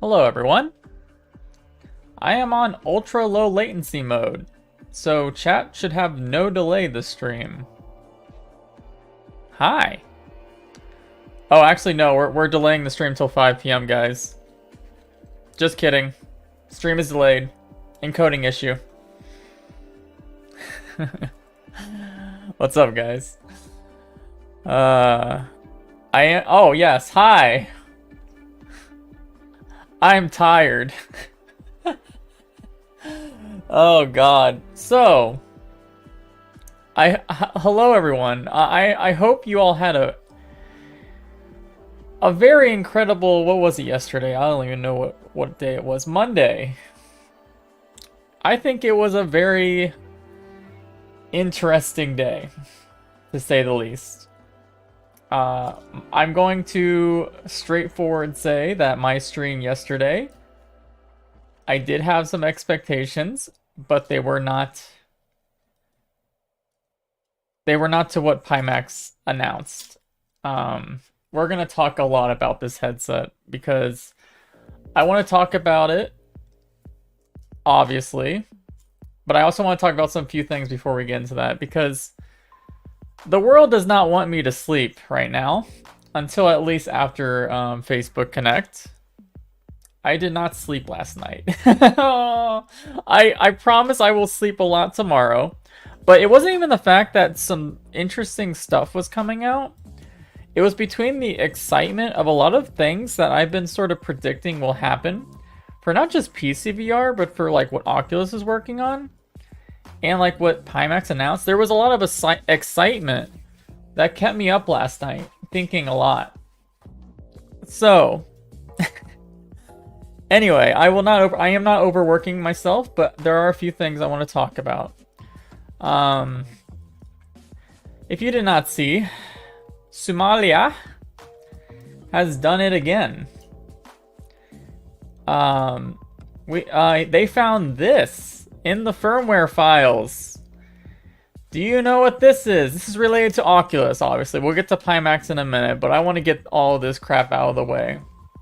Hello everyone. I am on ultra low latency mode, so chat should have no delay this stream. Hi. Oh, actually no, we're delaying the stream till 5 p.m. guys. Just kidding. Stream is delayed. Encoding issue. What's up, guys? Oh yes, hi. I'm tired. Oh god. So, hello everyone. I hope you all had a very incredible, what was it yesterday? I don't even know what day it was. Monday. I think it was a very interesting day, to say the least. I'm going to straightforward say that my stream yesterday, I did have some expectations, but they were not to what Pimax announced. We're going to talk a lot about this headset because I want to talk about it, obviously, but I also want to talk about some few things before we get into that, because the world does not want me to sleep right now until at least after Facebook Connect. I did not sleep last night. I promise I will sleep a lot tomorrow. But it wasn't even the fact that some interesting stuff was coming out. It was between the excitement of a lot of things that I've been sort of predicting will happen for not just PC VR, but for like what Oculus is working on. And like what Pimax announced, there was a lot of excitement that kept me up last night, thinking a lot. So, anyway, I am not overworking myself, but there are a few things I want to talk about. If you did not see, Somalia has done it again. They found this in the firmware files. Do you know what this is? This is related to Oculus, obviously. We'll get to Pimax in a minute, but I want to get all this crap out of the way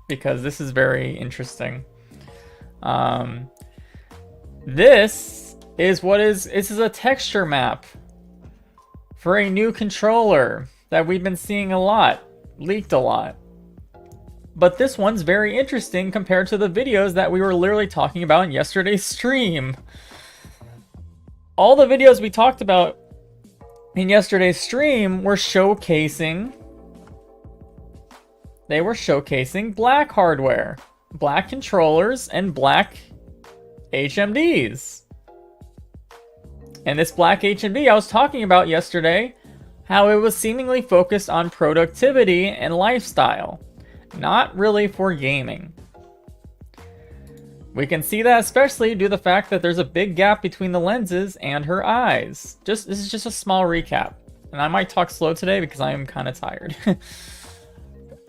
because this is very interesting. This is a texture map for a new controller that we've been seeing a lot, leaked a lot. But this one's very interesting compared to the videos that we were literally talking about in yesterday's stream. All the videos we talked about in yesterday's stream were showcasing black hardware, black controllers, and black HMDs. And this black HMD I was talking about yesterday, how it was seemingly focused on productivity and lifestyle, not really for gaming. We can see that especially due to the fact that there's a big gap between the lenses and her eyes. This is just a small recap. And I might talk slow today because I am kind of tired.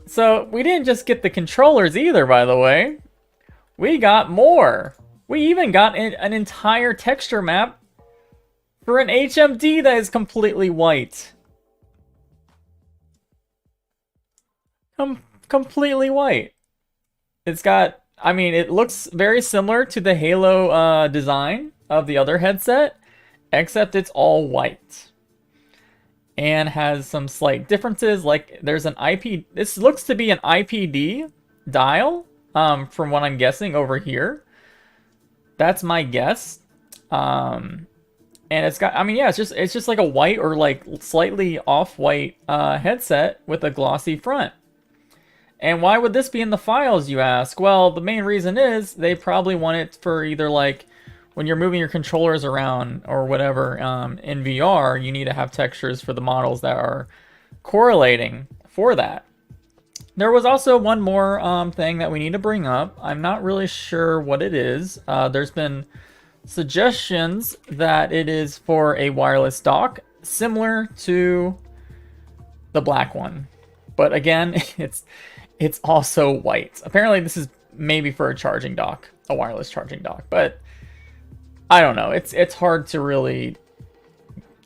So we didn't just get the controllers either, by the way. We got more. We even got an entire texture map for an HMD that is completely white. Completely white. It's got, I mean, it looks very similar to the Halo design of the other headset, except it's all white. And has some slight differences, like there's an this looks to be an IPD dial, from what I'm guessing over here. That's my guess. And it's got, I mean, yeah, it's just like a white or like slightly off-white headset with a glossy front. And why would this be in the files, you ask? Well, the main reason is they probably want it for either like when you're moving your controllers around or whatever in VR, you need to have textures for the models that are correlating for that. There was also one more thing that we need to bring up. I'm not really sure what it is. There's been suggestions that it is for a wireless dock, similar to the black one. But again, it's also white. Apparently this is maybe for a charging dock, a wireless charging dock, but I don't know. It's hard to really,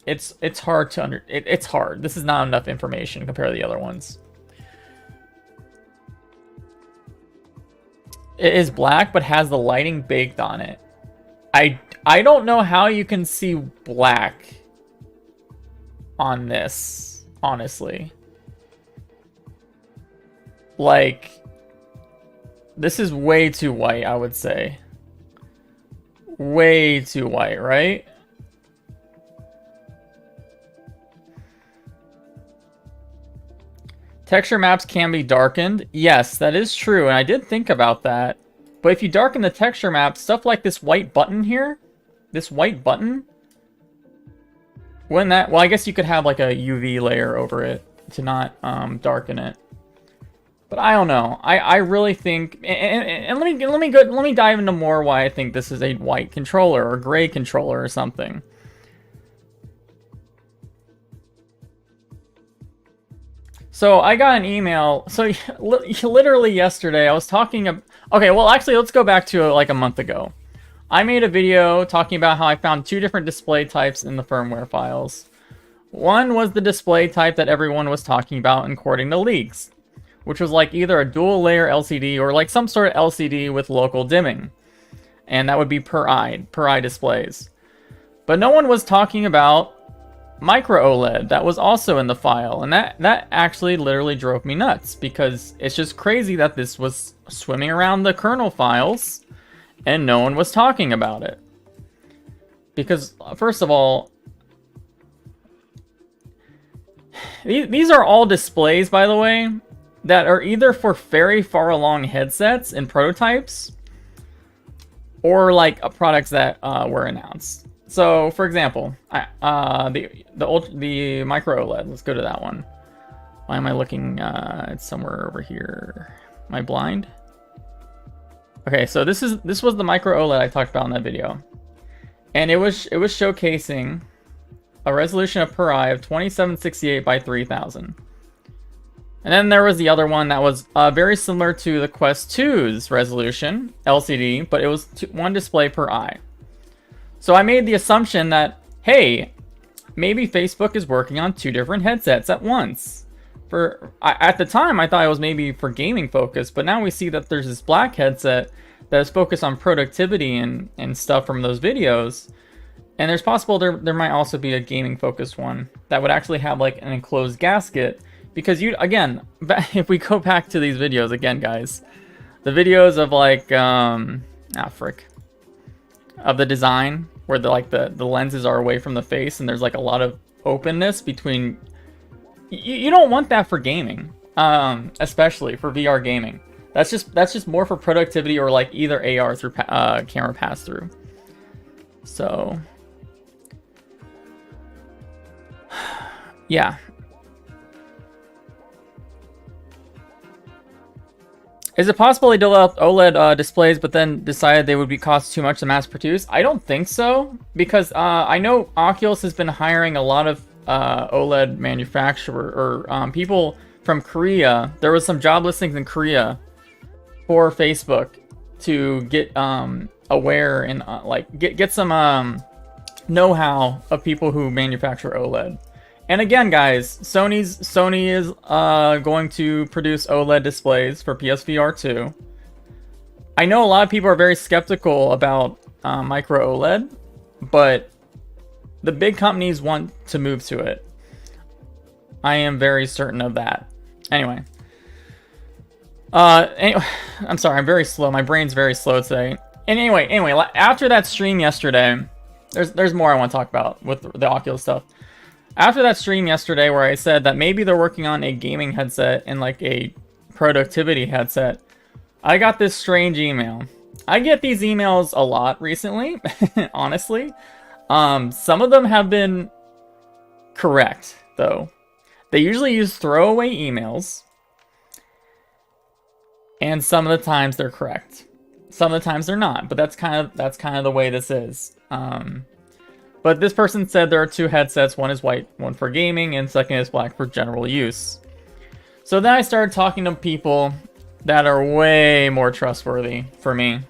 it's hard to it's hard. This is not enough information compared to the other ones. It is black, but has the lighting baked on it. I don't know how you can see black on this, honestly. Like, this is way too white, I would say. Way too white, right? Texture maps can be darkened. Yes, that is true, and I did think about that. But if you darken the texture map, stuff like this white button here, this white button, when that, well, I guess you could have like a UV layer over it to not darken it. But I don't know. I really think, and let me dive into more why I think this is a white controller or gray controller or something. So I got an email. So literally yesterday, I was talking. Okay, well, actually, let's go back to like a month ago. I made a video talking about how I found 2 different display types in the firmware files. One was the display type that everyone was talking about according to leaks, which was like either a dual layer LCD or like some sort of LCD with local dimming. And that would be per eye displays. But no one was talking about micro OLED that was also in the file. And that actually literally drove me nuts, because it's just crazy that this was swimming around the kernel files and no one was talking about it. Because first of all, these are all displays, by the way, that are either for very far along headsets and prototypes, or like products that were announced. So, for example, the micro OLED. Let's go to that one. Why am I looking? It's somewhere over here. Am I blind? Okay, so this was the micro OLED I talked about in that video, and it was showcasing a resolution of per eye of 2768 by 3000. And then there was the other one that was very similar to the Quest 2's resolution, LCD, but it was one display per eye. So I made the assumption that, hey, maybe Facebook is working on 2 different headsets at once. At the time, I thought it was maybe for gaming focus, but now we see that there's this black headset that is focused on productivity and stuff from those videos. And there's possible there might also be a gaming focused one that would actually have like an enclosed gasket. Because again, if we go back to these videos again, guys, the videos of like, of the design where the lenses are away from the face and there's like a lot of openness between, you don't want that for gaming, especially for VR gaming. That's just more for productivity or like either AR through camera pass through. So, yeah. Is it possible they developed OLED displays but then decided they would cost too much to mass produce? I don't think so, because I know Oculus has been hiring a lot of OLED manufacturer or people from Korea. There was some job listings in Korea for Facebook to get aware and like get some know-how of people who manufacture OLED. And again, guys, Sony is going to produce OLED displays for PSVR 2. I know a lot of people are very skeptical about micro OLED, but the big companies want to move to it. I am very certain of that. Anyway, I'm sorry, I'm very slow. My brain's very slow today. And anyway, after that stream yesterday, there's more I want to talk about with the Oculus stuff. After that stream yesterday where I said that maybe they're working on a gaming headset and like a productivity headset, I got this strange email. I get these emails a lot recently, honestly. Some of them have been correct, though. They usually use throwaway emails, and some of the times they're correct. Some of the times they're not, but that's kind of the way this is. But this person said there are 2 headsets. One is white, one for gaming, and second is black for general use. So then I started talking to people that are way more trustworthy for me.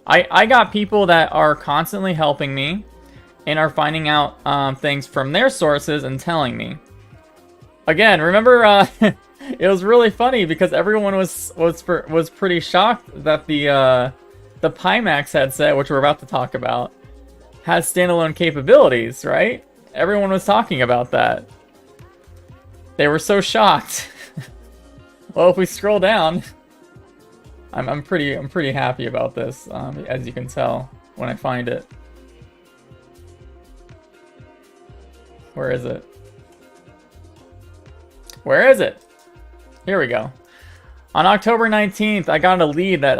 I got people that are constantly helping me and are finding out things from their sources and telling me. Again, remember It was really funny because everyone was pretty shocked that the Pimax headset, which we're about to talk about, has standalone capabilities, right? Everyone was talking about that. They were so shocked. Well, if we scroll down, I'm pretty happy about this, as you can tell when I find it. Where is it? Where is it? Here we go. On October 19th, I got a lead that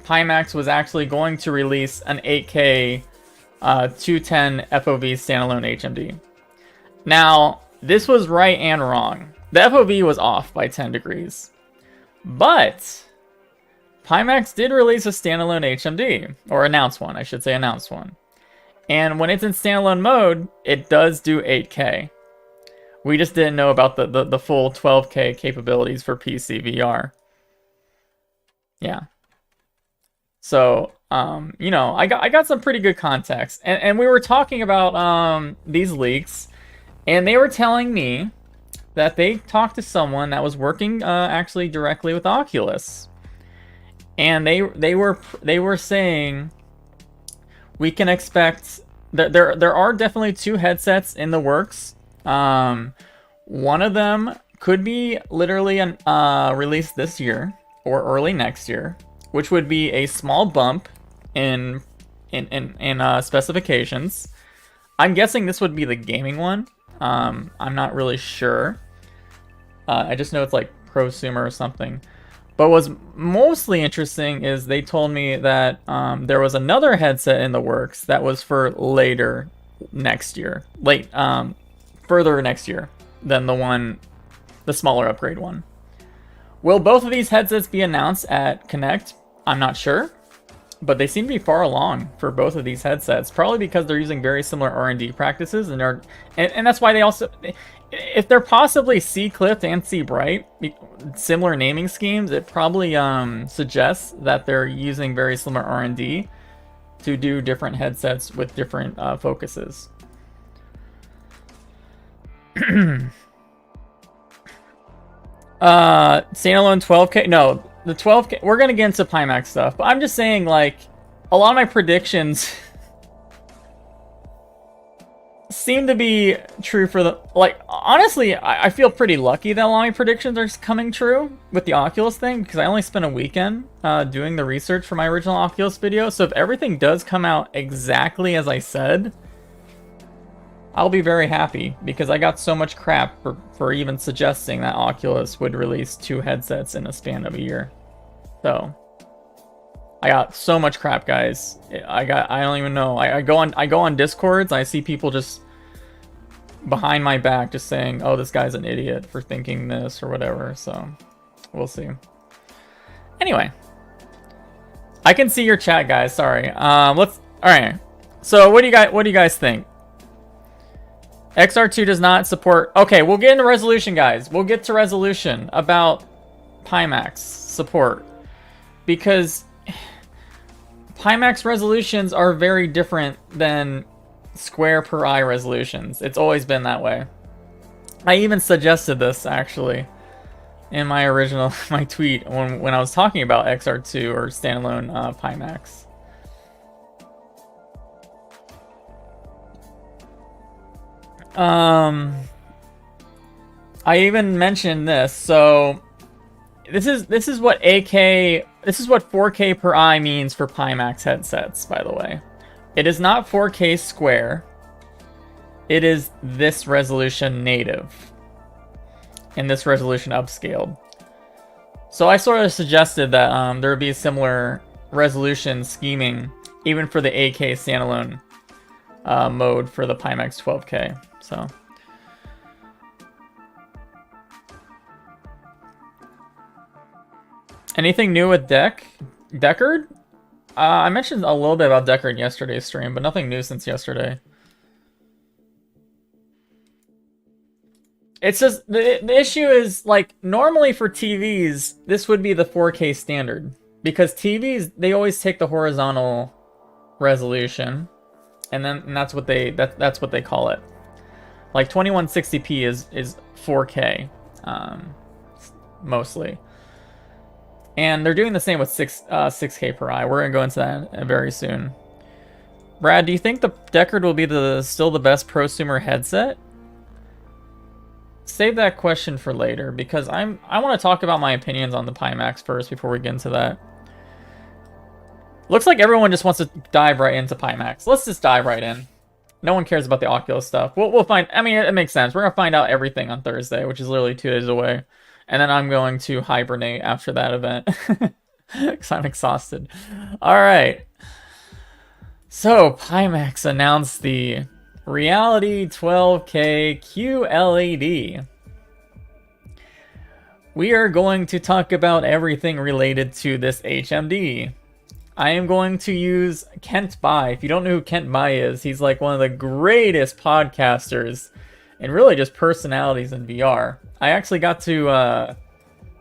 Pimax was actually going to release an 8K 210 FOV standalone HMD. Now, this was right and wrong. The FOV was off by 10 degrees. But Pimax did release a standalone HMD, or announce one, I should say announce one. And when it's in standalone mode, it does do 8K. We just didn't know about the full 12K capabilities for PC VR. Yeah. So, you know, I got some pretty good context. And we were talking about these leaks, and they were telling me that they talked to someone that was working actually directly with Oculus. And they were saying we can expect that there are definitely two headsets in the works. One of them could be literally released this year or early next year, which would be a small bump in specifications. I'm guessing this would be the gaming one. I'm not really sure. I just know it's like prosumer or something. But what's mostly interesting is they told me that there was another headset in the works that was for later next year. Further next year than the smaller upgrade one. Will both of these headsets be announced at Connect? I'm not sure, but they seem to be far along for both of these headsets, probably because they're using very similar R&D practices, and that's why they also, if they're possibly C-clipped and C-bright, similar naming schemes, it probably suggests that they're using very similar R&D to do different headsets with different focuses. Standalone 12K? No, the 12K, we're gonna get into Pimax stuff, but I'm just saying, like, a lot of my predictions seem to be true for the, like, honestly, I feel pretty lucky that a lot of my predictions are coming true with the Oculus thing, because I only spent a weekend doing the research for my original Oculus video, so if everything does come out exactly as I said, I'll be very happy, because I got so much crap for even suggesting that Oculus would release two headsets in a span of a year. So I got so much crap, guys. I don't even know. I go on Discords, I see people just behind my back just saying, "Oh, this guy's an idiot for thinking this," or whatever. So we'll see. Anyway, I can see your chat, guys. Sorry. All right. So what do you guys think? XR2 does not support... Okay, we'll get into resolution, guys. We'll get to resolution about Pimax support. Because Pimax resolutions are very different than square per eye resolutions. It's always been that way. I even suggested this, actually, in my my tweet when I was talking about XR2 or standalone Pimax. I even mentioned this. So this is what 4K per eye means for Pimax headsets, by the way. It is not 4K square. It is this resolution native. And this resolution upscaled. So I sort of suggested that there would be a similar resolution scheming even for the 8K standalone mode for the Pimax 12K. So anything new with Deckard? I mentioned a little bit about Deckard in yesterday's stream, but nothing new since yesterday. It's just the issue is, like, normally for TVs this would be the 4K standard, because TVs, they always take the horizontal resolution, and that's what they call it. Like 2160p is 4K mostly. And they're doing the same with 6K per eye. We're gonna go into that very soon. Brad, do you think the Deckard will be still the best prosumer headset? Save that question for later, because I want to talk about my opinions on the Pimax first before we get into that. Looks like everyone just wants to dive right into Pimax. Let's just dive right in. No one cares about the Oculus stuff. We'll find. I mean, it makes sense. We're gonna find out everything on Thursday, which is literally 2 days away, and then I'm going to hibernate after that event because I'm exhausted. All right. So Pimax announced the Reality 12K QLED. We are going to talk about everything related to this HMD. I am going to use Kent Bai. If you don't know who Kent Bai is, he's like one of the greatest podcasters and really just personalities in VR. I actually got to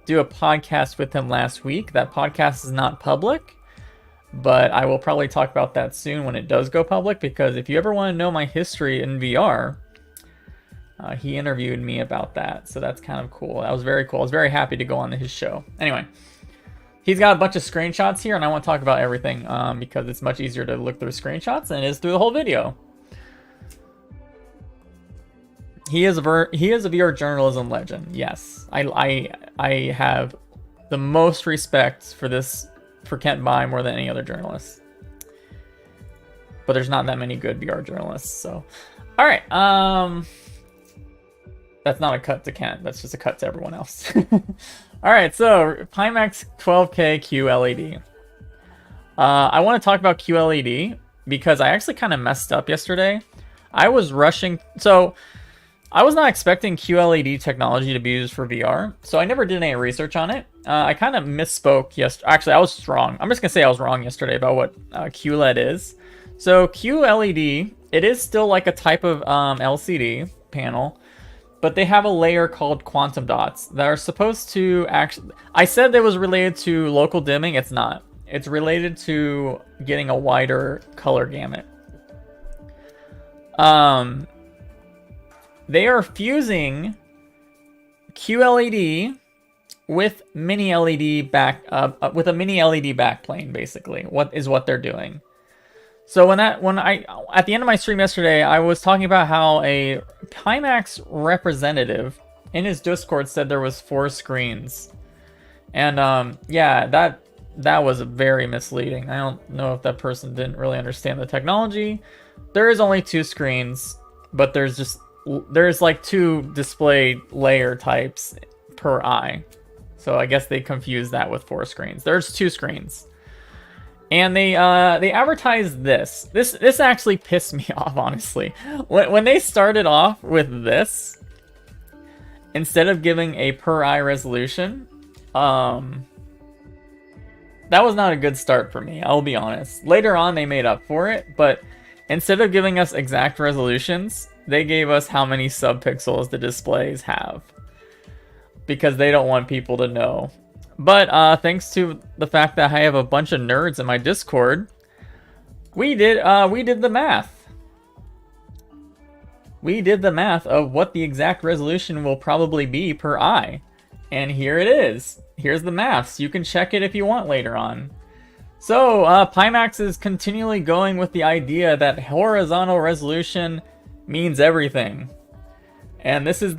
do a podcast with him last week. That podcast is not public, but I will probably talk about that soon when it does go public, because if you ever want to know my history in VR, he interviewed me about that. So that's kind of cool. That was very cool. I was very happy to go on his show. Anyway, he's got a bunch of screenshots here, and I want to talk about everything because it's much easier to look through screenshots than it is through the whole video. He is a VR journalism legend. Yes, I have the most respect for Kent Bai more than any other journalist. But there's not that many good VR journalists, so. All right, that's not a cut to Kent. That's just a cut to everyone else. All right, so Pimax 12K QLED. I want to talk about QLED because I actually kind of messed up yesterday. I was rushing, so I was not expecting QLED technology to be used for VR, so I never did any research on it. I kind of misspoke yesterday. Actually, I was wrong. I'm just gonna say I was wrong yesterday about what QLED is. So QLED, it is still like a type of LCD panel, but they have a layer called quantum dots that are supposed to actually... I said that was related to local dimming. It's not. It's related to getting a wider color gamut. They are fusing QLED with mini LED with a mini LED backplane, basically. What they're doing. So at the end of my stream yesterday, I was talking about how a Pimax representative in his Discord said there was 4 screens, and yeah, that was very misleading. I don't know if that person didn't really understand the technology. There is only 2 screens, but there's like 2 display layer types per eye. So I guess they confused that with 4 screens. There's 2 screens. And they advertised this. This actually pissed me off, honestly. When they started off with this, instead of giving a per eye resolution, that was not a good start for me, I'll be honest. Later on they made up for it, but instead of giving us exact resolutions, they gave us how many subpixels the displays have, because they don't want people to know. But thanks to the fact that I have a bunch of nerds in my Discord, we did the math. We did the math of what the exact resolution will probably be per eye. And here it is. Here's the maths. You can check it if you want later on. So Pimax is continually going with the idea that horizontal resolution means everything. And this is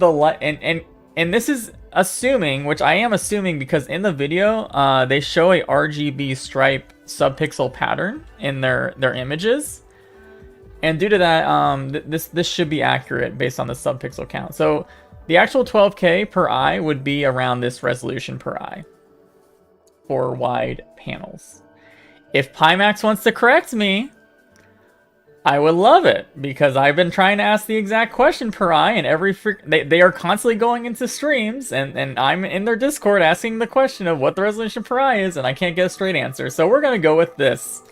and this is assuming, which I am assuming, because in the video they show a RGB stripe subpixel pattern in their images, and due to that this should be accurate based on the subpixel count. So the actual 12K per eye would be around this resolution per eye for wide panels. If Pimax wants to correct me, I would love it, because I've been trying to ask the exact question per eye, and they are constantly going into streams, and I'm in their Discord asking the question of what the resolution per eye is, and I can't get a straight answer. So we're gonna go with this.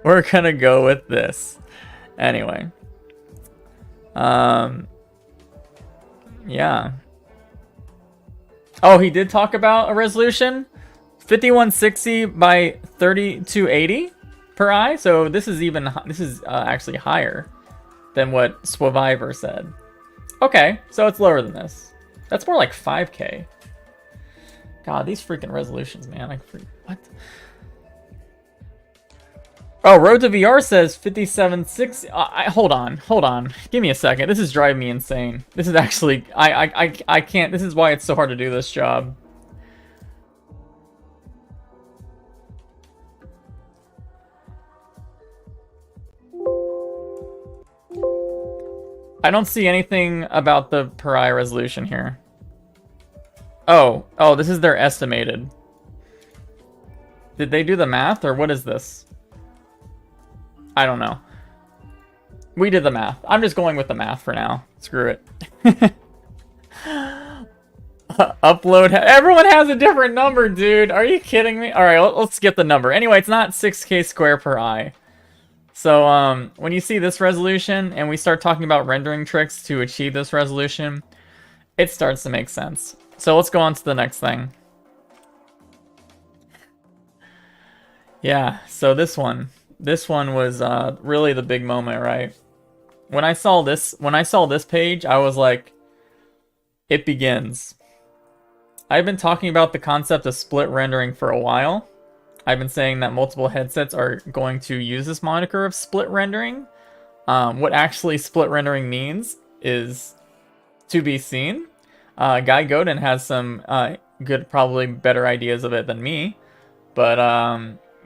We're gonna go with this. Anyway. Yeah. Oh, he did talk about a resolution? 5160 by 3280? Per eye, so this is actually higher than what Swavivor said. Okay, so it's lower than this. That's more like 5K. God, these freaking resolutions, man. What? Oh, Road to VR says 5760. Hold on. Give me a second. This is driving me insane. This is actually, I can't. This is why it's so hard to do this job. I don't see anything about the per eye resolution here. Oh, this is their estimated. Did they do the math, or what is this? I don't know. We did the math. I'm just going with the math for now. Screw it. Upload. Everyone has a different number, dude. Are you kidding me? All right, let's skip the number. Anyway, it's not 6K square per eye. So when you see this resolution and we start talking about rendering tricks to achieve this resolution, it starts to make sense. So let's go on to the next thing. Yeah, so this one was really the big moment, right? When I saw this page, I was like, it begins. I've been talking about the concept of split rendering for a while. I've been saying that multiple headsets are going to use this moniker of split rendering. What actually split rendering means is to be seen. Guy Godin has some good, probably better ideas of it than me. But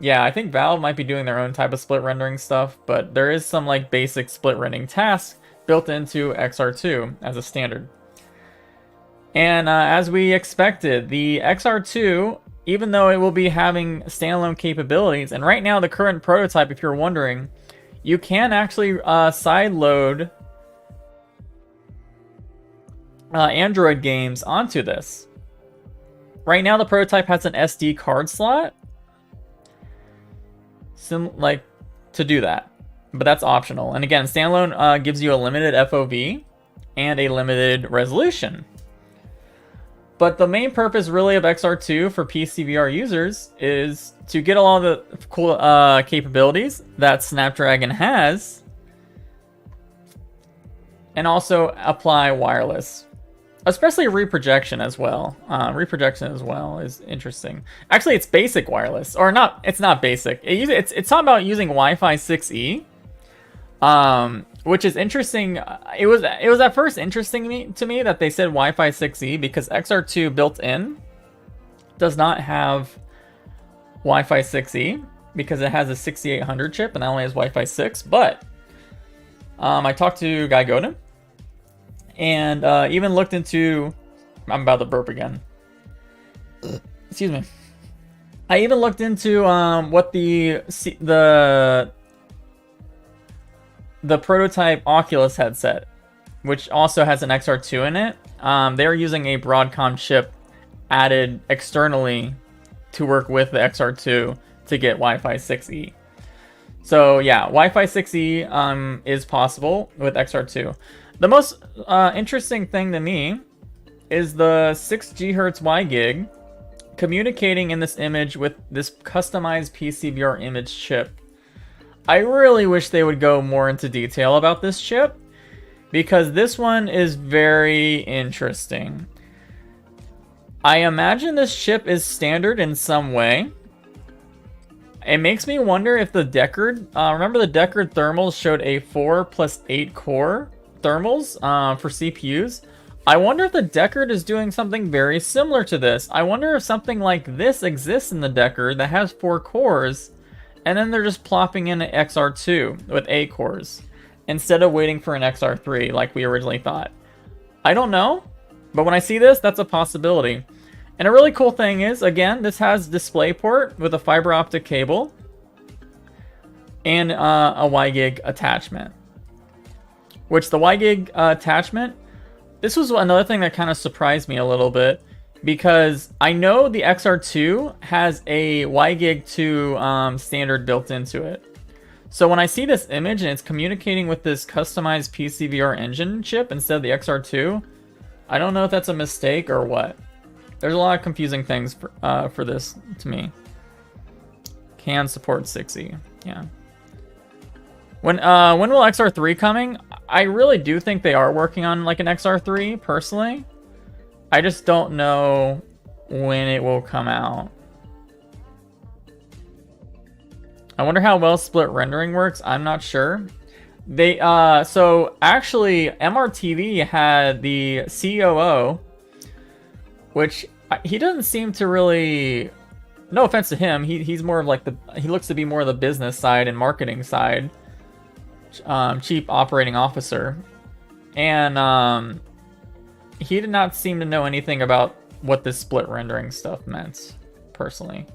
yeah, I think Valve might be doing their own type of split rendering stuff, but there is some like basic split rendering tasks built into XR2 as a standard. And as we expected, the XR2, even though it will be having standalone capabilities, and right now the current prototype, if you're wondering, you can actually sideload Android games onto this. Right now the prototype has an SD card slot, like to do that, but that's optional. And again, standalone gives you a limited FOV and a limited resolution. But the main purpose really of XR2 for PC VR users is to get all the cool capabilities that Snapdragon has, and also apply wireless, especially reprojection as well. Reprojection as well is interesting. Actually, it's basic wireless, or not. It's not basic. It's talking about using Wi-Fi 6E, which is interesting. It was at first interesting to me that they said Wi-Fi 6E, because XR2 built in does not have Wi-Fi 6E because it has a 6800 chip and that only has Wi-Fi 6. But I talked to Guy Godin and even looked into. I'm about to burp again. Excuse me. I even looked into what the prototype Oculus headset, which also has an XR2 in it. They're using a Broadcom chip added externally to work with the XR2 to get Wi-Fi 6E. So yeah, Wi-Fi 6E is possible with XR2. The most interesting thing to me is the 6 GHz WiGig communicating in this image with this customized PCVR image chip. I really wish they would go more into detail about this chip, because this one is very interesting. I imagine this chip is standard in some way. It makes me wonder if the Deckard, remember the Deckard thermals showed a 4 plus 8 core thermals for CPUs? I wonder if the Deckard is doing something very similar to this. I wonder if something like this exists in the Deckard that has 4 cores, and then they're just plopping in an XR2 with 8 cores instead of waiting for an XR3 like we originally thought. I don't know, but when I see this, that's a possibility. And a really cool thing is, again, this has DisplayPort with a fiber optic cable and a WiGig attachment. Which the WiGig attachment, this was another thing that kind of surprised me a little bit, because I know the XR2 has a WiGig 2 standard built into it. So when I see this image and it's communicating with this customized PCVR engine chip instead of the XR2, I don't know if that's a mistake or what. There's a lot of confusing things for this to me. Can support 6E, yeah. When will XR3 coming? I really do think they are working on like an XR3 personally. I just don't know when it will come out. I wonder how well split rendering works. I'm not sure. They so actually MRTV had the COO, which he doesn't seem to really, no offense to him, he's more of like he looks to be more of the business side and marketing side, chief operating officer. And he did not seem to know anything about what this split rendering stuff meant, personally.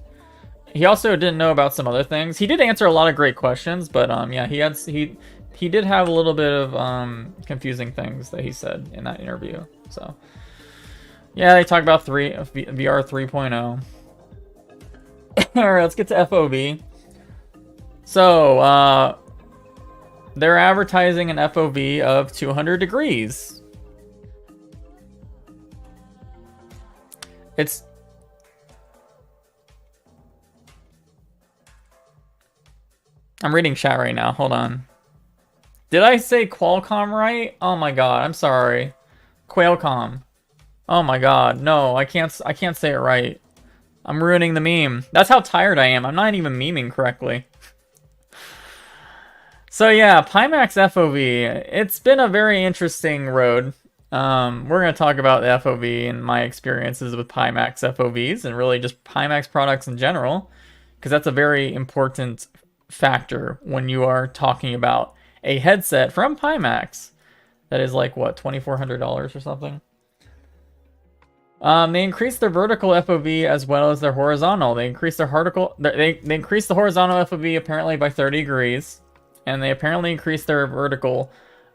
He also didn't know about some other things. He did answer a lot of great questions, but yeah, he did have a little bit of confusing things that he said in that interview. So yeah, they talk about VR 3.0. All right, let's get to FOV. So they're advertising an FOV of 200 degrees. I'm reading chat right now. Hold on. Did I say Qualcomm right? Oh my god, I'm sorry. Qualcomm. Oh my god, no, I can't say it right. I'm ruining the meme. That's how tired I am. I'm not even memeing correctly. So yeah, Pimax FOV. It's been a very interesting road. We're going to talk about the FOV and my experiences with Pimax FOVs and really just Pimax products in general, because that's a very important factor when you are talking about a headset from Pimax that is like, what, $2,400 or something? They increased their vertical FOV as well as their horizontal. They increased their they increased the horizontal FOV apparently by 30 degrees, and they apparently increased their vertical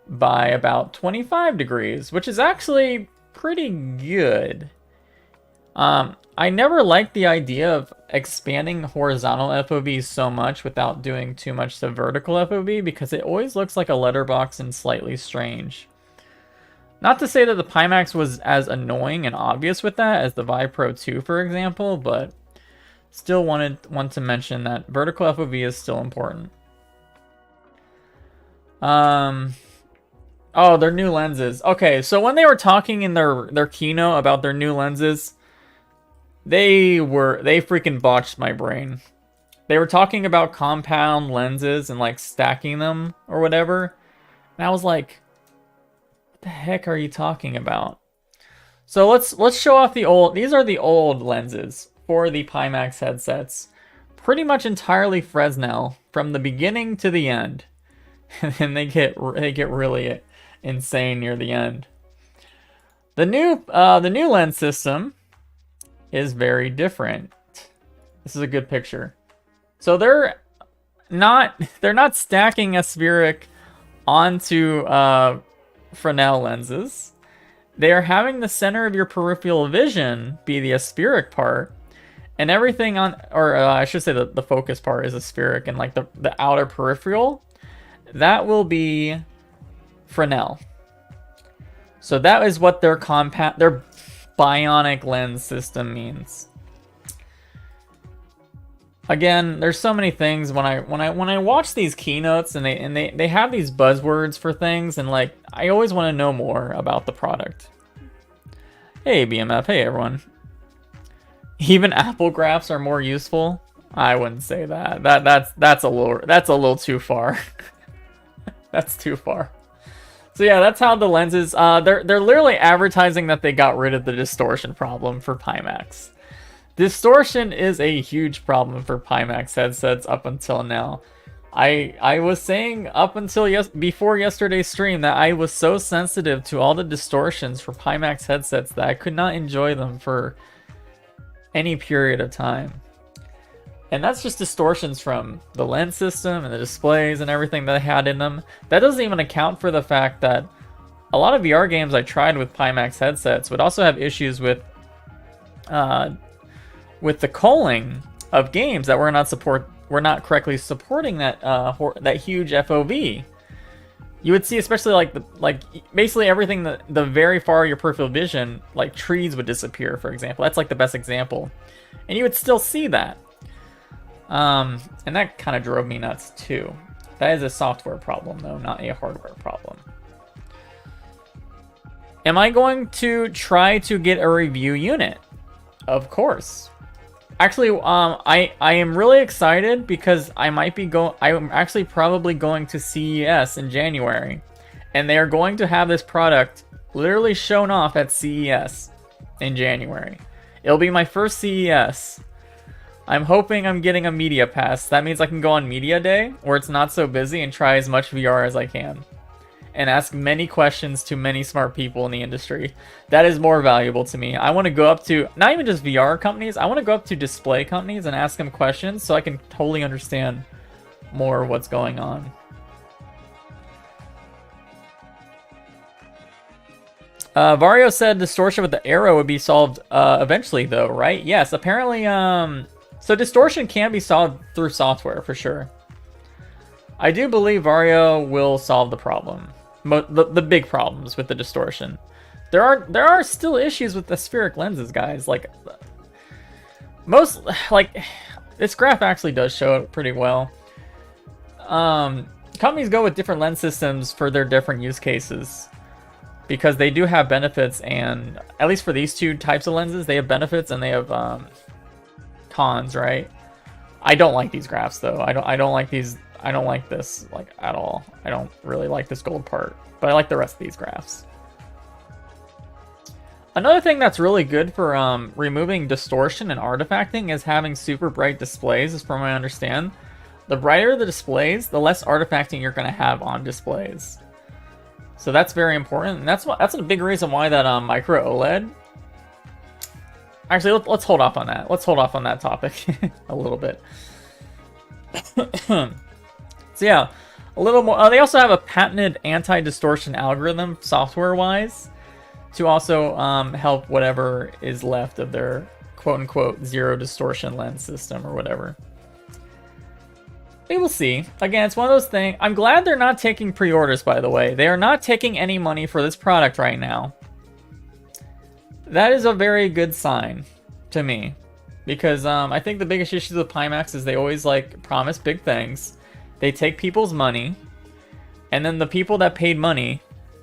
by about 25 degrees, which is actually pretty good. I never liked the idea of expanding horizontal FOV so much without doing too much to vertical FOV, because it always looks like a letterbox and slightly strange. Not to say that the Pimax was as annoying and obvious with that as the Vive Pro 2, for example, but still want to mention that vertical FOV is still important. Oh, their new lenses. Okay, so when they were talking in their keynote about their new lenses, they freaking botched my brain. They were talking about compound lenses and like stacking them or whatever. And I was like, what the heck are you talking about? So let's show off the old. These are the old lenses for the Pimax headsets. Pretty much entirely Fresnel from the beginning to the end. And then they get really insane near the end. The new lens system is very different. This is a good picture. So they're not stacking a spheric onto Fresnel lenses. They are having the center of your peripheral vision be the aspheric part, and everything on, or I should say the focus part is aspheric, and like the outer peripheral, that will be Fresnel. So that is what their bionic lens system means. Again, there's so many things when I watch these keynotes and they have these buzzwords for things, and like I always want to know more about the product. Hey BMF, hey everyone. Even Apple graphs are more useful. I wouldn't say that. That's a little too far. That's too far. So yeah, that's how the lenses. They're literally advertising that they got rid of the distortion problem for Pimax. Distortion is a huge problem for Pimax headsets up until now. I was saying up until before yesterday's stream that I was so sensitive to all the distortions for Pimax headsets that I could not enjoy them for any period of time. And that's just distortions from the lens system and the displays and everything that I had in them. That doesn't even account for the fact that a lot of VR games I tried with Pimax headsets would also have issues with the culling of games that were not correctly supporting that that huge FOV. You would see, especially like basically everything the very far your peripheral vision, like trees would disappear, for example. That's like the best example, and you would still see that. And that kind of drove me nuts too. That is a software problem though, not a hardware problem. Am I going to try to get a review unit? Of course. Actually, I am really excited because I'm actually probably going to CES in January, and they are going to have this product literally shown off at CES in January. It'll be my first CES. I'm hoping I'm getting a media pass. That means I can go on media day where it's not so busy and try as much VR as I can. And ask many questions to many smart people in the industry. That is more valuable to me. I want to go up to, not even just VR companies, I want to go up to display companies and ask them questions so I can totally understand more of what's going on. Vario said distortion with the arrow would be solved eventually though, right? Yes, apparently, so distortion can be solved through software for sure. I do believe Vario will solve the problem. The big problems with the distortion. There are still issues with the spheric lenses, guys. Like this graph actually does show it pretty well. Companies go with different lens systems for their different use cases because they do have benefits, and at least for these two types of lenses, they have benefits and they have cons, right? I don't like these graphs though. I don't like these. I don't like this like at all. I don't really like this gold part, but I like the rest of these graphs. Another thing that's really good for removing distortion and artifacting is having super bright displays, as from what I understand. The brighter the displays, the less artifacting you're going to have on displays. So that's very important, and that's a big reason why that micro OLED. Actually, let's hold off on that. Let's hold off on that topic a little bit. So yeah, a little more. They also have a patented anti-distortion algorithm, software-wise, to also help whatever is left of their quote-unquote zero distortion lens system or whatever. We will see. Again, it's one of those things. I'm glad they're not taking pre-orders, by the way. They are not taking any money for this product right now. That is a very good sign to me, because I think the biggest issues with Pimax is they always like promise big things. They take people's money, and then the people that paid money,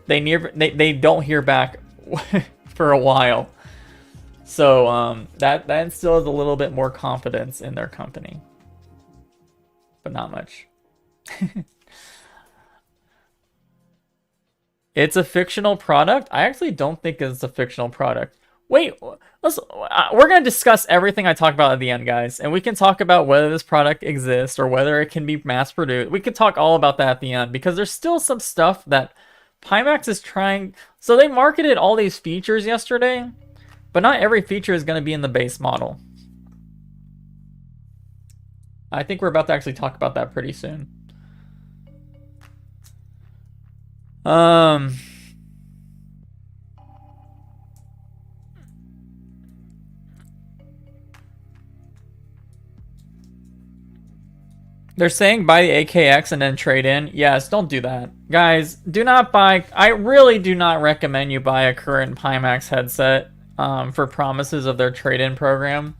they don't hear back for a while. So that instills a little bit more confidence in their company, but not much. It's a fictional product? I actually don't think it's a fictional product. Wait, we're going to discuss everything I talk about at the end, guys. And we can talk about whether this product exists or whether it can be mass-produced. We could talk all about that at the end, because there's still some stuff that Pimax is trying. So they marketed all these features yesterday, but not every feature is going to be in the base model. I think we're about to actually talk about that pretty soon. They're saying buy the AKX and then trade in. Yes, don't do that. Guys, do not buy. I really do not recommend you buy a current Pimax headset for promises of their trade-in program.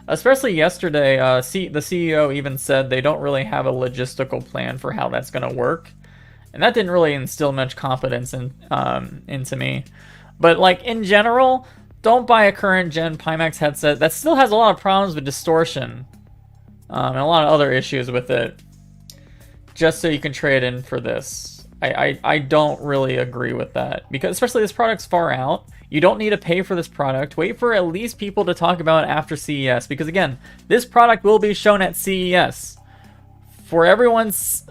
Especially yesterday, the CEO even said they don't really have a logistical plan for how that's going to work. And that didn't really instill much confidence into me. But like in general, don't buy a current gen Pimax headset that still has a lot of problems with distortion. And a lot of other issues with it, just so you can trade in for this. I don't really agree with that, because especially this product's far out. You don't need to pay for this product. Wait for at least people to talk about it after CES, because again, this product will be shown at CES for everyone's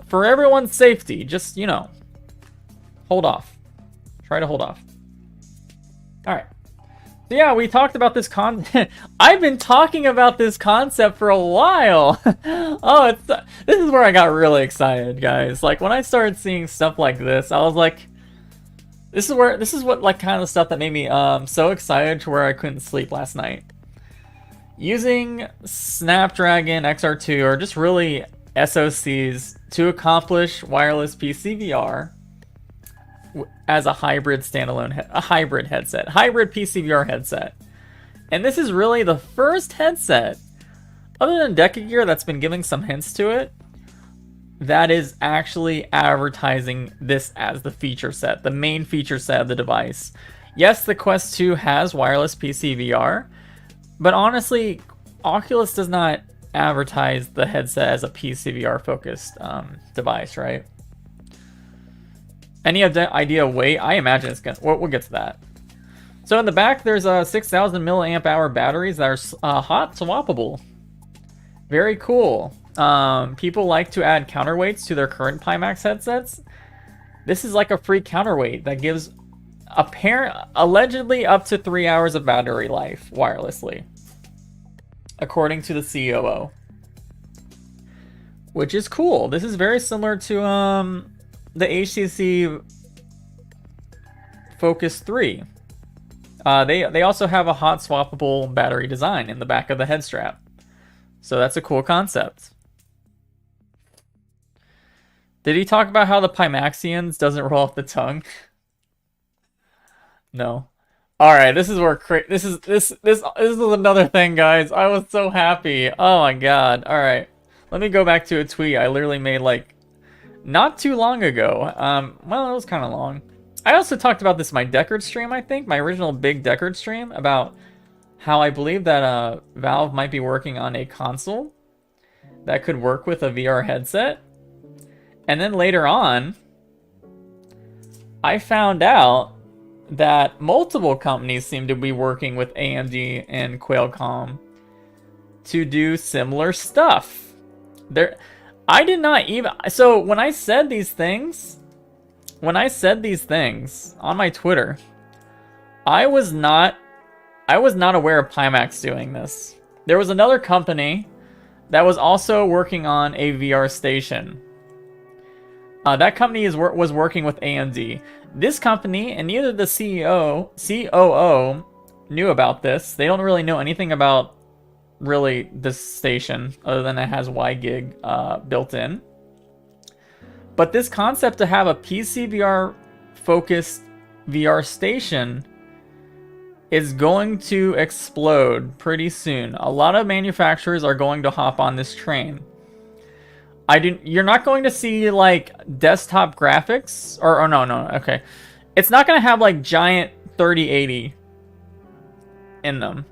safety. Just, you know, hold off. Try to hold off. All right. So yeah, we talked about this I've been talking about this concept for a while. Oh, this is where I got really excited, guys. Like when I started seeing stuff like this, I was like, this is what like kind of stuff that made me so excited to where I couldn't sleep last night. Using Snapdragon XR2 or just really SoCs to accomplish wireless PC VR as a hybrid standalone, a hybrid headset, hybrid PC VR headset. And this is really the first headset, other than Deca Gear that's been giving some hints to it, that is actually advertising this as the feature set, the main feature set of the device. Yes, the Quest 2 has wireless PC VR, but honestly, Oculus does not advertise the headset as a PC VR focused device, right? Any idea weight? I imagine it's gonna. We'll get to that. So in the back, there's 6,000 milliamp hour batteries that are hot swappable. Very cool. People like to add counterweights to their current Pimax headsets. This is like a free counterweight that gives allegedly up to 3 hours of battery life wirelessly, according to the COO, which is cool. This is very similar to the HTC Focus 3. They also have a hot swappable battery design in the back of the head strap. So that's a cool concept. Did he talk about how the Pimaxians doesn't roll off the tongue? No. All right, this is where this is another thing, guys. I was so happy. Oh my god. All right. Let me go back to a tweet I literally made like not too long ago. Well, it was kind of long. I also talked about this in my Deckard stream, I think, my original big Deckard stream, about how I believe that Valve might be working on a console that could work with a VR headset. And then later on, I found out that multiple companies seem to be working with AMD and Qualcomm to do similar stuff. I did not even... So when I said these things on my Twitter, I was not aware of Pimax doing this. There was another company that was also working on a VR station. That company was working with AMD. This company, and neither the COO knew about this. They don't really know anything about really this station other than it has WiGig built in. But this concept to have a PC VR focused VR station is going to explode pretty soon. A lot of manufacturers are going to hop on this train. You're not going to see like desktop graphics or no, okay. It's not going to have like giant 3080 in them.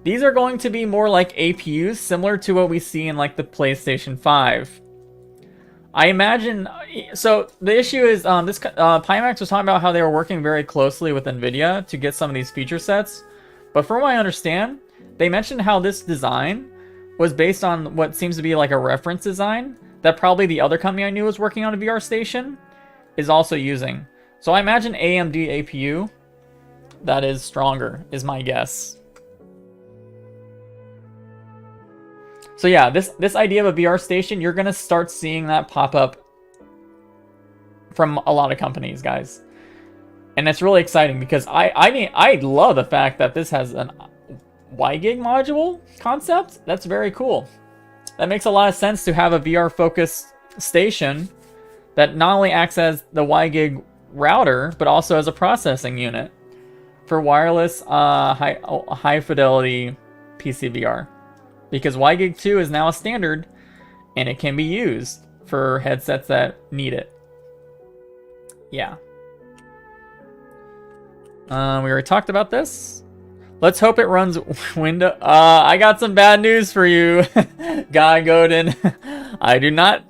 These are going to be more like APUs, similar to what we see in like the PlayStation 5. I imagine, so the issue is Pimax was talking about how they were working very closely with NVIDIA to get some of these feature sets. But from what I understand, they mentioned how this design was based on what seems to be like a reference design that probably the other company I knew was working on a VR station is also using. So I imagine AMD APU that is stronger, is my guess. So yeah, this idea of a VR station, you're gonna start seeing that pop up from a lot of companies, guys. And it's really exciting because I love the fact that this has an WiGig module concept. That's very cool. That makes a lot of sense to have a VR focused station that not only acts as the WiGig router, but also as a processing unit for wireless high fidelity PC VR. Because WiGig 2 is now a standard and it can be used for headsets that need it. Yeah. We already talked about this. Let's hope it runs Windows. I got some bad news for you, Guy Godin. I do not.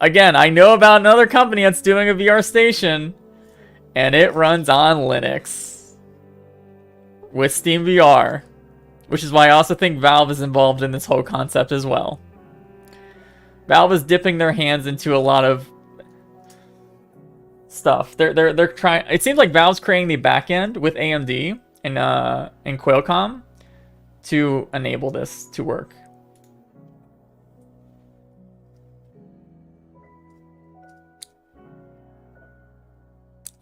Again, I know about another company that's doing a VR station, and it runs on Linux with Steam VR, which is why I also think Valve is involved in this whole concept as well. Valve is dipping their hands into a lot of stuff. They're trying. It seems like Valve's creating the backend with AMD and Qualcomm to enable this to work.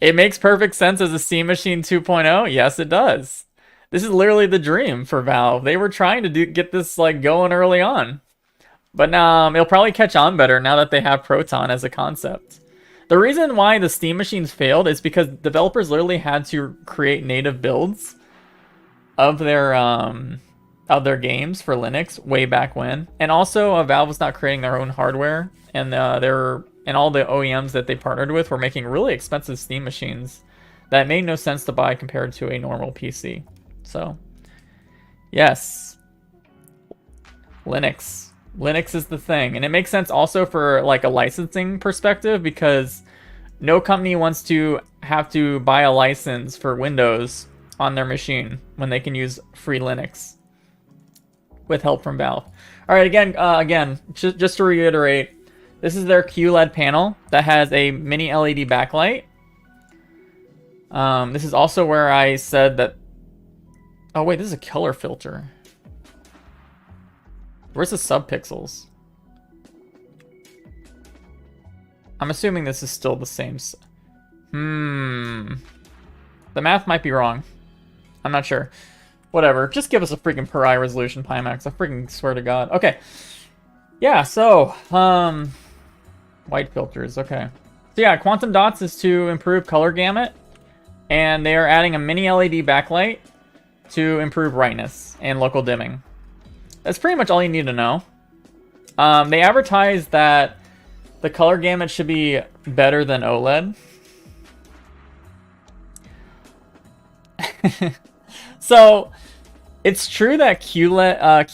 It makes perfect sense as a Steam Machine 2.0. Yes, it does. This is literally the dream for Valve. They were trying to get this like going early on, but it'll probably catch on better now that they have Proton as a concept. The reason why the Steam machines failed is because developers literally had to create native builds of their games for Linux way back when, and also Valve was not creating their own hardware, and all the OEMs that they partnered with were making really expensive Steam machines that made no sense to buy compared to a normal PC. So, yes, Linux. Linux is the thing. And it makes sense also for like a licensing perspective, because no company wants to have to buy a license for Windows on their machine when they can use free Linux with help from Valve. All right, again, just to reiterate, this is their QLED panel that has a mini LED backlight. This is also where I said that... Oh wait, this is a color filter. Where's the subpixels? I'm assuming this is still the same. The math might be wrong. I'm not sure. Whatever. Just give us a freaking per eye resolution, Pimax. I freaking swear to God. Okay. Yeah, so, white filters. Okay. So yeah, quantum dots is to improve color gamut. And they are adding a mini LED backlight to improve brightness and local dimming. That's pretty much all you need to know. They advertise that the color gamut should be better than OLED. So, it's true that QLED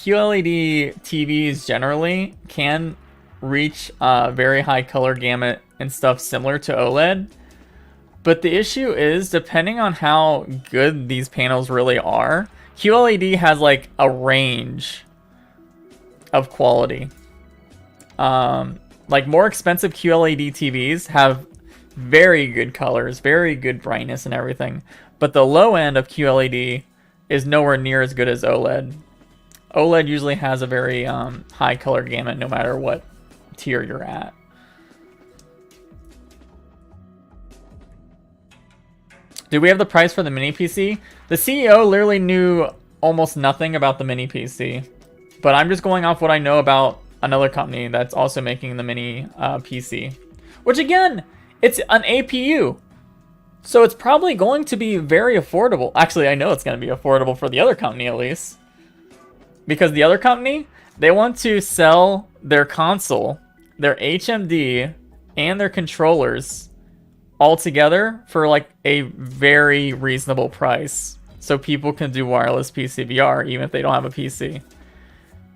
TVs generally can reach very high color gamut and stuff similar to OLED. But the issue is, depending on how good these panels really are, QLED has like a range of quality. Like more expensive QLED TVs have very good colors, very good brightness and everything. But the low end of QLED is nowhere near as good as OLED. OLED usually has a very high color gamut no matter what tier you're at. Do we have the price for the mini PC? The CEO literally knew almost nothing about the mini PC. But I'm just going off what I know about another company that's also making the mini PC. Which again, it's an APU. So it's probably going to be very affordable. Actually, I know it's going to be affordable for the other company at least. Because the other company, they want to sell their console, their HMD, and their controllers all together for like a very reasonable price. So people can do wireless PC VR even if they don't have a PC.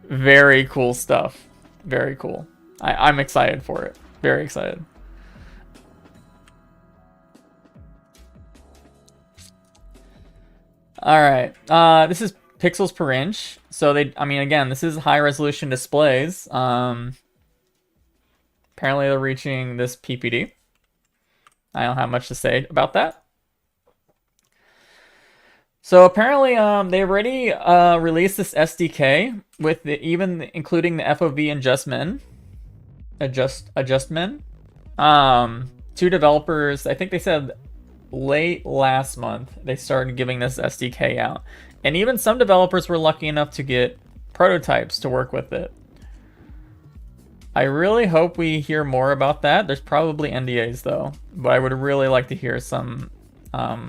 Very cool stuff. Very cool. I'm excited for it. Very excited. All right. This is pixels per inch. So I mean, again, this is high resolution displays. Apparently they're reaching this PPD. I don't have much to say about that. So apparently, they already released this SDK with even including the FOV adjustment. Two developers, I think they said late last month, they started giving this SDK out, and even some developers were lucky enough to get prototypes to work with it. I really hope we hear more about that. There's probably NDAs though, but I would really like to hear some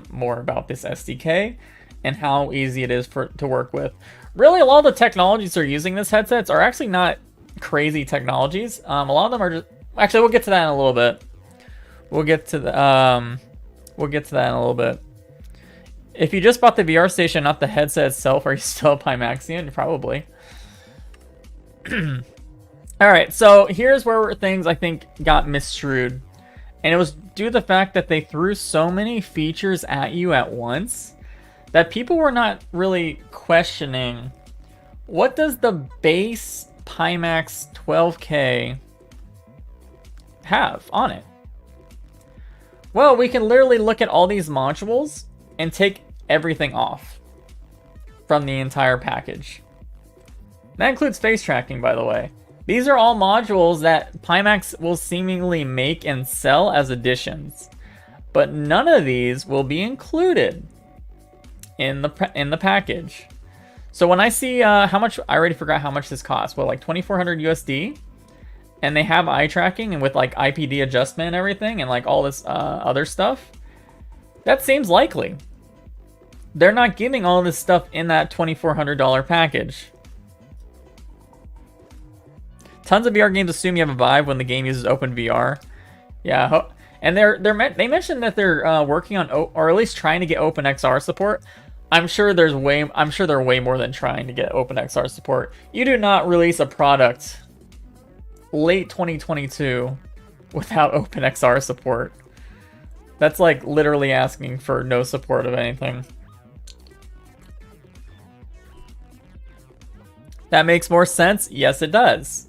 more about this SDK and how easy it is to work with. Really, a lot of the technologies they're using this headsets are actually not crazy technologies. A lot of them are just... Actually, we'll get to that in a little bit. We'll get to that in a little bit. If you just bought the VR station, not the headset itself, are you still a Pimaxian? Probably. Alright, so here's where things, I think, got misstrued. And it was due to the fact that they threw so many features at you at once that people were not really questioning, what does the base Pimax 12K have on it? Well, we can literally look at all these modules and take everything off from the entire package. That includes face tracking, by the way. These are all modules that Pimax will seemingly make and sell as additions, but none of these will be included in the package. So when I see how much, I already forgot how much this costs. Well, like 2,400 USD, and they have eye tracking and with like IPD adjustment and everything, and like all this other stuff. That seems likely. They're not giving all this stuff in that $2,400 package. Tons of VR games assume you have a Vive when the game uses OpenVR. Yeah, And they mentioned that they're working on or at least trying to get OpenXR support. I'm sure they're way more than trying to get OpenXR support. You do not release a product late 2022 without OpenXR support. That's like literally asking for no support of anything. That makes more sense? Yes, it does.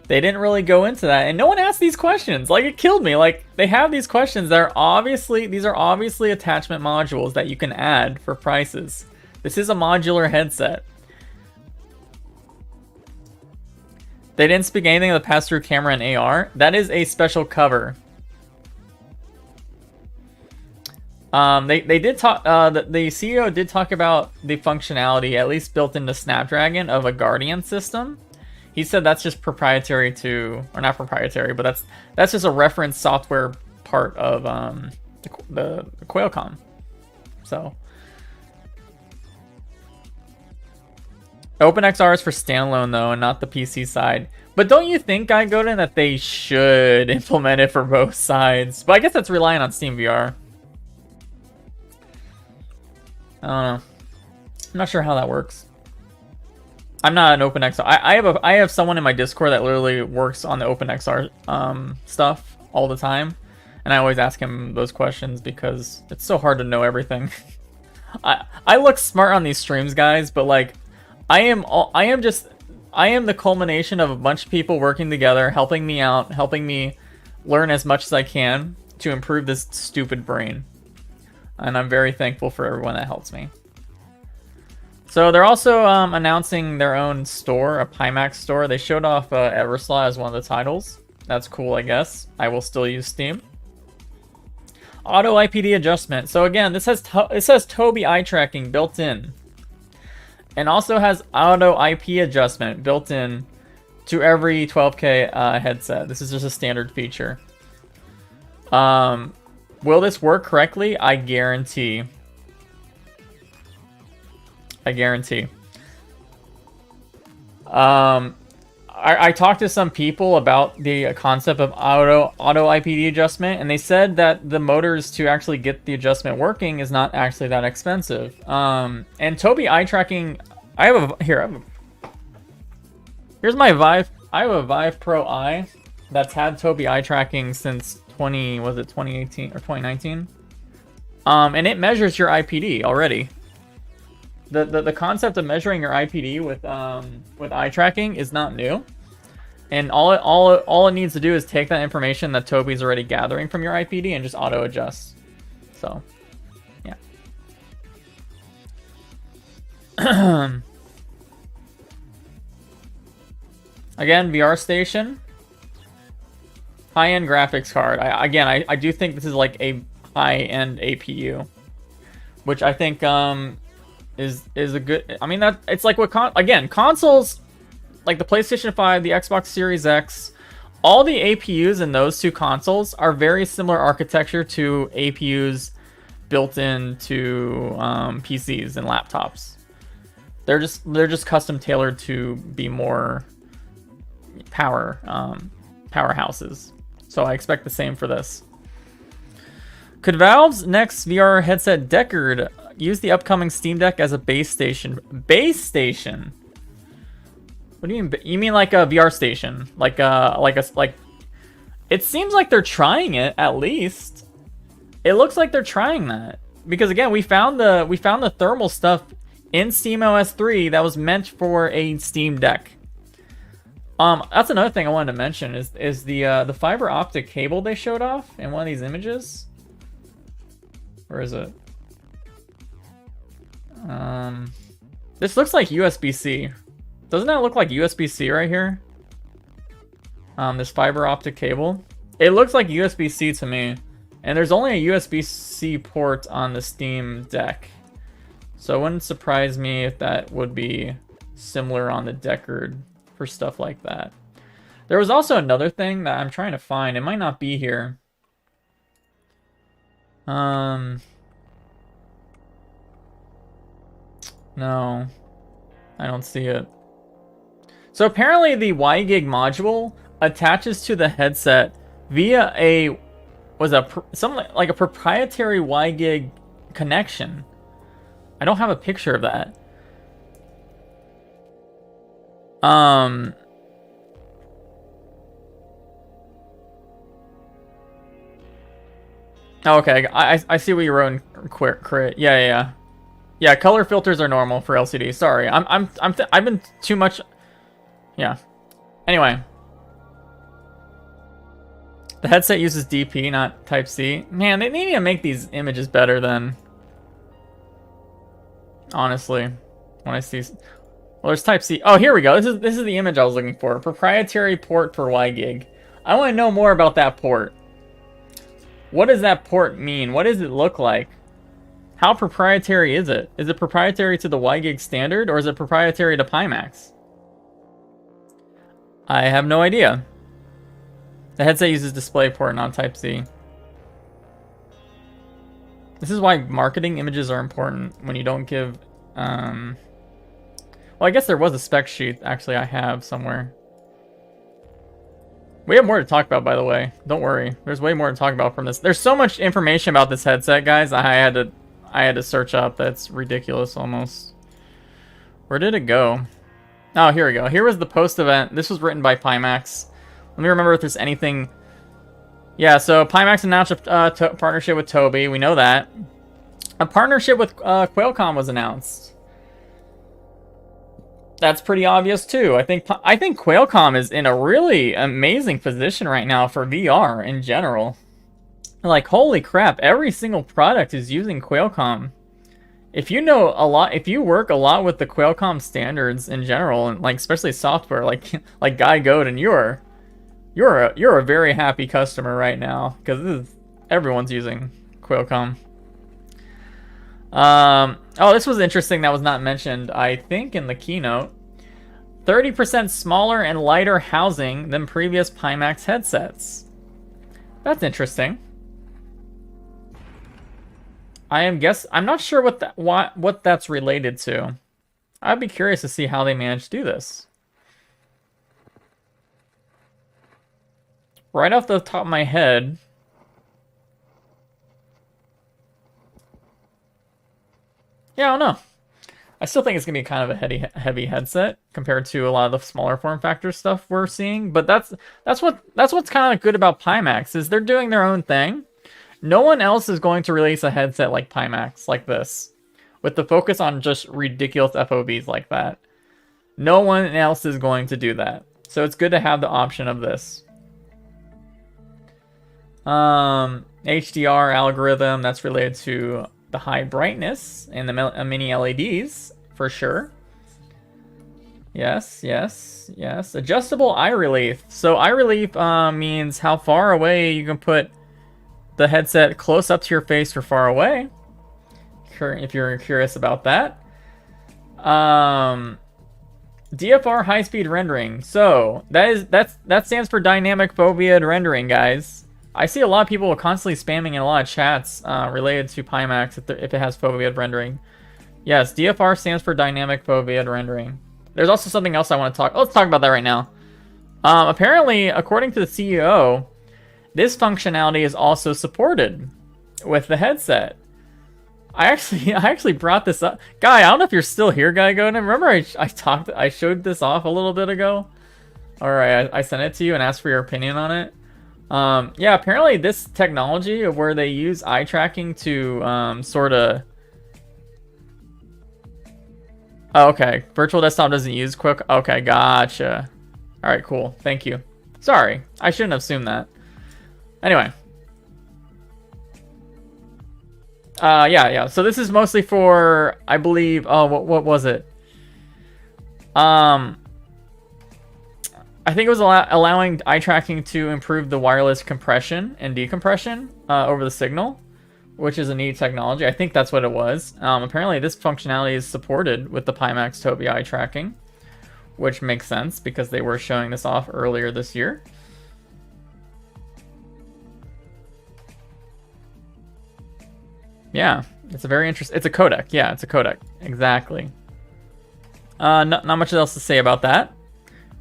They didn't really go into that, and no one asked these questions. Like, it killed me. Like, they have these questions that are obviously, these are obviously attachment modules that you can add for prices. This is a modular headset. They didn't speak anything of the pass-through camera and AR. That is a special cover. They did talk, the CEO did talk about the functionality, at least built into Snapdragon, of a Guardian system. He said that's just proprietary to, or not proprietary, but that's just a reference software part of the Qualcomm. So OpenXR is for standalone though, and not the PC side. But don't you think, Guy Godin, that they should implement it for both sides? But I guess that's relying on SteamVR. I don't know. I'm not sure how that works. I'm not an OpenXR. I have someone in my Discord that literally works on the OpenXR stuff all the time, and I always ask him those questions because it's so hard to know everything. I look smart on these streams, guys, but like I am the culmination of a bunch of people working together, helping me out, helping me learn as much as I can to improve this stupid brain. And I'm very thankful for everyone that helps me. So they're also announcing their own store, a Pimax store. They showed off Everslaw as one of the titles. That's cool, I guess. I will still use Steam. Auto IPD adjustment. So again, it says Tobii eye tracking built in, and also has auto IP adjustment built in to every 12K headset. This is just a standard feature. Will this work correctly? I guarantee. I guarantee. I talked to some people about the concept of auto IPD adjustment, and they said that the motors to actually get the adjustment working is not actually that expensive. And Tobii eye tracking, here's my Vive. I have a Vive Pro Eye that's had Tobii eye tracking since 2018 or 2019? And it measures your IPD already. The concept of measuring your IPD with eye tracking is not new, and all it needs to do is take that information that Tobii's already gathering from your IPD and just auto adjust. So, yeah. Again, VR Station, high-end graphics card. I do think this is like a high-end APU, which I think is a good. I mean, that it's like what consoles like the PlayStation 5, the Xbox Series X, all the APUs in those two consoles are very similar architecture to APUs built into PCs and laptops. They're just custom tailored to be more powerhouses. So I expect the same for this. Could Valve's next VR headset Deckard use the upcoming Steam Deck as a base station? Base station? What do you mean? You mean like a VR station? Like it seems like they're trying it, at least. It looks like they're trying that. Because again, we found the thermal stuff in SteamOS 3 that was meant for a Steam Deck. That's another thing I wanted to mention is the fiber optic cable they showed off in one of these images. Where is it? This looks like USB-C. Doesn't that look like USB-C right here? This fiber optic cable. It looks like USB-C to me. And there's only a USB-C port on the Steam Deck. So it wouldn't surprise me if that would be similar on the Deckard for stuff like that. There was also another thing that I'm trying to find. It might not be here. No, I don't see it. So apparently the WiGig module attaches to the headset via a was something like a proprietary WiGig connection. I don't have a picture of that. Oh, okay, I see what you wrote in crit. Yeah. Yeah, color filters are normal for LCD. Sorry, I've been too much. Yeah. Anyway, the headset uses DP, not Type C. Man, they need to make these images better then. Honestly, when I see, well, there's Type C. Oh, here we go. This is the image I was looking for. Proprietary port for WiGig. I want to know more about that port. What does that port mean? What does it look like? How proprietary is it? Is it proprietary to the WiGig standard, or is it proprietary to Pimax? I have no idea. The headset uses DisplayPort, not Type-C. This is why marketing images are important when you don't give... Well, I guess there was a spec sheet, actually, I have somewhere. We have more to talk about, by the way. Don't worry. There's way more to talk about from this. There's so much information about this headset, guys. I had to search up. That's ridiculous, almost. Where did it go? Oh, here we go. Here was the post event. This was written by Pimax. Let me remember if there's anything. Yeah, so Pimax announced a partnership with Tobii. We know that. A partnership with Qualcomm was announced. That's pretty obvious too. I think Qualcomm is in a really amazing position right now for VR in general. Like, holy crap, every single product is using Qualcomm. If you know a lot, if you work a lot with the Qualcomm standards in general, and like especially software, like Guy Godin, you're a very happy customer right now because everyone's using Qualcomm. Oh, this was interesting. That was not mentioned, I think, in the keynote. 30% smaller and lighter housing than previous Pimax headsets. That's interesting. I'm not sure what that's related to. I'd be curious to see how they managed to do this. Right off the top of my head, yeah, I don't know. I still think it's gonna be kind of a heavy headset compared to a lot of the smaller form factor stuff we're seeing. But that's what's kind of good about Pimax is they're doing their own thing. No one else is going to release a headset like Pimax, like this, with the focus on just ridiculous FOVs like that. No one else is going to do that. So it's good to have the option of this. HDR algorithm, that's related to the high brightness and the mini LEDs, for sure. Yes. Adjustable eye relief. So eye relief means how far away you can put the headset close up to your face or far away, if you're curious about that. DFR high-speed rendering. So that stands for dynamic foveated rendering, guys. I see a lot of people constantly spamming in a lot of chats related to Pimax if it has foveated rendering. Yes, DFR stands for dynamic foveated rendering. There's also something else I want to talk. Let's talk about that right now. Apparently, according to the CEO, this functionality is also supported with the headset. I actually brought this up. Guy, I don't know if you're still here, Guy Godin. Remember I showed this off a little bit ago? Alright, I sent it to you and asked for your opinion on it. Yeah, apparently this technology where they use eye tracking to sort of... Oh, okay, virtual desktop doesn't use quick. Okay, gotcha. Alright, cool. Thank you. Sorry, I shouldn't have assumed that. Anyway. Yeah. So this is mostly for, I believe, oh, what was it? I think it was allowing eye tracking to improve the wireless compression and decompression over the signal, which is a neat technology. I think that's what it was. Apparently this functionality is supported with the Pimax Tobii eye tracking, which makes sense because they were showing this off earlier this year. Yeah, it's a very interesting. It's a codec. Yeah, it's a codec. Exactly. Not much else to say about that.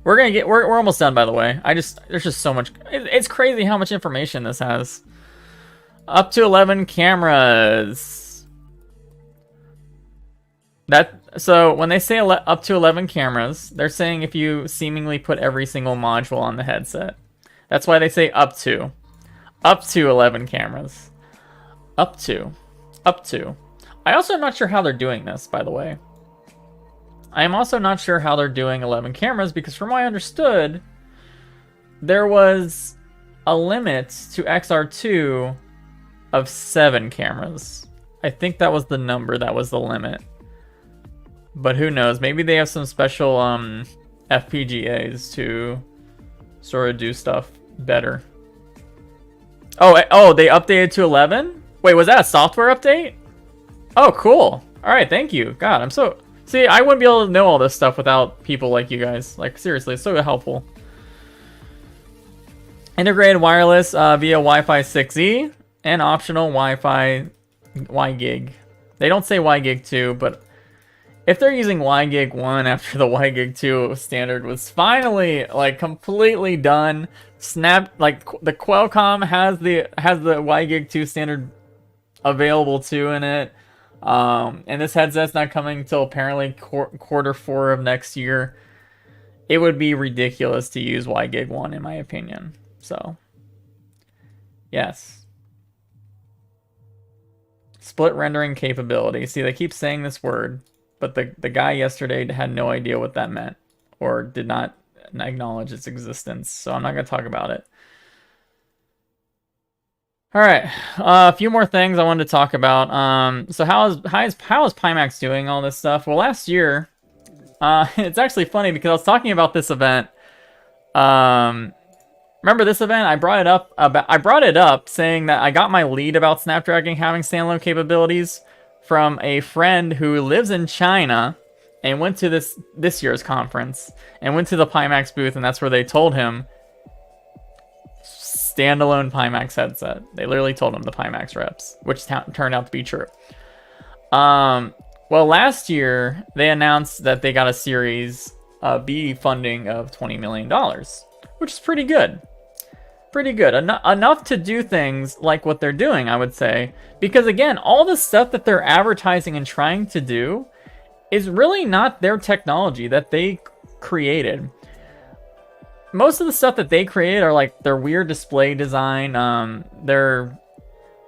We're almost done, by the way. There's just so much. It's crazy how much information this has. Up to 11 cameras. So when they say up to 11 cameras, they're saying if you seemingly put every single module on the headset. That's why they say up to. Up to 11 cameras. Up to. Up to. I also am not sure how they're doing this, by the way. I am also not sure how they're doing 11 cameras, because from what I understood, there was a limit to XR2 of 7 cameras. I think that was the number that was the limit. But who knows? Maybe they have some special FPGAs to sort of do stuff better. Oh, they updated to 11? Wait, was that a software update? Oh, cool. All right, thank you. God, I'm so... See, I wouldn't be able to know all this stuff without people like you guys. Like, seriously, it's so helpful. Integrated wireless via Wi-Fi 6E and optional Wi-Fi WiGig. They don't say WiGig 2, but if they're using WiGig 1 after the WiGig 2 standard was finally, like, completely done, like, the Qualcomm has the WiGig 2 standard available too in it. And this headset's not coming until apparently quarter 4 of next year. It would be ridiculous to use WiGig 1 in my opinion. So, yes. Split rendering capability. See, they keep saying this word, but the guy yesterday had no idea what that meant, or did not acknowledge its existence. So I'm not going to talk about it. All right, a few more things I wanted to talk about. So how is Pimax doing all this stuff? Well, last year, it's actually funny because I was talking about this event. Remember this event? I brought it up saying that I got my lead about Snapdragon having standalone capabilities from a friend who lives in China and went to this year's conference and went to the Pimax booth, and that's where they told him standalone Pimax headset. They literally told him, the Pimax reps, which turned out to be true. Well, last year they announced that they got a Series B funding of $20 million, which is pretty good. Pretty good. Enough to do things like what they're doing, I would say. Because again, all the stuff that they're advertising and trying to do is really not their technology that they created. Most of the stuff that they create are like their weird display design, their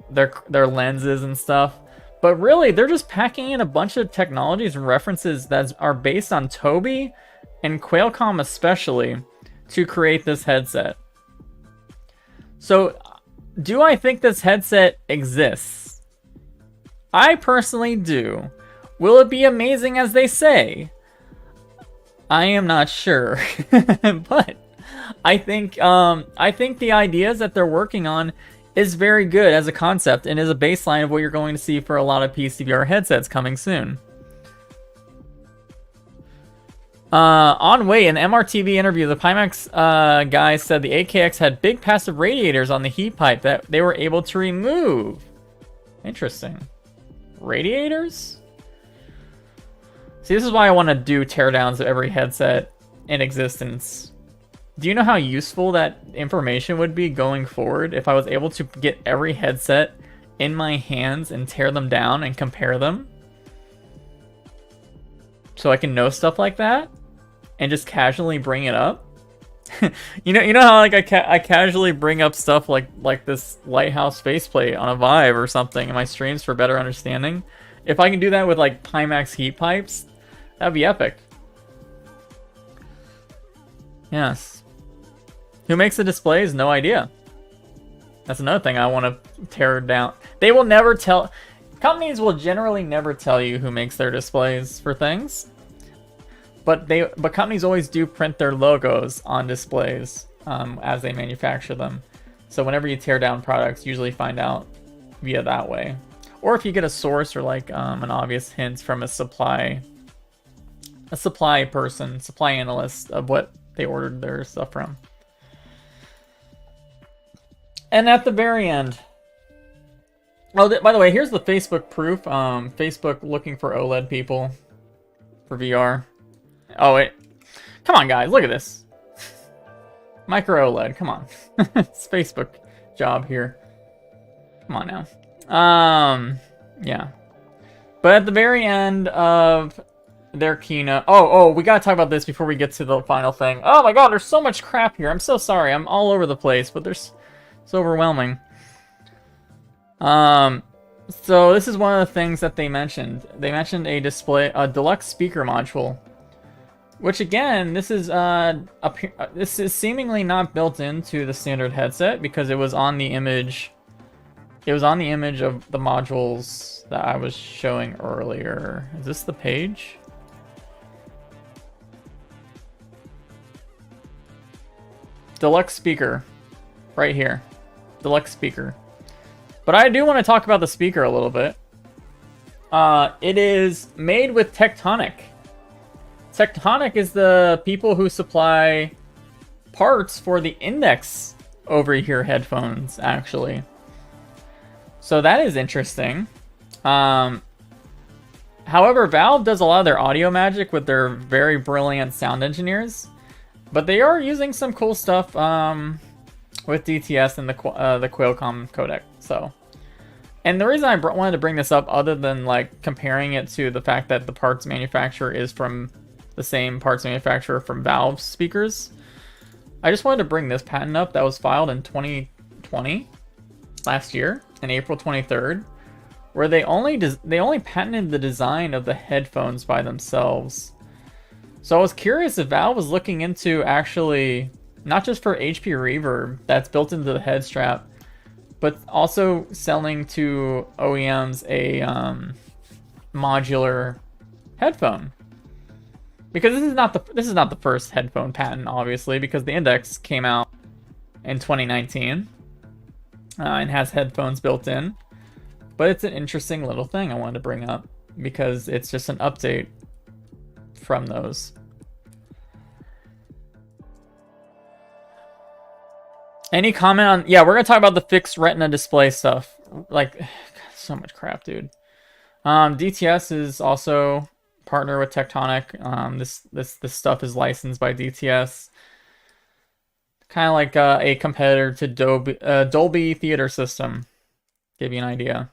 lenses and stuff. But really, they're just packing in a bunch of technologies and references that are based on Tobii and Qualcomm especially to create this headset. So, do I think this headset exists? I personally do. Will it be amazing as they say? I am not sure. But I think the ideas that they're working on is very good as a concept and is a baseline of what you're going to see for a lot of PCVR headsets coming soon. On Way, in the MRTV interview, the Pimax guy said the AKX had big passive radiators on the heat pipe that they were able to remove. Interesting. Radiators? See, this is why I want to do teardowns of every headset in existence. Do you know how useful that information would be going forward if I was able to get every headset in my hands and tear them down and compare them? So I can know stuff like that and just casually bring it up. you know how like I casually bring up stuff like this Lighthouse faceplate on a Vive or something in my streams for better understanding. If I can do that with like Pimax heat pipes, that'd be epic. Yes. Who makes the displays? No idea. That's another thing I want to tear down. They will never tell. Companies will generally never tell you who makes their displays for things. But companies always do print their logos on displays as they manufacture them. So whenever you tear down products, you usually find out via that way. Or if you get a source or like an obvious hint from a supply analyst of what they ordered their stuff from. And at the very end, oh, by the way, here's the Facebook proof. Facebook looking for OLED people for VR. Oh, wait. Come on, guys. Look at this. Micro OLED. Come on. It's Facebook job here. Come on now. Yeah. But at the very end of their keynote... Oh, we gotta talk about this before we get to the final thing. Oh my god, there's so much crap here. I'm so sorry. I'm all over the place, but it's overwhelming. So this is one of the things that they mentioned. They mentioned a deluxe speaker module. Which again, this is seemingly not built into the standard headset because it was on the image. It was on the image of the modules that I was showing earlier. Is this the page? Deluxe speaker, right here. Deluxe speaker. But I do want to talk about the speaker a little bit. It is made with Tectonic. Tectonic is the people who supply parts for the Index over-ear headphones, actually. So that is interesting. However, Valve does a lot of their audio magic with their very brilliant sound engineers. But they are using some cool stuff with DTS and the Qualcomm codec. So, and the reason I wanted to bring this up, other than like comparing it to the fact that the parts manufacturer is from the same parts manufacturer from Valve speakers, I just wanted to bring this patent up that was filed in 2020, last year, on April 23rd, where they only patented the design of the headphones by themselves. So I was curious if Valve was looking into actually, not just for HP Reverb that's built into the head strap, but also selling to OEMs a modular headphone. Because this is not the first headphone patent, obviously, because the Index came out in 2019 and has headphones built in. But it's an interesting little thing I wanted to bring up because it's just an update from those. Any comment on... Yeah, we're going to talk about the fixed retina display stuff. Like, God, so much crap, dude. DTS is also partner with Tectonic. This stuff is licensed by DTS. Kind of like a competitor to Dolby Theater System. Give you an idea.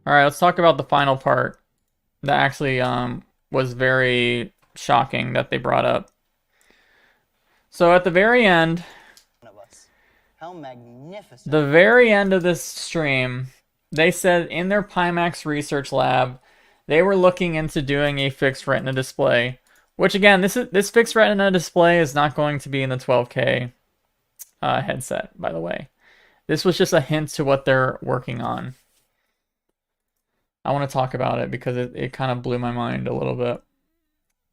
Alright, let's talk about the final part that actually was very shocking that they brought up. So at the very end, how magnificent. The very end of this stream, they said in their Pimax research lab, they were looking into doing a fixed retina display. Which again, this fixed retina display is not going to be in the 12K headset, by the way. This was just a hint to what they're working on. I want to talk about it because it kind of blew my mind a little bit.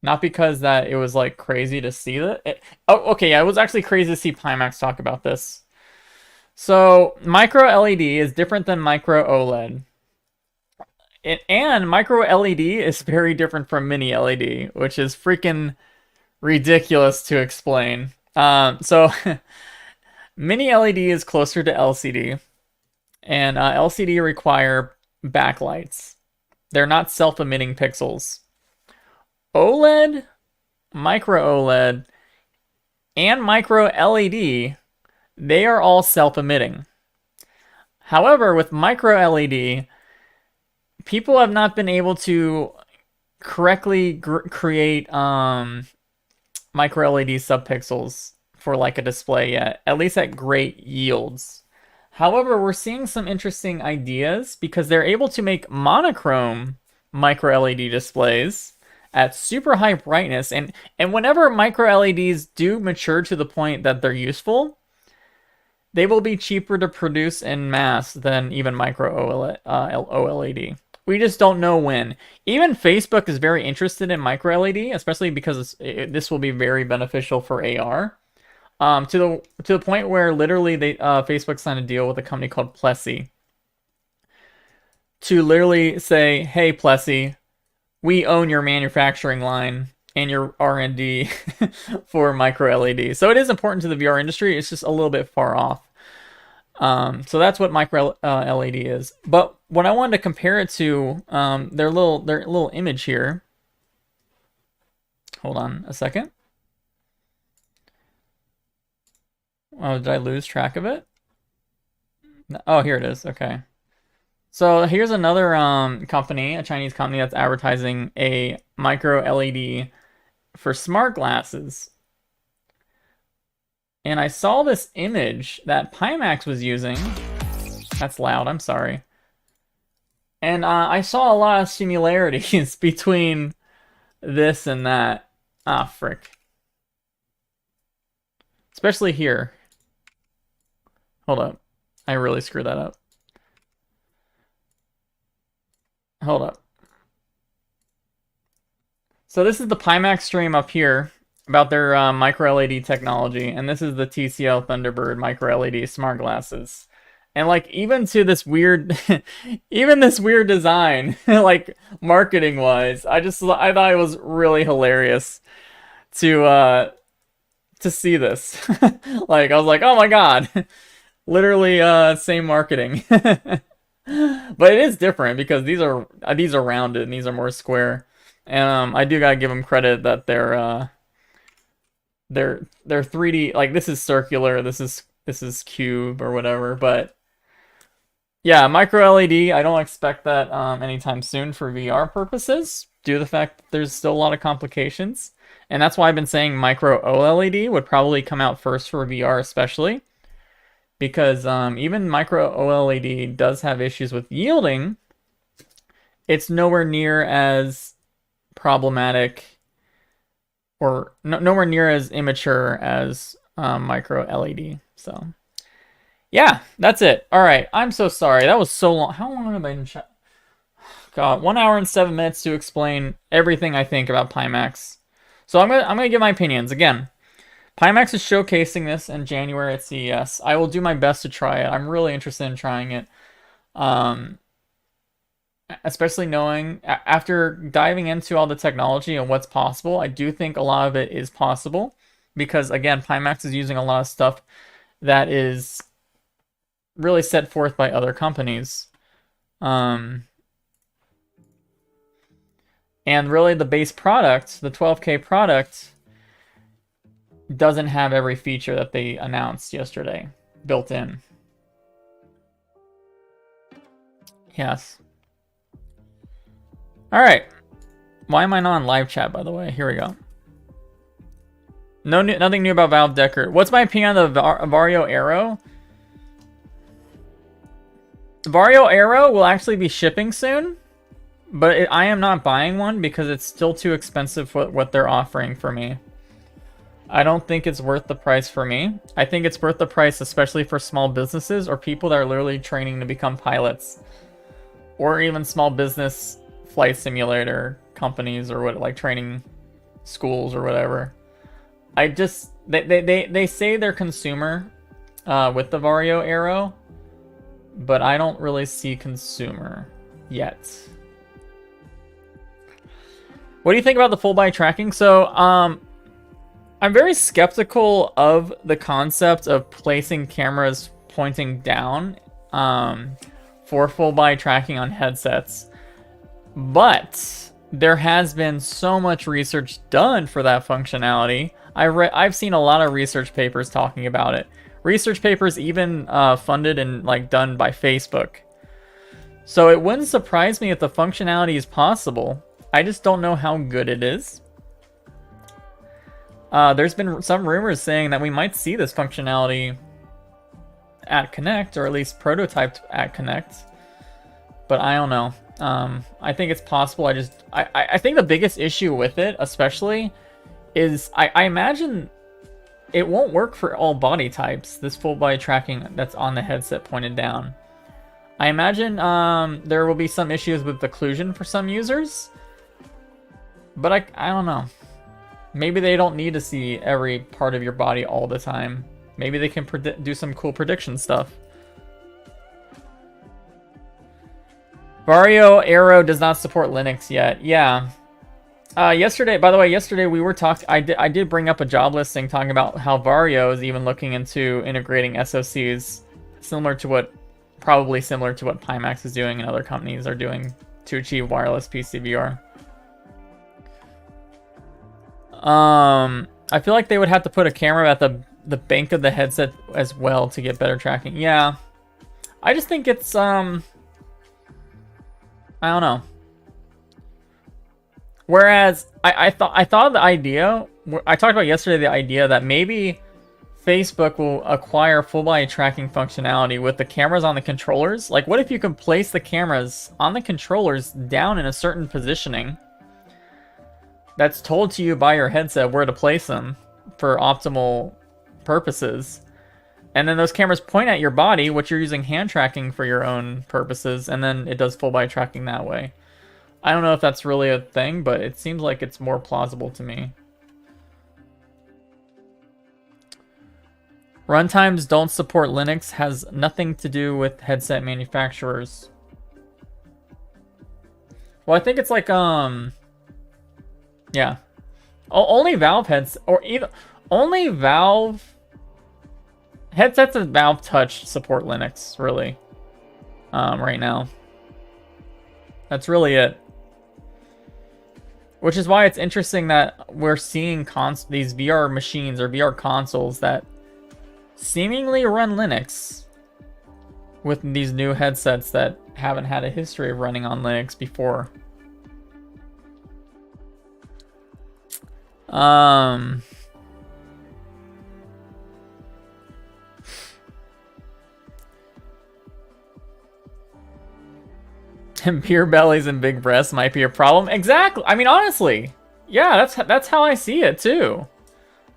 Not because that it was like crazy to see that. Oh, okay, yeah, it was actually crazy to see Pimax talk about this. So, micro LED is different than micro OLED. And micro LED is very different from mini LED, which is freaking ridiculous to explain. So, mini LED is closer to LCD. And LCD require backlights. They're not self-emitting pixels. OLED, micro OLED, and micro LED, they are all self-emitting. However, with micro LED, people have not been able to correctly create micro LED subpixels for like a display yet, at least at great yields. However, we're seeing some interesting ideas because they're able to make monochrome micro LED displays at super high brightness, and whenever micro LEDs do mature to the point that they're useful, they will be cheaper to produce in mass than even micro OLED. We just don't know when. Even Facebook is very interested in micro LED, especially because this will be very beneficial for AR. To the point where literally Facebook signed a deal with a company called Plessey to literally say, "Hey Plessey, we own your manufacturing line and your R&D for micro LED." So it is important to the VR industry. It's just a little bit far off. So that's what micro LED is. But what I wanted to compare it to, their little image here. Hold on a second. Oh, did I lose track of it? Oh, here it is. Okay. So here's another company, a Chinese company that's advertising a micro LED for smart glasses. And I saw this image that Pimax was using. That's loud, I'm sorry. And I saw a lot of similarities between this and that. Ah, frick. Especially here. Hold up. I really screwed that up. Hold up. So this is the Pimax stream up here about their micro LED technology, and this is the TCL Thunderbird micro LED smart glasses. And like even to this weird, even this weird design, like marketing wise, I thought it was really hilarious to see this. Like I was like, oh my god, literally same marketing. But it is different because these are rounded and these are more square. And I do gotta give them credit that they're 3D. Like this is circular, this is cube or whatever. But yeah, micro LED. I don't expect that anytime soon for VR purposes, due to the fact that there's still a lot of complications. And that's why I've been saying micro OLED would probably come out first for VR, especially because even micro OLED does have issues with yielding. It's nowhere near as problematic or nowhere near as immature as micro LED. So yeah, that's it. All right, I'm so sorry. That was so long. How long have I been chat? God, 1 hour and 7 minutes to explain everything I think about Pimax. So I'm gonna give my opinions again. Pimax is showcasing this in January at CES. I will do my best to try it. I'm really interested in trying it. Especially knowing, after diving into all the technology and what's possible, I do think a lot of it is possible. Because, again, Pimax is using a lot of stuff that is really set forth by other companies. And really the base product, the 12K product, doesn't have every feature that they announced yesterday built in. Yes. Alright. Why am I not on live chat, by the way? Here we go. Nothing new about Valve Decker. What's my opinion on the Vario Aero? The Vario Aero will actually be shipping soon, but I am not buying one because it's still too expensive for what they're offering for me. I don't think it's worth the price for me. I think it's worth the price especially for small businesses or people that are literally training to become pilots. Or even small business flight simulator companies or what, like training schools or whatever. I just they say they're consumer with the Vario Aero, but I don't really see consumer yet. What do you think about the full body tracking? So I'm very skeptical of the concept of placing cameras pointing down for full body tracking on headsets. But there has been so much research done for that functionality. I've seen a lot of research papers talking about it. Research papers even funded and like done by Facebook. So it wouldn't surprise me if the functionality is possible. I just don't know how good it is. There's been some rumors saying that we might see this functionality at Connect, or at least prototyped at Connect. But I don't know. I think it's possible. I think the biggest issue with it, especially, is I imagine it won't work for all body types. This full body tracking that's on the headset pointed down. I imagine there will be some issues with occlusion for some users. But I don't know. Maybe they don't need to see every part of your body all the time. Maybe they can do some cool prediction stuff. Vario Aero does not support Linux yet. Yeah. Yesterday, by the way, we were talking. I did bring up a job listing talking about how Vario is even looking into integrating SoCs, probably similar to what Pimax is doing and other companies are doing to achieve wireless PCVR. I feel like they would have to put a camera at the the bank of the headset as well to get better tracking. Yeah, I just think it's I don't know. Whereas I thought the idea, I talked about yesterday, the idea that maybe Facebook will acquire full body tracking functionality with the cameras on the controllers. Like, what if you can place the cameras on the controllers down in a certain positioning that's told to you by your headset where to place them for optimal purposes, and then those cameras point at your body, which you're using hand tracking for your own purposes, and then it does full body tracking that way. I don't know if that's really a thing, but it seems like it's more plausible to me. Runtimes don't support Linux has nothing to do with headset manufacturers. Well, I think it's like, yeah. Only Valve heads, or even, only Valve headsets and Valve Touch support Linux, really, right now. That's really it. Which is why it's interesting that we're seeing these VR machines or VR consoles that seemingly run Linux with these new headsets that haven't had a history of running on Linux before. Beer bellies and big breasts might be a problem. Exactly. I mean, honestly, yeah, that's how I see it too.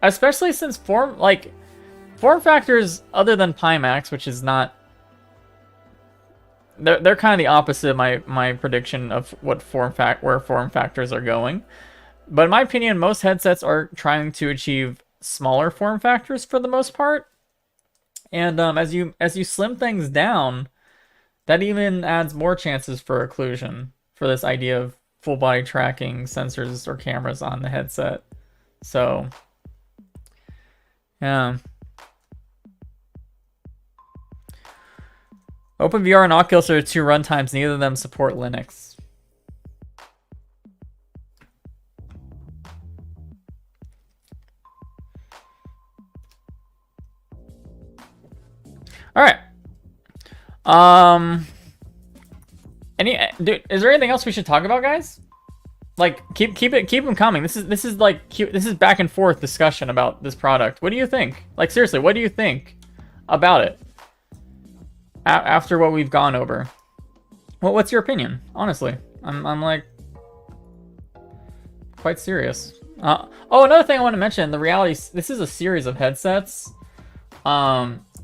Especially since form factors other than Pimax, which is not, they're kind of the opposite of my prediction of what where form factors are going. But in my opinion, most headsets are trying to achieve smaller form factors for the most part. And as you slim things down, that even adds more chances for occlusion for this idea of full body tracking sensors or cameras on the headset. So, yeah. OpenVR and Oculus are two runtimes. Neither of them support Linux. All right. Dude, is there anything else we should talk about, guys? Like, keep them coming. This is like this is back and forth discussion about this product. What do you think? Like, seriously, what do you think about it after what we've gone over? What's your opinion? Honestly, I'm like quite serious. Oh, another thing I want to mention: the reality. This is a series of headsets.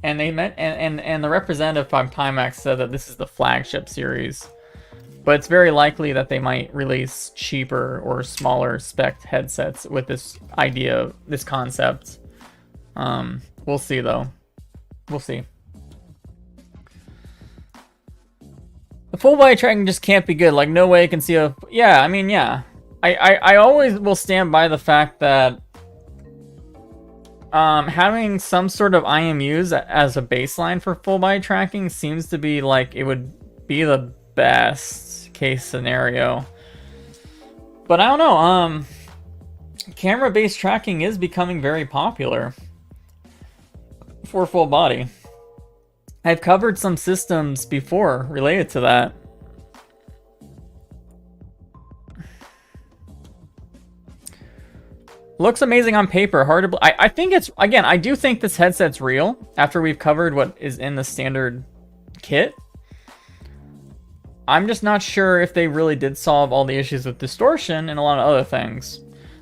And they meant, and the representative from Pimax said that this is the flagship series, but it's very likely that they might release cheaper or smaller spec headsets with this idea, this concept. We'll see though. We'll see. The full body tracking just can't be good. Like, no way I can see a. Yeah, I mean, yeah. I always will stand by the fact that having some sort of IMUs as a baseline for full body tracking seems to be like it would be the best case scenario. But I don't know, camera-based tracking is becoming very popular for full body. I've covered some systems before related to that. Looks amazing on paper, hard to I think it's, again, I do think this headset's real after we've covered what is in the standard kit. I'm just not sure if they really did solve all the issues with distortion and a lot of other things.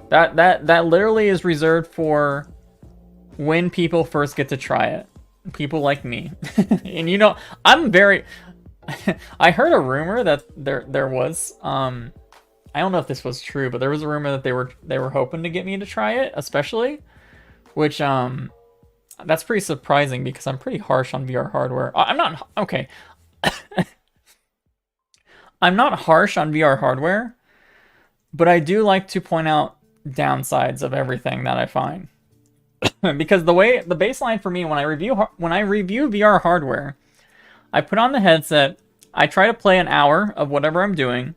That literally is reserved for when people first get to try it. People like me. And you know, I'm very I heard a rumor that there was I don't know if this was true, but there was a rumor that they were hoping to get me to try it, especially, which that's pretty surprising because I'm pretty harsh on VR hardware. I'm not okay. I'm not harsh on VR hardware, but I do like to point out downsides of everything that I find. Because the baseline for me when I review VR hardware, I put on the headset, I try to play an hour of whatever I'm doing.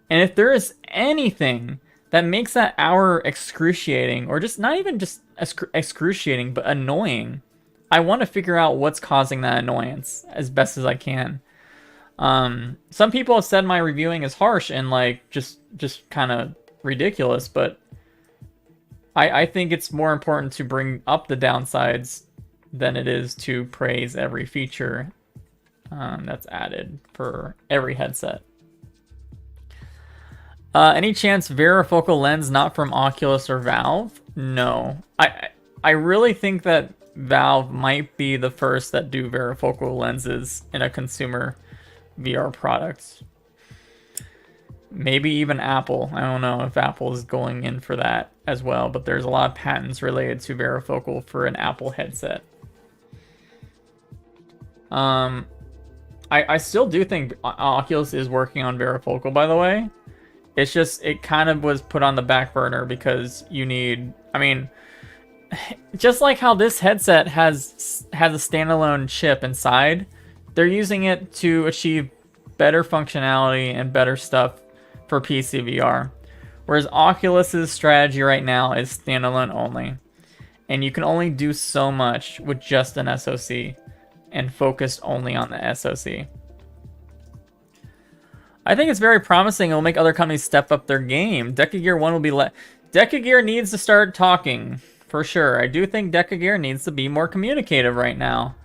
And if there is anything that makes that hour excruciating, or just not even just excruciating, but annoying. I want to figure out what's causing that annoyance as best as I can. Some people have said my reviewing is harsh and like just kind of ridiculous, but I think it's more important to bring up the downsides than it is to praise every feature that's added for every headset. Any chance varifocal lens not from Oculus or Valve? No. I really think that Valve might be the first that do varifocal lenses in a consumer VR product. Maybe even Apple. I don't know if Apple is going in for that as well, but there's a lot of patents related to varifocal for an Apple headset. I still do think Oculus is working on varifocal, by the way. It's just, it kind of was put on the back burner because you need, I mean, just like how this headset has a standalone chip inside, they're using it to achieve better functionality and better stuff for PC VR. Whereas Oculus's strategy right now is standalone only. And you can only do so much with just an SoC and focused only on the SoC. I think it's very promising. It'll make other companies step up their game. Decagear 1 will be Decagear needs to start talking, for sure. I do think Decagear needs to be more communicative right now.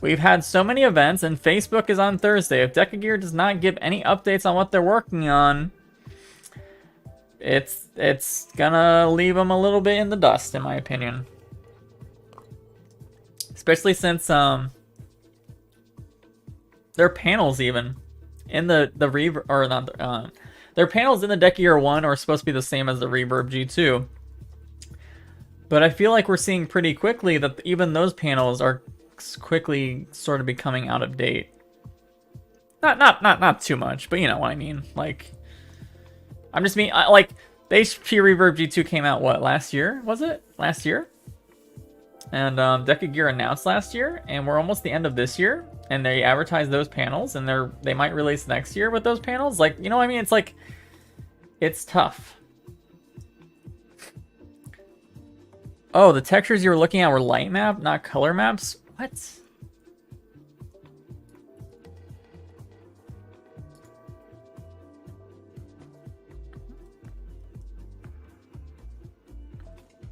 We've had so many events, and Facebook is on Thursday. If Decagear does not give any updates on what they're working on, it's gonna leave them a little bit in the dust, in my opinion. Especially since their panels even in the reverb, or not, their panels in the Decagear 1 are supposed to be the same as the Reverb G2. But I feel like we're seeing pretty quickly that even those panels are quickly sort of becoming out of date. Not too much, but you know what I mean. Like, I'm just like, the HP Reverb G2 came out, what, last year? Was it? Last year? And Decagear announced last year, and we're almost the end of this year, and they advertised those panels, and they might release next year with those panels. Like, you know what I mean? It's like, it's tough. Oh, the textures you were looking at were light map, not color maps? What? Is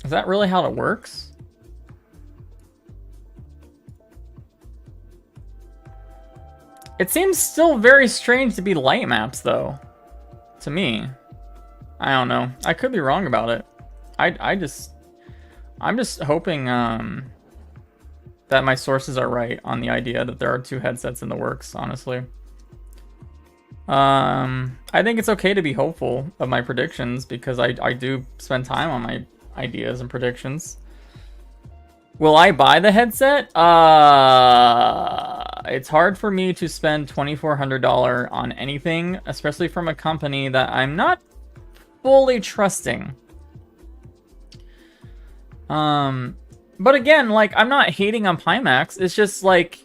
that really how it works? It seems still very strange to be light maps, though. To me. I don't know. I could be wrong about it. I'm just hoping that my sources are right on the idea that there are two headsets in the works, honestly. I think it's okay to be hopeful of my predictions because I do spend time on my ideas and predictions. Will I buy the headset? It's hard for me to spend $2,400 on anything, especially from a company that I'm not fully trusting. But again, like, I'm not hating on Pimax. It's just like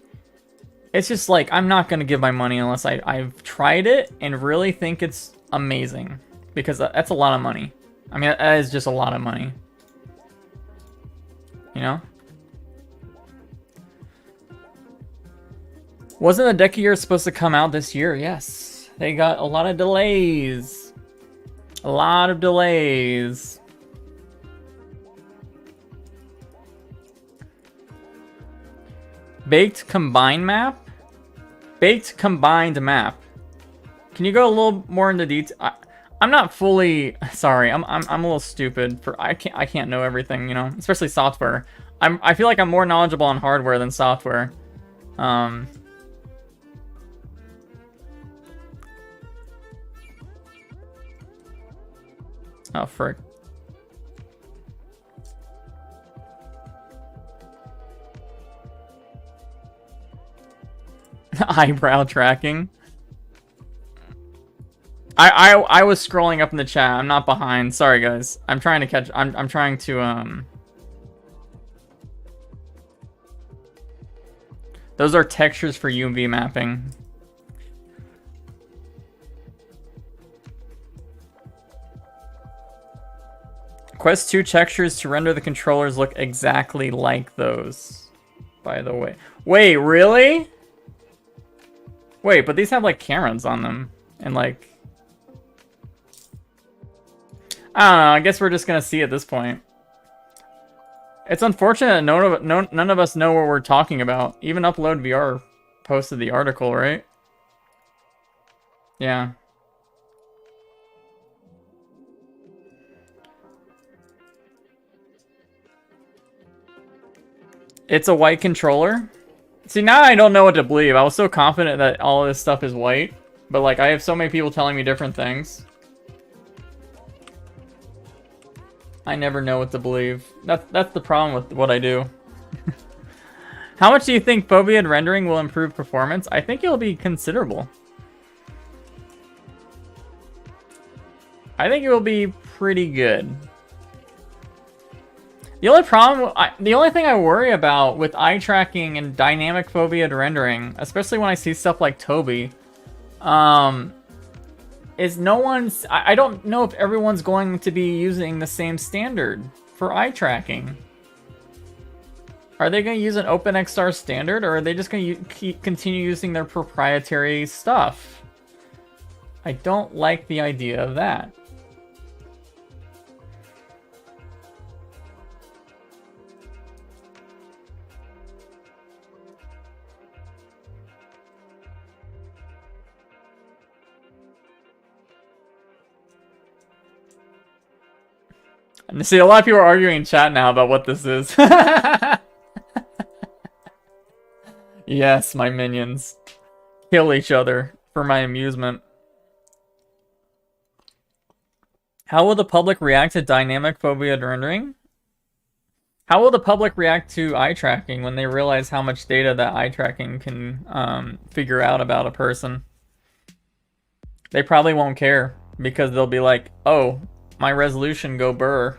I'm not gonna give my money unless I've tried it and really think it's amazing, because that's a lot of money. I mean, that is just a lot of money. You know? Wasn't the Decagear supposed to come out this year? Yes. They got a lot of delays. A lot of delays. Baked combined map? Baked combined map. Can you go a little more into detail? I'm not fully sorry. I'm a little stupid for I can't know everything, you know, especially software. I feel like I'm more knowledgeable on hardware than software. Oh, frick. Eyebrow tracking. I was scrolling up in the chat. I'm not behind. Sorry, guys. I'm trying to catch. I'm trying to Those are textures for UV mapping. Quest 2 textures to render the controllers look exactly like those, by the way. Wait, really? Wait, but these have like cameras on them and like... I don't know, I guess we're just gonna see at this point. It's unfortunate that none of us know what we're talking about. Even Upload VR posted the article, right? Yeah. It's a white controller. See, now I don't know what to believe. I was so confident that all of this stuff is white. But, like, I have so many people telling me different things. I never know what to believe. That's the problem with what I do. How much do you think foveated rendering will improve performance? I think it'll be considerable. I think it will be pretty good. The only problem, the only thing I worry about with eye tracking and dynamic foveated rendering, especially when I see stuff like Toby, is no one's... I don't know if everyone's going to be using the same standard for eye tracking. Are they going to use an OpenXR standard, or are they just going to continue using their proprietary stuff? I don't like the idea of that. And see, a lot of people are arguing in chat now about what this is. Yes, my minions. Kill each other for my amusement. How will the public react to dynamic foveated rendering? How will the public react to eye tracking when they realize how much data that eye tracking can figure out about a person? They probably won't care, because they'll be like, oh, my resolution go burr.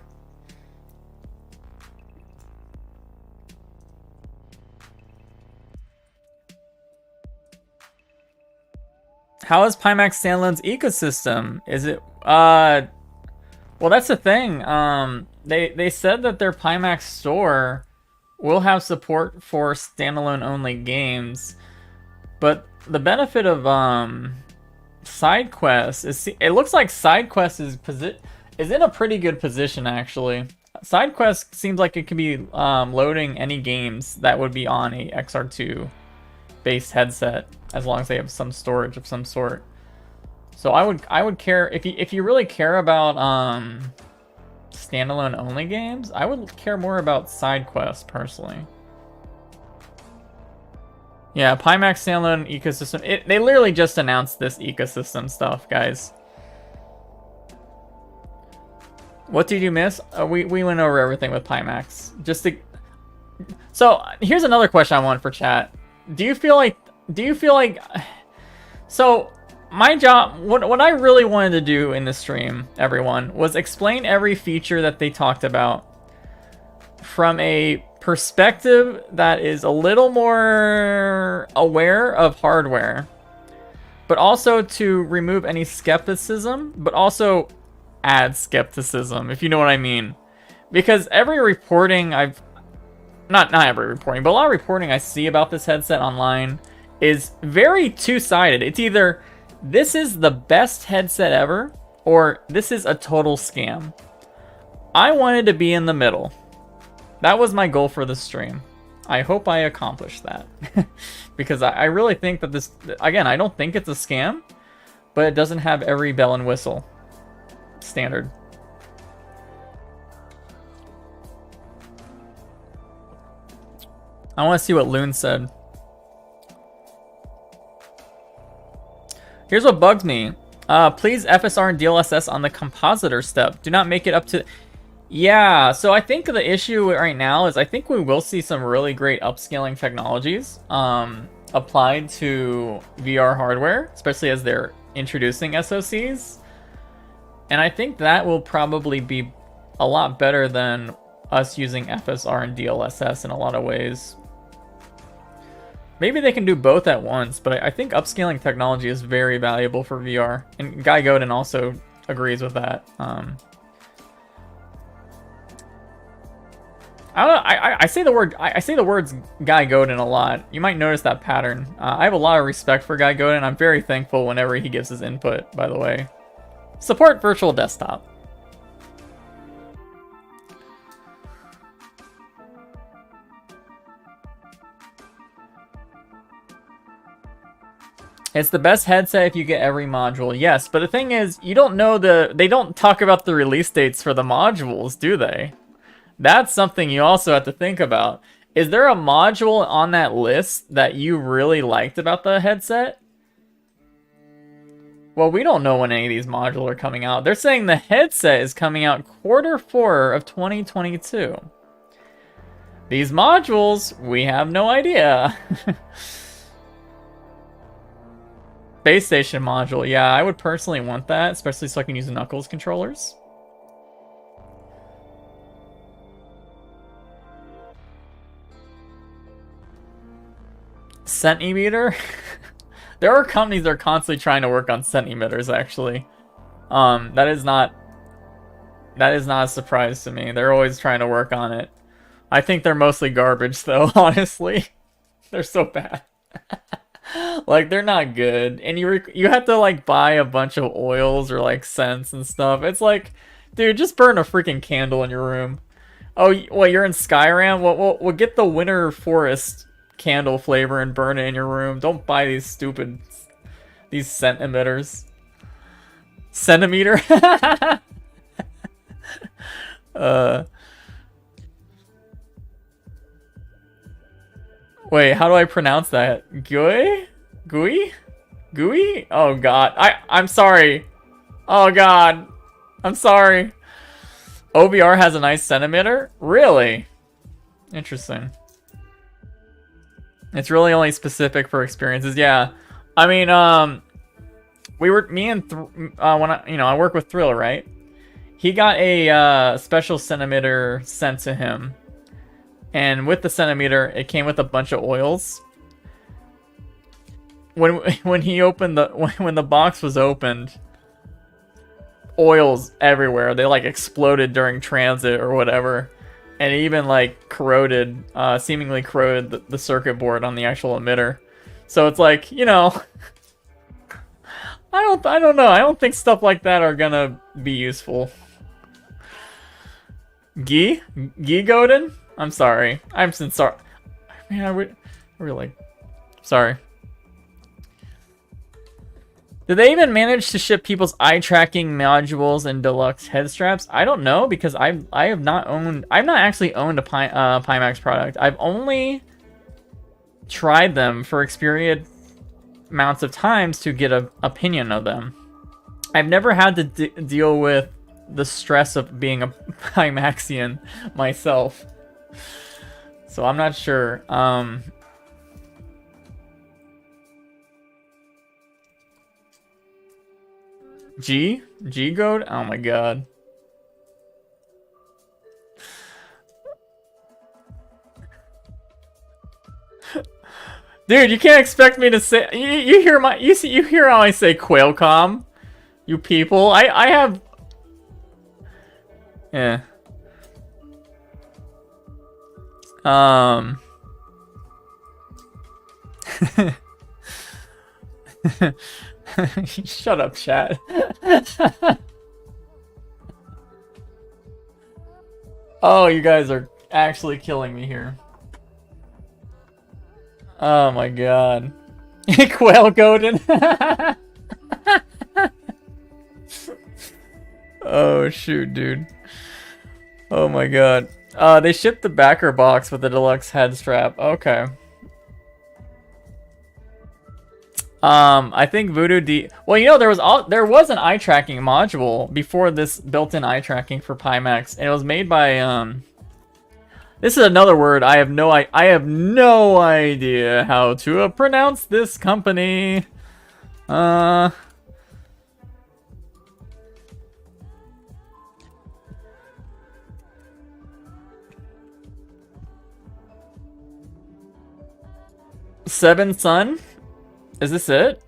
How is Pimax standalone's ecosystem? Is it well, that's the thing. They said that their Pimax store will have support for standalone only games, but the benefit of side quests is, it looks like side quest is in a pretty good position, actually. Side quest seems like it could be loading any games that would be on a XR2 based headset, as long as they have some storage of some sort. So I would care if you really care about standalone only games. I would care more about side quests personally. Yeah, Pimax standalone ecosystem. They literally just announced this ecosystem stuff, guys. What did you miss? We went over everything with Pimax. So here's another question I want for chat. Do you feel like so my job, what I really wanted to do in this stream, everyone, was explain every feature that they talked about from a perspective that is a little more aware of hardware, but also to remove any skepticism, but also add skepticism, if you know what I mean. Because every reporting not every reporting, but a lot of reporting I see about this headset online is very two-sided. It's either this is the best headset ever, or this is a total scam. I wanted to be in the middle. That was my goal for this stream. I hope I accomplished that. Because I really think that this, again, I don't think it's a scam, but it doesn't have every bell and whistle standard. I want to see what Loon said. Here's what bugs me. Please FSR and DLSS on the compositor step. Do not make it up to... Yeah, so I think the issue right now is I think we will see some really great upscaling technologies applied to VR hardware, especially as they're introducing SoCs. And I think that will probably be a lot better than us using FSR and DLSS in a lot of ways. Maybe they can do both at once, but I think upscaling technology is very valuable for VR. And Guy Godin also agrees with that. I don't know, I say the words Guy Godin a lot. You might notice that pattern. I have a lot of respect for Guy Godin. I'm very thankful whenever he gives his input, by the way. Support virtual desktop. It's the best headset if you get every module. Yes, but the thing is, you don't know they don't talk about the release dates for the modules, do they? That's something you also have to think about. Is there a module on that list that you really liked about the headset? Well, we don't know when any of these modules are coming out. They're saying the headset is coming out Q4 of 2022. These modules, we have no idea. Base station module, yeah, I would personally want that, especially so I can use the Knuckles controllers. Centimeter? There are companies that are constantly trying to work on centimeters, actually. That is not a surprise to me. They're always trying to work on it. I think they're mostly garbage, though, honestly. They're so bad. Like, they're not good. And you have to, like, buy a bunch of oils or, like, scents and stuff. It's like, dude, just burn a freaking candle in your room. Oh, what, you're in Skyrim? Well, get the Winter Forest candle flavor and burn it in your room. Don't buy these stupid... these scent emitters. Centimeter? Wait, how do I pronounce that? Gui? Gui? Gui? Oh god. I'm sorry. Oh god. I'm sorry. OBR has a nice centimeter? Really? Interesting. It's really only specific for experiences. Yeah. I mean, I work with Thrill, right? He got a special centimeter sent to him. And with the centimeter, it came with a bunch of oils. When he opened when the box was opened, oils everywhere. They like exploded during transit or whatever, and it even like corroded, seemingly corroded the circuit board on the actual emitter. So it's like, you know, I don't know. I don't think stuff like that are gonna be useful. Gee Godin? I'm sorry. I'm sorry. Man, I really sorry. Did they even manage to ship people's eye tracking modules and deluxe head straps? I don't know, because I've not actually owned a Pimax product. I've only tried them for experienced amounts of times to get an opinion of them. I've never had to deal with the stress of being a Pimaxian myself. So I'm not sure. G Goat? Oh my god. Dude, you can't expect me to say you hear how I say Quailcomm? You people. I have yeah. Shut up, chat. Oh, you guys are actually killing me here. Oh my god. Quail Godin. Oh shoot, dude. Oh my god. They shipped the backer box with the deluxe head strap. Okay. I think Voodoo D. Well, you know, there was an eye tracking module before this built-in eye tracking for Pimax, and it was made by This is another word I have no idea how to pronounce this company. Seven Sun? Is this it?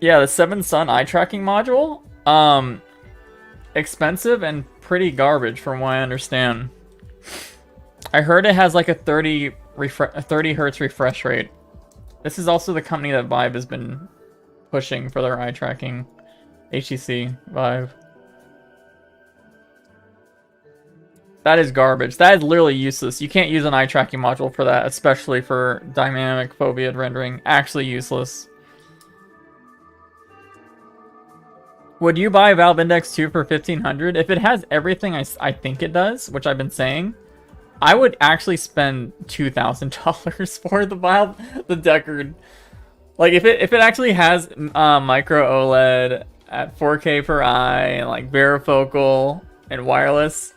Yeah, the Seven Sun eye tracking module. Expensive and pretty garbage from what I understand. I heard it has like a 30 hertz refresh rate. This is also the company that Vive has been pushing for their eye tracking. HTC Vive. That is garbage. That is literally useless. You can't use an eye tracking module for that, especially for dynamic foveated rendering. Actually useless. Would you buy Valve Index 2 for $1,500? If it has everything I think it does, which I've been saying, I would actually spend $2,000 for the Valve, the Deckard. Like if it actually has micro OLED at 4K per eye and like varifocal and wireless,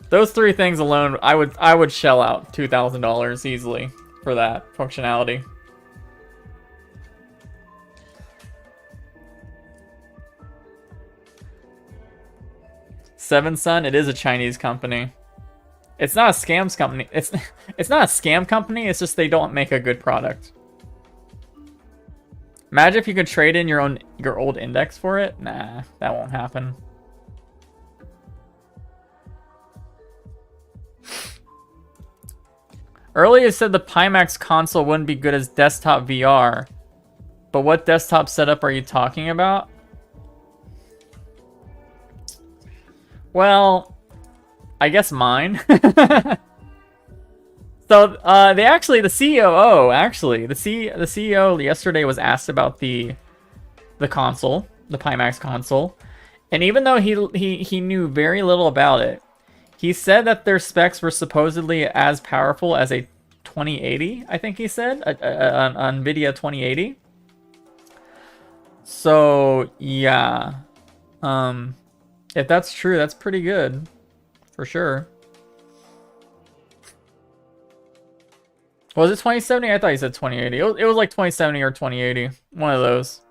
those three things alone, I would shell out $2,000 easily for that functionality. Seven Sun, it is a Chinese company. It's not a scams company. It's not a scam company. It's just they don't make a good product. Imagine if you could trade in your old Index for it. Nah, that won't happen. Earlier you said the Pimax console wouldn't be good as desktop VR. But what desktop setup are you talking about? Well, I guess mine. So the CEO yesterday was asked about the console, the Pimax console, and even though he knew very little about it, he said that their specs were supposedly as powerful as a 2080. I think he said an NVIDIA 2080. So yeah, if that's true, that's pretty good, for sure. Was it 2070? I thought you said 2080. It was like 2070 or 2080. One of those.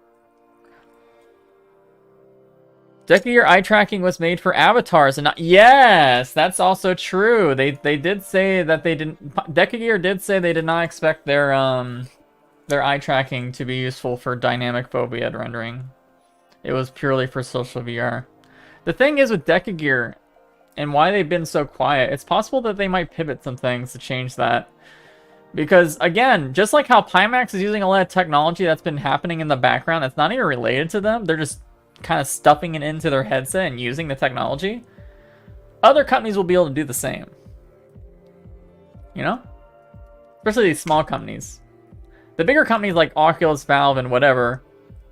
Deck of Gear eye tracking was made for avatars and not... Yes, that's also true. They did say that they didn't... Deck of Gear did say they did not expect their eye tracking to be useful for dynamic foveated rendering. It was purely for social VR. The thing is with Deck of Gear and why they've been so quiet, it's possible that they might pivot some things to change that. Because, again, just like how Pimax is using a lot of technology that's been happening in the background that's not even related to them, they're just kind of stuffing it into their headset and using the technology, other companies will be able to do the same. You know? Especially these small companies. The bigger companies like Oculus, Valve, and whatever,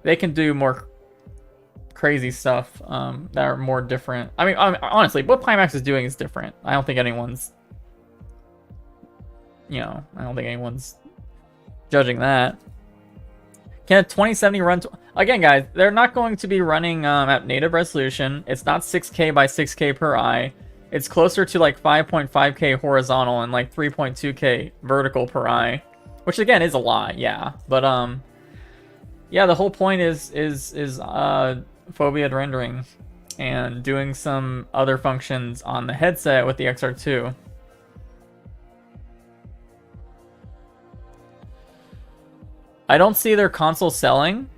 they can do more crazy stuff that are more different. I mean, honestly, what Pimax is doing is different. I don't think anyone's... I don't think anyone's judging that. Can a 2070 run... Again, guys, they're not going to be running at native resolution. It's not 6K by 6K per eye. It's closer to like 5.5K horizontal and like 3.2K vertical per eye. Which, again, is a lot, yeah. But, yeah, the whole point is foveated rendering and doing some other functions on the headset with the XR2. I don't see their console selling.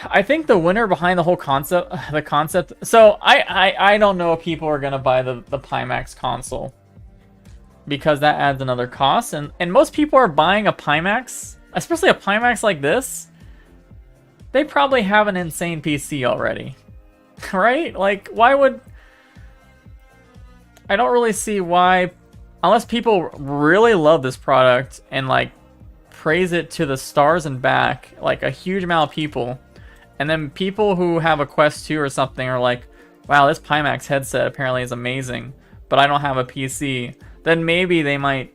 I think the winner behind the whole concept, so I don't know if people are gonna buy the Pimax console because that adds another cost, and most people are buying a Pimax, especially a Pimax like this. They probably have an insane PC already, right? Like, why would... I don't really see why. Unless people really love this product and like praise it to the stars and back, like a huge amount of people, and then people who have a Quest 2 or something are like, wow, this Pimax headset apparently is amazing, but I don't have a PC, then maybe they might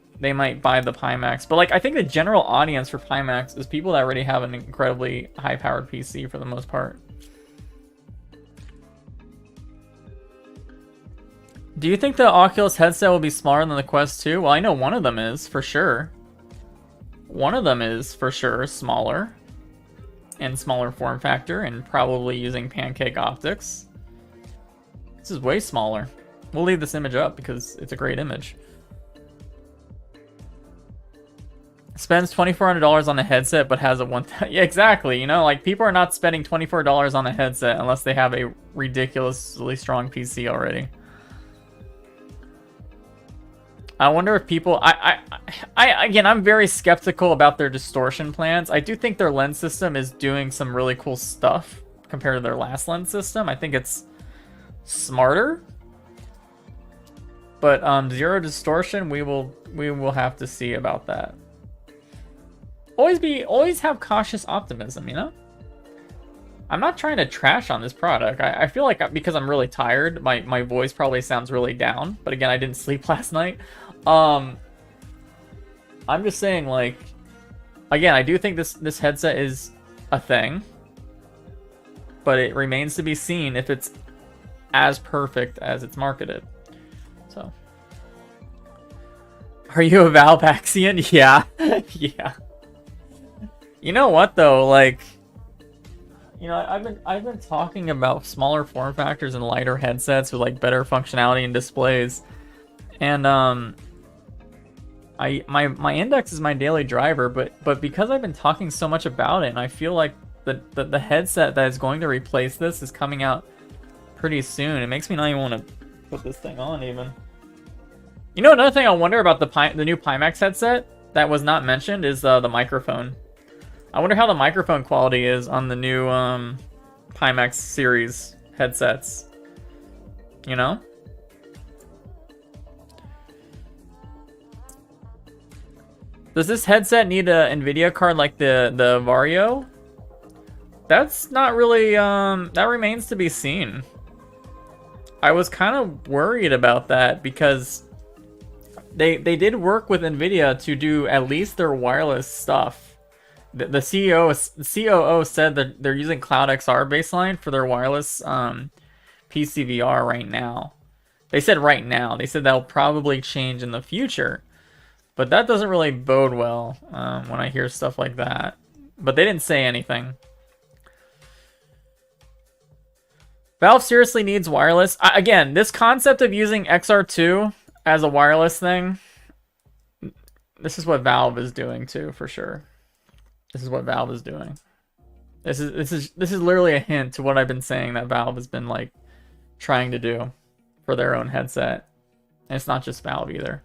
buy the Pimax. But like, I think the general audience for Pimax is people that already have an incredibly high-powered PC for the most part. Do you think the Oculus headset will be smaller than the Quest 2? Well, I know one of them is, for sure. One of them is, for sure, smaller. And smaller form factor, and probably using pancake optics. This is way smaller. We'll leave this image up because it's a great image. spends $2,400 on a headset but has a one. Yeah, exactly. You know, like people are not spending $24 on a headset unless they have a ridiculously strong PC already. I wonder if people. Again, I'm very skeptical about their distortion plans. I do think their lens system is doing some really cool stuff compared to their last lens system. I think it's smarter. But zero distortion, we will have to see about that. Always have cautious optimism, you know? I'm not trying to trash on this product. I feel like because I'm really tired, my voice probably sounds really down. But again, I didn't sleep last night. I'm just saying, like, again, I do think this headset is a thing. But it remains to be seen if it's as perfect as it's marketed. So, are you a Valvaxian? Yeah. Yeah. You know what though, like, you know, I've been talking about smaller form factors and lighter headsets with like better functionality and displays. And my index is my daily driver, but because I've been talking so much about it, and I feel like the headset that is going to replace this is coming out pretty soon. It makes me not even want to put this thing on even. You know, another thing I wonder about the new Pimax headset that was not mentioned is the microphone. I wonder how the microphone quality is on the new Pimax series headsets. You know? Does this headset need a Nvidia card like the Vario? That's not really, that remains to be seen. I was kind of worried about that because they did work with Nvidia to do at least their wireless stuff. The COO said that they're using Cloud XR baseline for their wireless PCVR right now. They said right now. They said that'll probably change in the future. But that doesn't really bode well when I hear stuff like that. But they didn't say anything. Valve seriously needs wireless. Again, this concept of using XR2 as a wireless thing, this is what Valve is doing too, for sure. This is what Valve is doing. This is literally a hint to what I've been saying that Valve has been like trying to do for their own headset. And it's not just Valve either.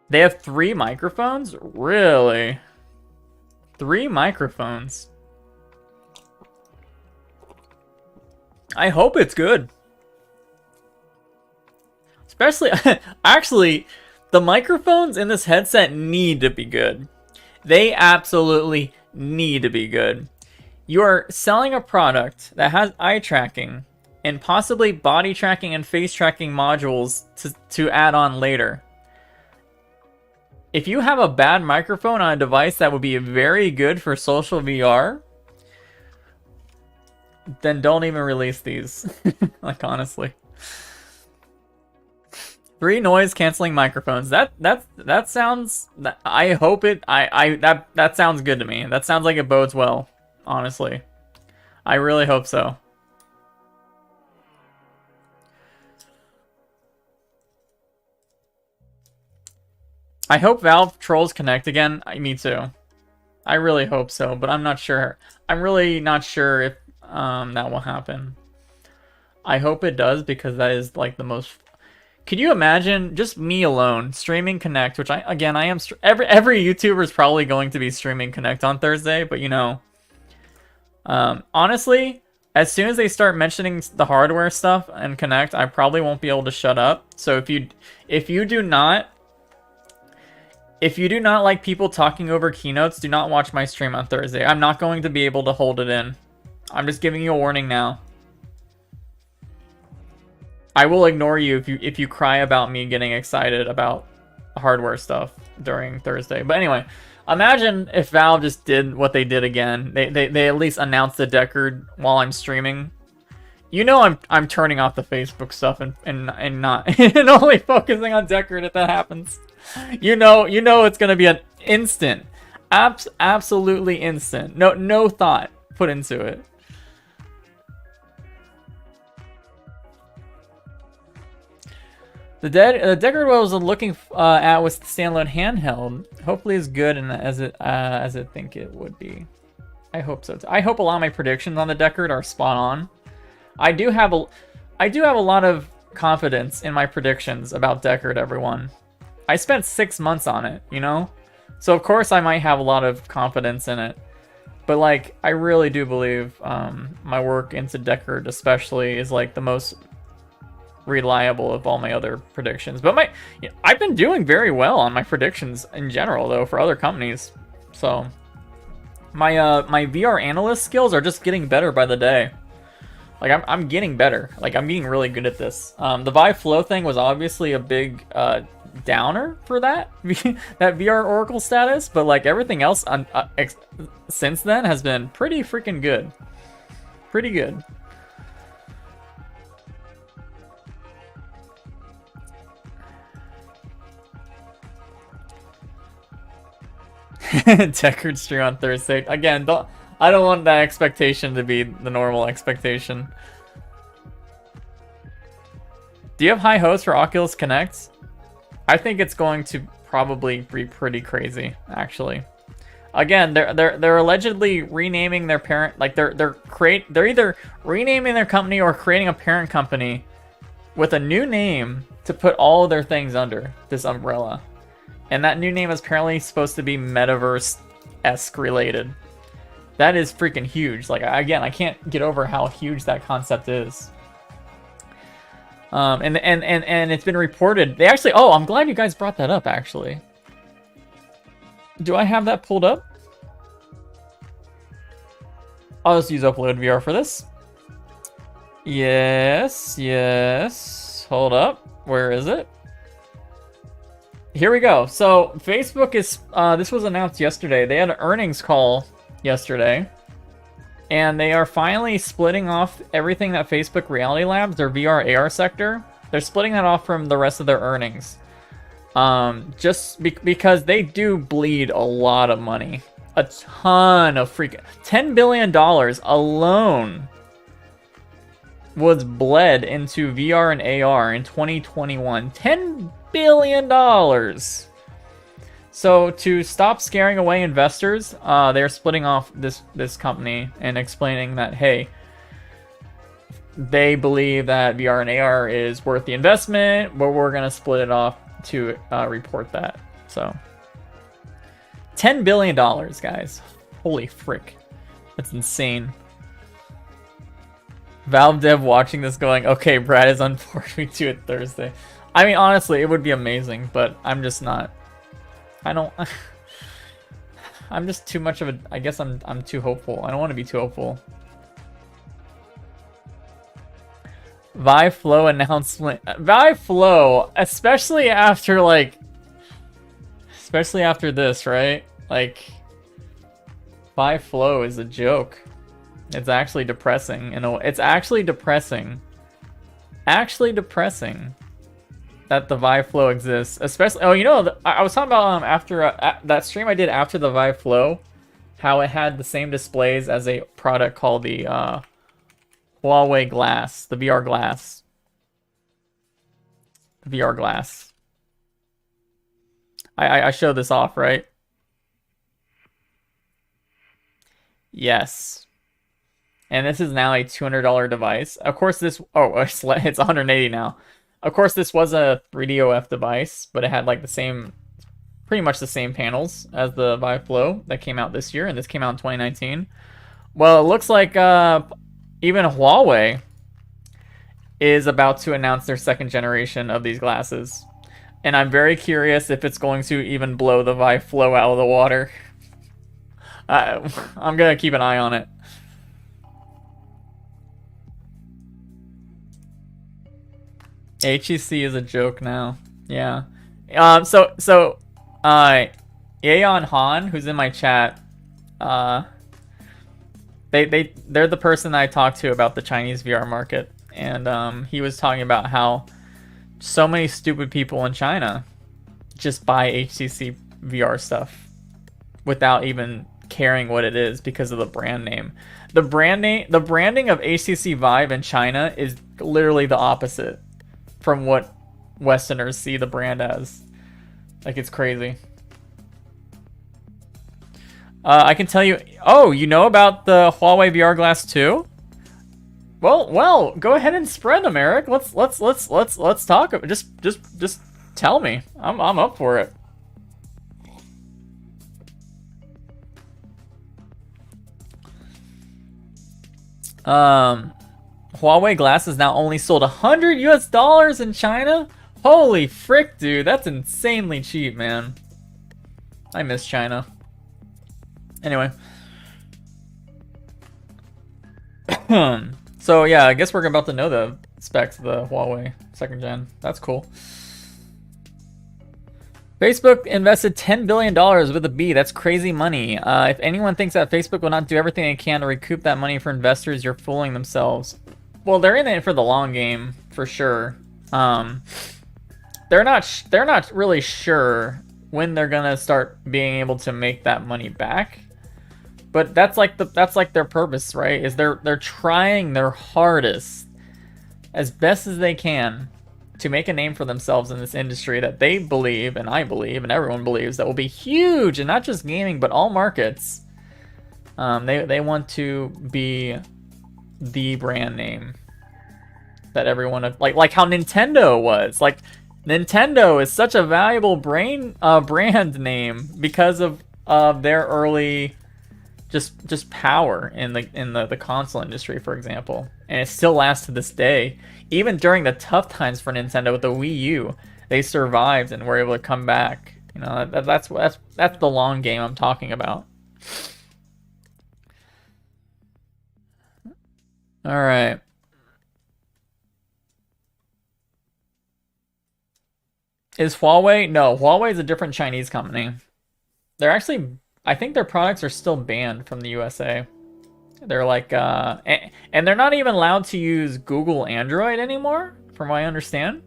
They have 3 microphones? Really? 3 microphones. I hope it's good. Especially, actually, the microphones in this headset need to be good. They absolutely need to be good. You are selling a product that has eye tracking and possibly body tracking and face tracking modules to add on later. If you have a bad microphone on a device that would be very good for social VR, then don't even release these. Like, honestly. 3 noise canceling microphones. That sounds, I hope it, that sounds good to me. That sounds like it bodes well, honestly. I really hope so. I hope Valve trolls Connect again. Me too. I really hope so, but I'm not sure. I'm really not sure if that will happen. I hope it does because that is like the most. Could you imagine just me alone streaming Connect? Which I am. Every YouTuber is probably going to be streaming Connect on Thursday, but you know, honestly, as soon as they start mentioning the hardware stuff and Connect, I probably won't be able to shut up. So if you do not like people talking over keynotes, do not watch my stream on Thursday. I'm not going to be able to hold it in. I'm just giving you a warning now. I will ignore you if you cry about me getting excited about hardware stuff during Thursday. But anyway, imagine if Valve just did what they did again. They at least announced the Deckard while I'm streaming. You know I'm turning off the Facebook stuff and not and only focusing on Deckard if that happens. You know it's gonna be an instant, absolutely instant. No thought put into it. The Deckard I was looking at was the standalone handheld. Hopefully as good and as I think it would be. I hope so too. I hope a lot of my predictions on the Deckard are spot on. I do have a lot of confidence in my predictions about Deckard, everyone. I spent 6 months on it, you know? So of course I might have a lot of confidence in it. But like, I really do believe my work into Deckard especially is like the most reliable of all my other predictions. But I've been doing very well on my predictions in general though for other companies. So my VR analyst skills are just getting better by the day. Like I'm getting better. Like I'm getting really good at this. The Vive Flow thing was obviously a big downer for that that VR Oracle status, but like everything else since then has been pretty freaking good. Pretty good. Deckard stream on Thursday. Again, I don't want that expectation to be the normal expectation. Do you have high hopes for Oculus Connect? I think it's going to probably be pretty crazy, actually. Again, they're allegedly renaming their parent, like they're either renaming their company or creating a parent company with a new name to put all their things under this umbrella. And that new name is apparently supposed to be metaverse-esque related. That is freaking huge. Like, again, I can't get over how huge that concept is. And it's been reported. They actually, oh, I'm glad you guys brought that up, actually. Do I have that pulled up? I'll just use Upload VR for this. Yes, yes. Hold up. Where is it? Here we go. So Facebook is, this was announced yesterday. They had an earnings call yesterday. And they are finally splitting off everything that Facebook Reality Labs, their VR AR sector. They're splitting that off from the rest of their earnings. Just because they do bleed a lot of money. A ton of freaking... $10 billion alone was bled into VR and AR in 2021. $10 billion! So to stop scaring away investors, they're splitting off this company and explaining that, hey, they believe that VR and AR is worth the investment, but we're going to split it off to report that. So $10 billion, guys. Holy frick. That's insane. Valve dev watching this going, okay, Brad is on board, we do it Thursday. I mean, honestly, it would be amazing, but I'm just not. I don't. I'm just too much of a. I guess I'm too hopeful. I don't want to be too hopeful. Vive Flow announcement. Vive Flow, especially after this, right? Like, Vive Flow is a joke. It's actually depressing. It's actually depressing. Actually depressing. That the Vive Flow exists, especially. Oh, you know, I was talking about after that stream I did after the Vive Flow, how it had the same displays as a product called the Huawei Glass, the VR Glass. The VR Glass. I showed this off, right? Yes. And this is now a $200 device. Of course, this. Oh, it's $180 now. Of course, this was a 3DOF device, but it had like the same, pretty much the same panels as the Vive Flow that came out this year, and this came out in 2019. Well, it looks like even Huawei is about to announce their second generation of these glasses. And I'm very curious if it's going to even blow the Vive Flow out of the water. I'm going to keep an eye on it. HEC is a joke now. Yeah. So Aeon Han, who's in my chat, they're the person I talked to about the Chinese VR market, and he was talking about how so many stupid people in China just buy HTC VR stuff without even caring what it is because of the brand name. The branding of HTC Vive in China is literally the opposite from what Westerners see the brand as. Like, it's crazy. I can tell you. Oh, you know about the Huawei VR Glass 2? Well, go ahead and spread them, Eric. Let's talk. Just tell me. I'm up for it. Huawei Glass is now only sold $100 in China. Holy frick, dude, that's insanely cheap, man. I miss China. Anyway. So yeah, I guess we're about to know the specs of the Huawei 2nd gen. That's cool. Facebook invested $10 billion with a B. That's crazy money. If anyone thinks that Facebook will not do everything they can to recoup that money for investors, you're fooling themselves. Well, they're in it for the long game, for sure. They're not really sure when they're gonna start being able to make that money back. But that's like their purpose, right? Is they're trying their hardest, as best as they can, to make a name for themselves in this industry that they believe, and I believe, and everyone believes, that will be huge, and not just gaming, but all markets. They want to be the brand name that everyone, like how Nintendo was. Like, Nintendo is such a valuable brand name because of their early just power in the console industry, for example, and it still lasts to this day. Even during the tough times for Nintendo with the Wii U, they survived and were able to come back. You know, that's the long game I'm talking about. All right. Is Huawei? No, Huawei is a different Chinese company. They're actually, I think their products are still banned from the USA. They're like, and they're not even allowed to use Google Android anymore, from what I understand.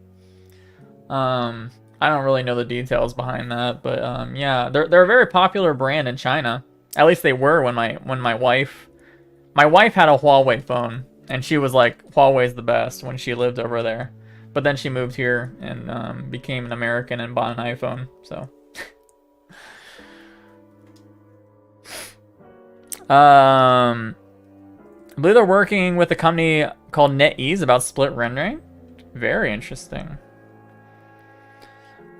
I don't really know the details behind that, but yeah, they're a very popular brand in China. At least they were when my wife had a Huawei phone, and she was like, Huawei's the best when she lived over there. But then she moved here and became an American and bought an iPhone. So. I believe they're working with a company called NetEase about split rendering. Very interesting.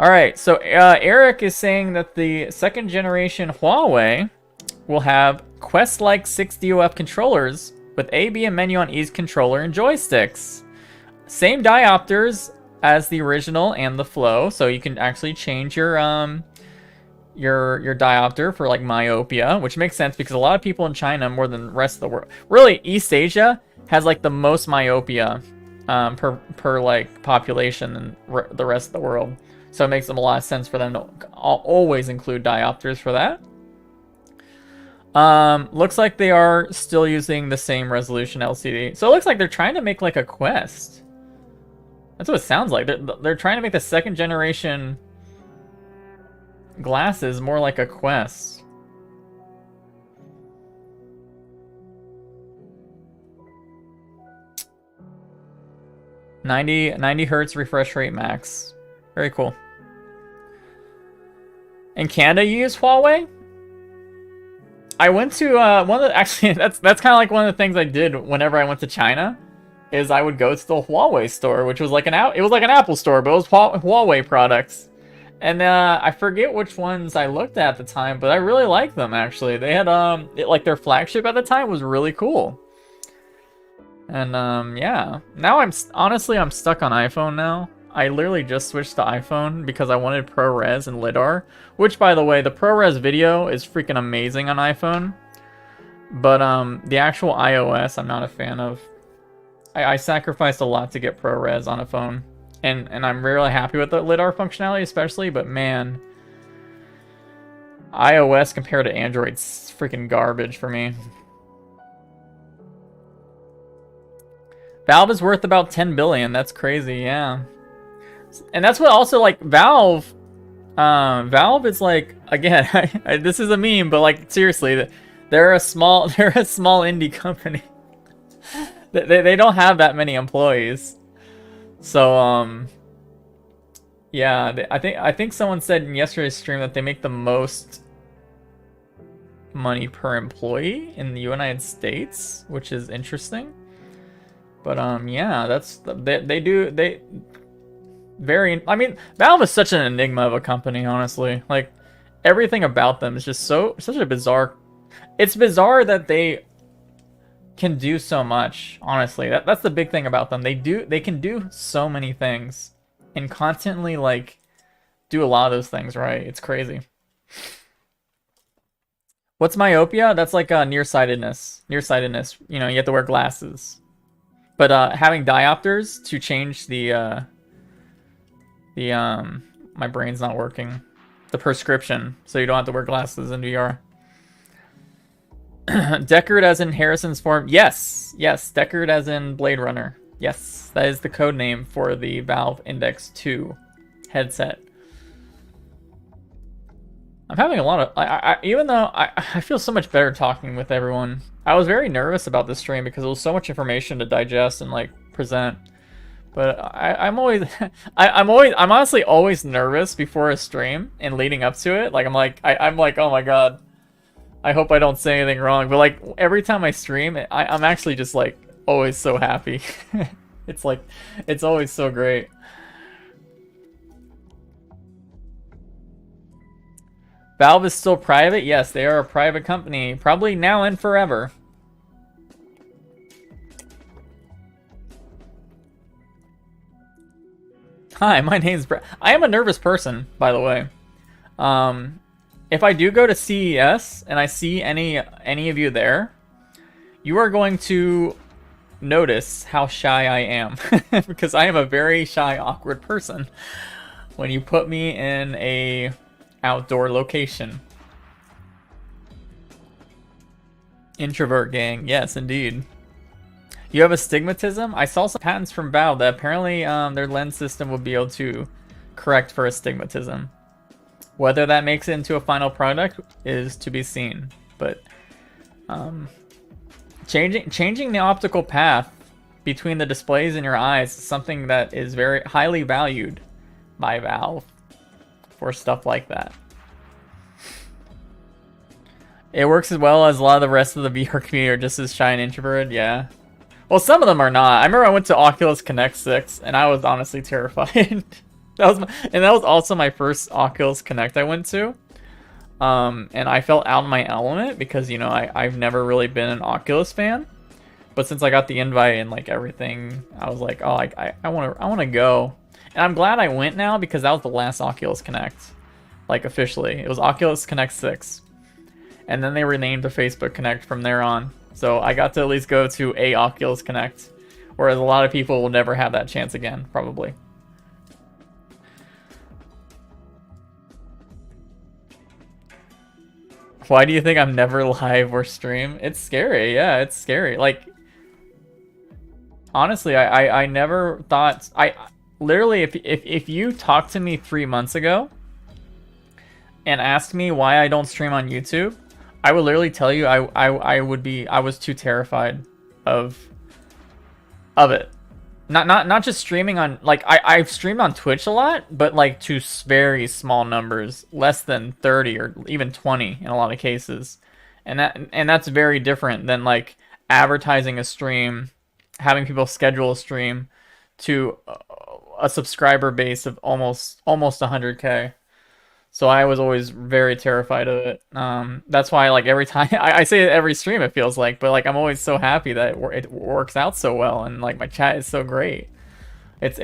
All right, so Eric is saying that the 2nd generation Huawei will have Quest-like 6DOF controllers with AB and menu on ease controller and joysticks. Same diopters as the original and the Flow, so you can actually change your diopter for like myopia, which makes sense because a lot of people in China, more than the rest of the world, really East Asia has like the most myopia per like population than the rest of the world. So it makes them a lot of sense for them to always include diopters for that. Looks like they are still using the same resolution LCD. So it looks like they're trying to make like a Quest. That's what it sounds like. They're trying to make the 2nd generation glasses more like a Quest. $90 hertz refresh rate max. Very cool. In Canada, you use Huawei? I went to one of the, actually that's kind of like one of the things I did whenever I went to China, is I would go to the Huawei store, which was like an Apple store, but it was Huawei products. And I forget which ones I looked at the time, but I really liked them actually. They had like their flagship at the time was really cool. And yeah, now I'm stuck on iPhone now. I literally just switched to iPhone because I wanted ProRes and LiDAR, which by the way, the ProRes video is freaking amazing on iPhone. But the actual iOS I'm not a fan of. I sacrificed a lot to get ProRes on a phone. And I'm really happy with the LiDAR functionality especially, but man, iOS compared to Android's freaking garbage for me. Valve is worth about 10 billion. That's crazy, yeah. And that's what also like Valve is like, again, this is a meme, but like seriously, they're a small indie company. They don't have that many employees. So Yeah, I think someone said in yesterday's stream that they make the most money per employee in the United States, which is interesting. But yeah, they very. I mean, Valve is such an enigma of a company, honestly. Like everything about them is just such a bizarre. It's bizarre that they can do so much. Honestly, that's the big thing about them. They can do so many things and constantly like do a lot of those things right. It's crazy. What's myopia? That's like nearsightedness. Nearsightedness. You know, you have to wear glasses. But having diopters to change the my brain's not working. The prescription, so you don't have to wear glasses in VR. Deckard as in Harrison's form. Yes, yes. Deckard as in Blade Runner. Yes, that is the code name for the Valve Index 2 headset. I'm having a lot of... even though I feel so much better talking with everyone. I was very nervous about this stream because it was so much information to digest and like present. But I'm always... I'm honestly always nervous before a stream and leading up to it. Like I'm like, oh my god. I hope I don't say anything wrong. But like every time I stream, I'm actually just like always so happy. It's like, it's always so great. Valve is still private? Yes, they are a private company. Probably now and forever. Hi, my name's Brett. I am a nervous person, by the way. If I do go to CES and I see any of you there, you are going to notice how shy I am. Because I am a very shy, awkward person. When you put me in a outdoor location. Introvert gang, yes indeed. You have astigmatism? I saw some patents from Valve that apparently their lens system would be able to correct for astigmatism. Whether that makes it into a final product is to be seen. But changing the optical path between the displays in your eyes is something that is very highly valued by Valve for stuff like that. It works as well as a lot of the rest of the VR community are just as shy and introverted, yeah. Well, some of them are not. I remember I went to Oculus Connect 6 and I was honestly terrified. that was also my first Oculus Connect I went to. And I felt out of my element because, you know, I've never really been an Oculus fan. But since I got the invite and like everything, I was like, oh, I want to go. And I'm glad I went now because that was the last Oculus Connect. Like officially. It was Oculus Connect 6. And then they renamed the Facebook Connect from there on. So I got to at least go to a Oculus Connect. Whereas a lot of people will never have that chance again, probably. Why do you think I'm never live or stream? It's scary, yeah, it's scary. Like, honestly, I never thought... Literally, if you talked to me 3 months ago and asked me why I don't stream on YouTube, I would literally tell you I was too terrified of it. Not just streaming on, like, I've streamed on Twitch a lot, but like to very small numbers, less than 30 or even 20 in a lot of cases. And that's very different than like advertising a stream, having people schedule a stream to a subscriber base of almost 100K. So I was always very terrified of it. That's why, like, every time I say it every stream, it feels like, but like I'm always so happy that it works out so well, and like my chat is so great. It's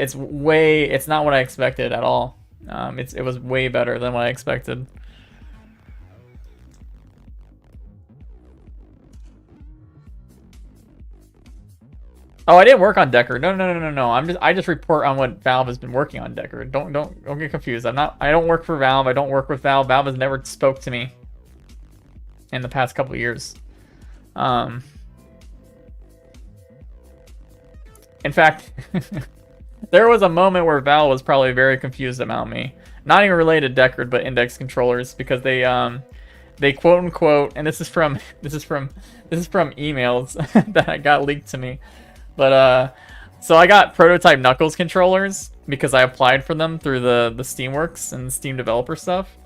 not what I expected at all. It was way better than what I expected. Oh, I didn't work on Deckard. No. I just report on what Valve has been working on Deckard. Don't get confused. I don't work for Valve. I don't work with Valve. Valve has never spoke to me in the past couple of years. In fact, there was a moment where Valve was probably very confused about me. Not even related to Deckard, but index controllers, because they quote unquote, and this is from emails that I got leaked to me. But so I got prototype Knuckles controllers, because I applied for them through the Steamworks and Steam developer stuff.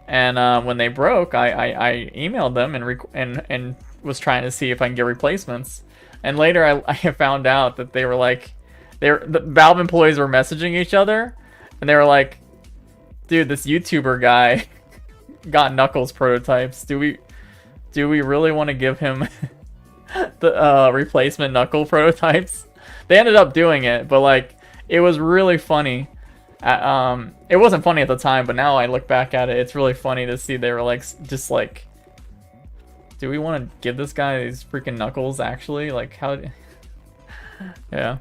And when they broke, I emailed them and was trying to see if I can get replacements. And later I found out that they were like, the Valve employees were messaging each other, and they were like, "Dude, this YouTuber guy got Knuckles prototypes. Do we really want to give him the replacement Knuckle prototypes?" They ended up doing it, but like it was really funny. It wasn't funny at the time, but now I look back at it, it's really funny to see they were like just like, do we want to give this guy these freaking Knuckles actually? Like how? Yeah.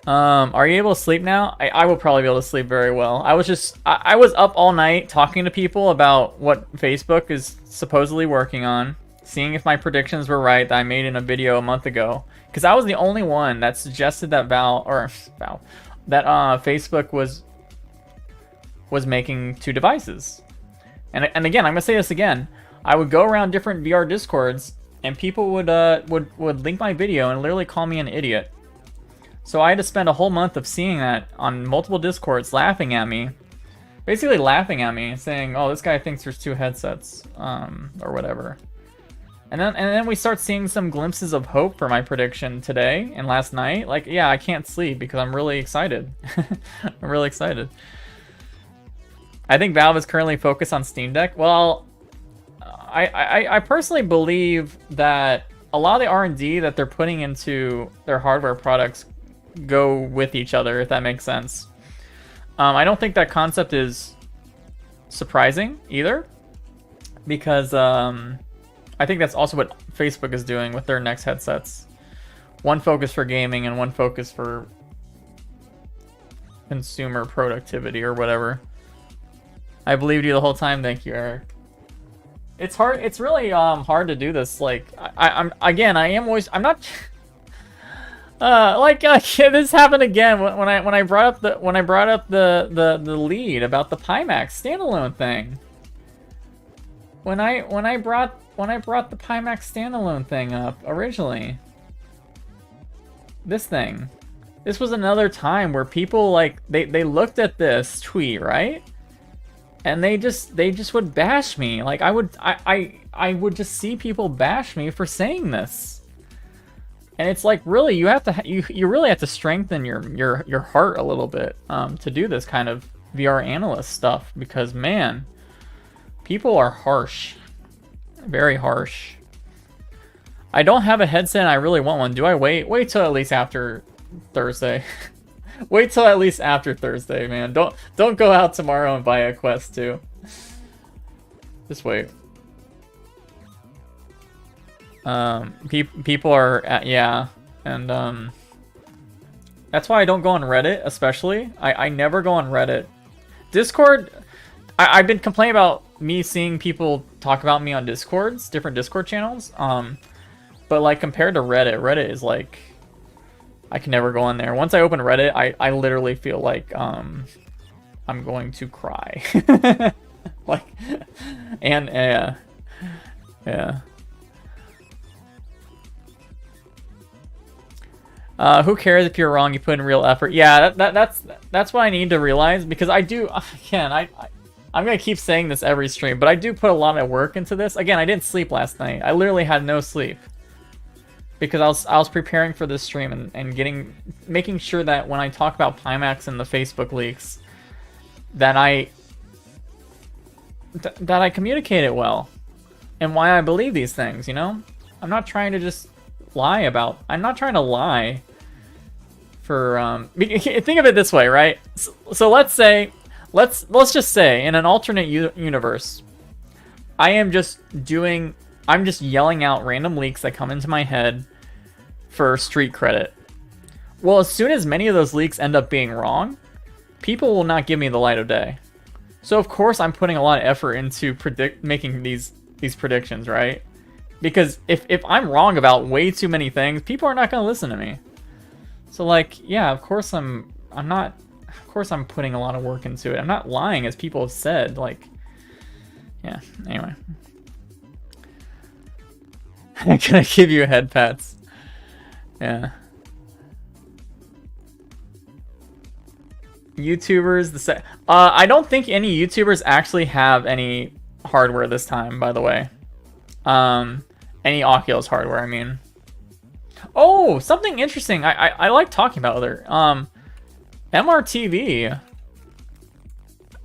Are you able to sleep now? I will probably be able to sleep very well. I was up all night talking to people about what Facebook is supposedly working on, seeing if my predictions were right that I made in a video a month ago. Because I was the only one that suggested that Facebook was making 2 devices. And again, I'm gonna say this again. I would go around different VR discords, and people would link my video and literally call me an idiot. So I had to spend a whole month of seeing that on multiple discords, laughing at me, basically laughing at me, saying, "Oh, this guy thinks there's 2 headsets," or whatever. And then we start seeing some glimpses of hope for my prediction today and last night. Like, yeah, I can't sleep because I'm really excited. I'm really excited. I think Valve is currently focused on Steam Deck. Well, I personally believe that a lot of the R&D that they're putting into their hardware products go with each other, if that makes sense. I don't think that concept is surprising either, because I think that's also what Facebook is doing with their next headsets. One focus for gaming and one focus for consumer productivity or whatever. I believed you the whole time. Thank you, Eric. It's hard. It's really hard to do this. Like I'm not. This happened again when I brought up the lead about the Pimax standalone thing. When I brought the Pimax standalone thing up originally. This was another time where people like they looked at this tweet, right? And they just would bash me. Like I would just see people bash me for saying this. And it's like, really, you really have to strengthen your heart a little bit to do this kind of VR analyst stuff, because man, people are harsh. Very harsh. I don't have a headset and I really want one. Do I wait till at least after Thursday? Wait till at least after Thursday, man. Don't go out tomorrow and buy a Quest 2. Just wait. People are yeah, and that's why I don't go on Reddit, especially. I never go on Reddit. Discord, I've been complaining about me seeing people talk about me on Discords, different Discord channels. But like compared to Reddit is like, I can never go on there. Once I open Reddit, I literally feel like I'm going to cry. Like, and yeah. Who cares if you're wrong? You put in real effort. Yeah, that's what I need to realize, because I do. Again, I'm gonna keep saying this every stream, but I do put a lot of work into this. Again, I didn't sleep last night. I literally had no sleep because I was preparing for this stream and making sure that when I talk about Pimax and the Facebook leaks, that I communicate it well and why I believe these things. You know, I'm not trying to just lie about. I'm not trying to lie for think of it this way, right? So let's just say in an alternate universe, I'm just yelling out random leaks that come into my head for street credit. Well, as soon as many of those leaks end up being wrong, people will not give me the light of day. So of course I'm putting a lot of effort into making these predictions, right? Because if I'm wrong about way too many things, people are not going to listen to me. So like, yeah, of course I'm putting a lot of work into it. I'm not lying, as people have said. Like, yeah. Anyway, I'm gonna give you head pats. Yeah. YouTubers, I don't think any YouTubers actually have any hardware this time, by the way. Any Oculus hardware, I mean. Oh, something interesting. I like talking about other. MRTV.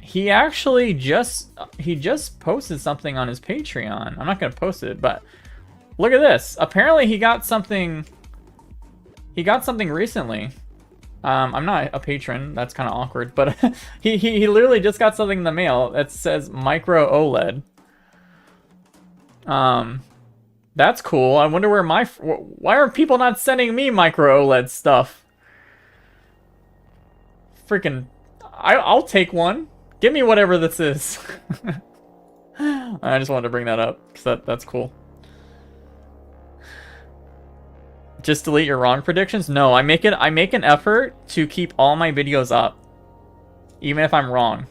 He actually just posted something on his Patreon. I'm not gonna post it, but look at this. Apparently he got something. He got something recently. I'm not a patron. That's kind of awkward, but he literally just got something in the mail that says micro OLED. That's cool. I wonder where why are people not sending me micro OLED stuff? Freaking, I'll take one. Give me whatever this is. I just wanted to bring that up because that's cool. Just delete your wrong predictions? No, I make an effort to keep all my videos up, even if I'm wrong.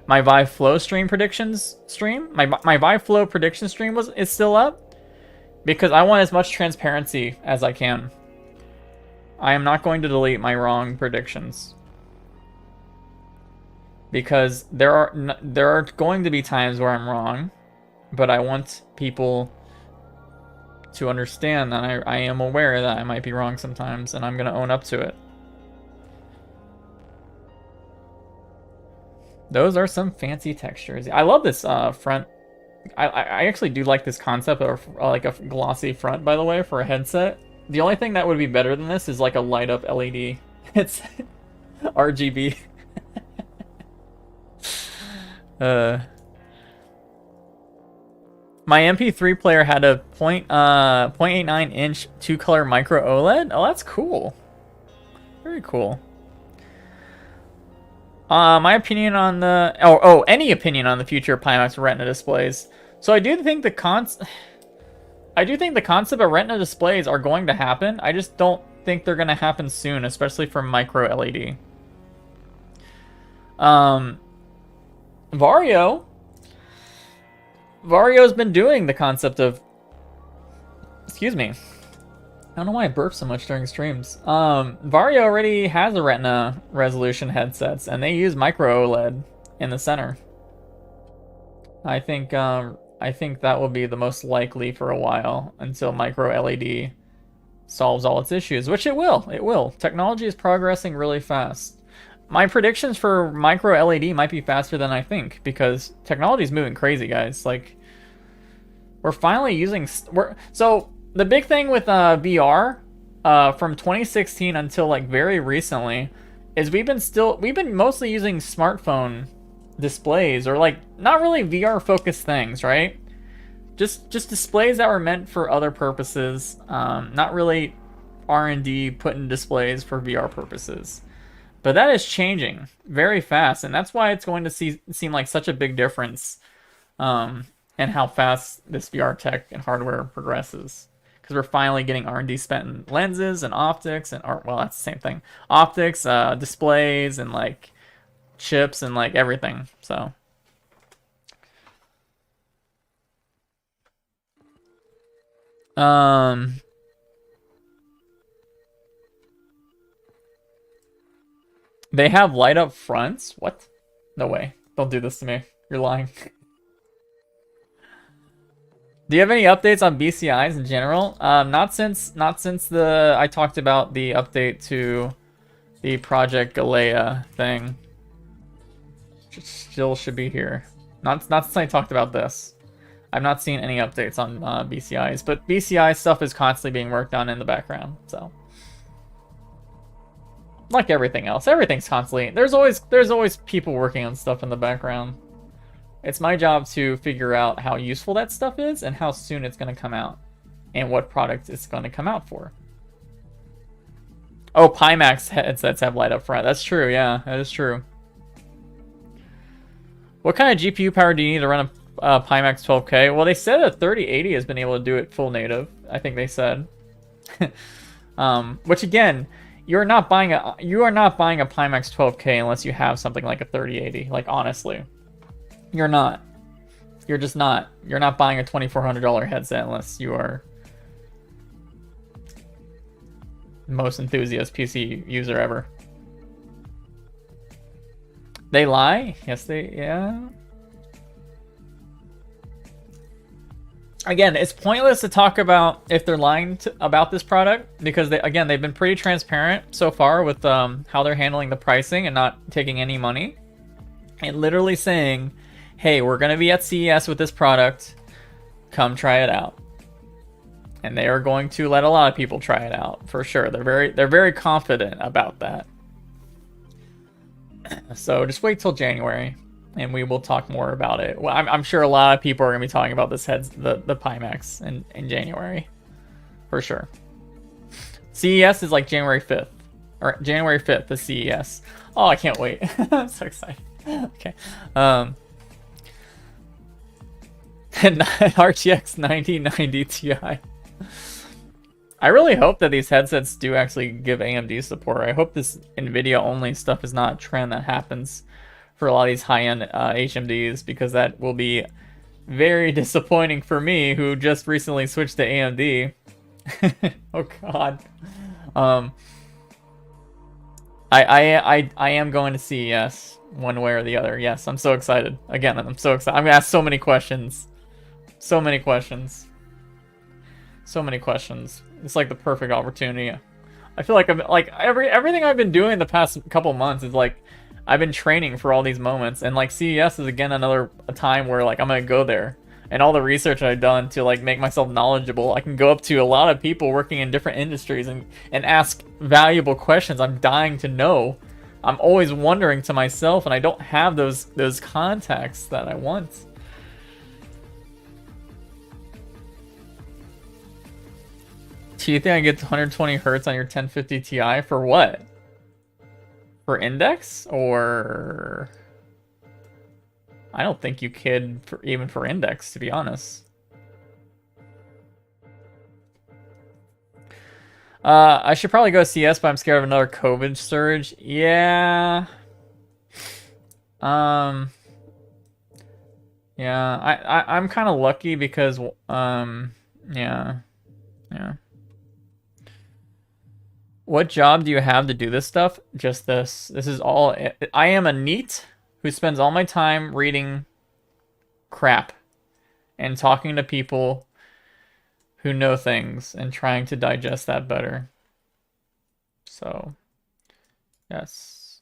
My Vive Flow stream predictions stream, my Vive Flow prediction stream is still up because I want as much transparency as I can. I am not going to delete my wrong predictions because there are going to be times where I'm wrong, but I want people to understand that I am aware that I might be wrong sometimes, and I'm going to own up to it. Those are some fancy textures. I love this front. I actually do like this concept of like a glossy front, by the way, for a headset. The only thing that would be better than this is like a light up LED. It's RGB. My MP3 player had a 0.89 inch 2-color micro OLED. Oh, that's cool. Very cool. My opinion on the any opinion on the future of Pimax Retina displays. So I do think the concept of Retina displays are going to happen. I just don't think they're going to happen soon, especially for micro LED. Vario's been doing the concept of, excuse me, I don't know why I burp so much during streams. Vario already has a Retina resolution headsets, and they use micro OLED in the center. I think that will be the most likely for a while until micro LED solves all its issues, which it will. It will. Technology is progressing really fast. My predictions for micro LED might be faster than I think because technology is moving crazy, guys. Like, we're finally using. So the big thing with VR from 2016 until like very recently is we've been mostly using smartphone displays, or like not really VR focused things, right? Just displays that were meant for other purposes. Not really R&D put in displays for VR purposes. But that is changing very fast, and that's why it's going to seem like such a big difference in how fast this VR tech and hardware progresses. Because we're finally getting R&D spent in lenses and optics, and well, that's the same thing. Optics, displays, and like chips, and like everything. So. They have light up fronts? What? No way. Don't do this to me. You're lying. Do you have any updates on BCIs in general? Not since I talked about the update to the Project Galea thing. Which still should be here. Not since I talked about this. I've not seen any updates on BCIs, but BCI stuff is constantly being worked on in the background, so. Like everything else, everything's constantly, there's always people working on stuff in the background. It's my job to figure out how useful that stuff is and how soon it's going to come out and what product it's going to come out for. Oh, Pimax headsets have light up front. That's true, yeah, that is true. What kind of GPU power do you need to run a Pimax 12K? Well, they said a 3080 has been able to do it full native. I think they said. Which again, you are not buying a Pimax 12K unless you have something like a 3080. Like, honestly, you're not. You're just not. You're not buying a $2,400 headset unless you are the most enthusiast PC user ever. They lie? Yes, yeah. Again, it's pointless to talk about if they're lying about this product because they've been pretty transparent so far with how they're handling the pricing and not taking any money. And literally saying, hey, we're going to be at CES with this product. Come try it out. And they are going to let a lot of people try it out for sure. They're very confident about that. So just wait till January, and we will talk more about it. Well, I'm sure a lot of people are gonna be talking about this the Pimax in January, for sure. CES is like January 5th, or January 5th is CES. Oh, I can't wait! I'm so excited. Okay, RTX 9090 Ti. I really hope that these headsets do actually give AMD support. I hope this NVIDIA only stuff is not a trend that happens for a lot of these high-end HMDs, because that will be very disappointing for me, who just recently switched to AMD. Oh God. I am going to CES one way or the other. Yes, I'm so excited. Again, I'm so excited. I'm gonna ask so many questions. So many questions. So many questions. It's like the perfect opportunity. I feel like everything I've been doing the past couple months is like I've been training for all these moments, and like CES is again another time where like I'm gonna go there, and all the research I've done to like make myself knowledgeable. I can go up to a lot of people working in different industries and ask valuable questions I'm dying to know. I'm always wondering to myself, and I don't have those contacts that I want. Do you think I get 120 hertz on your 1050 Ti for what? For index, or I don't think you could even for index, to be honest. I should probably go CS, but I'm scared of another COVID surge. Yeah. Yeah, I'm kind of lucky because yeah. What job do you have to do this stuff? Just this. This is all. I am a NEET who spends all my time reading crap and talking to people who know things and trying to digest that better. So, yes.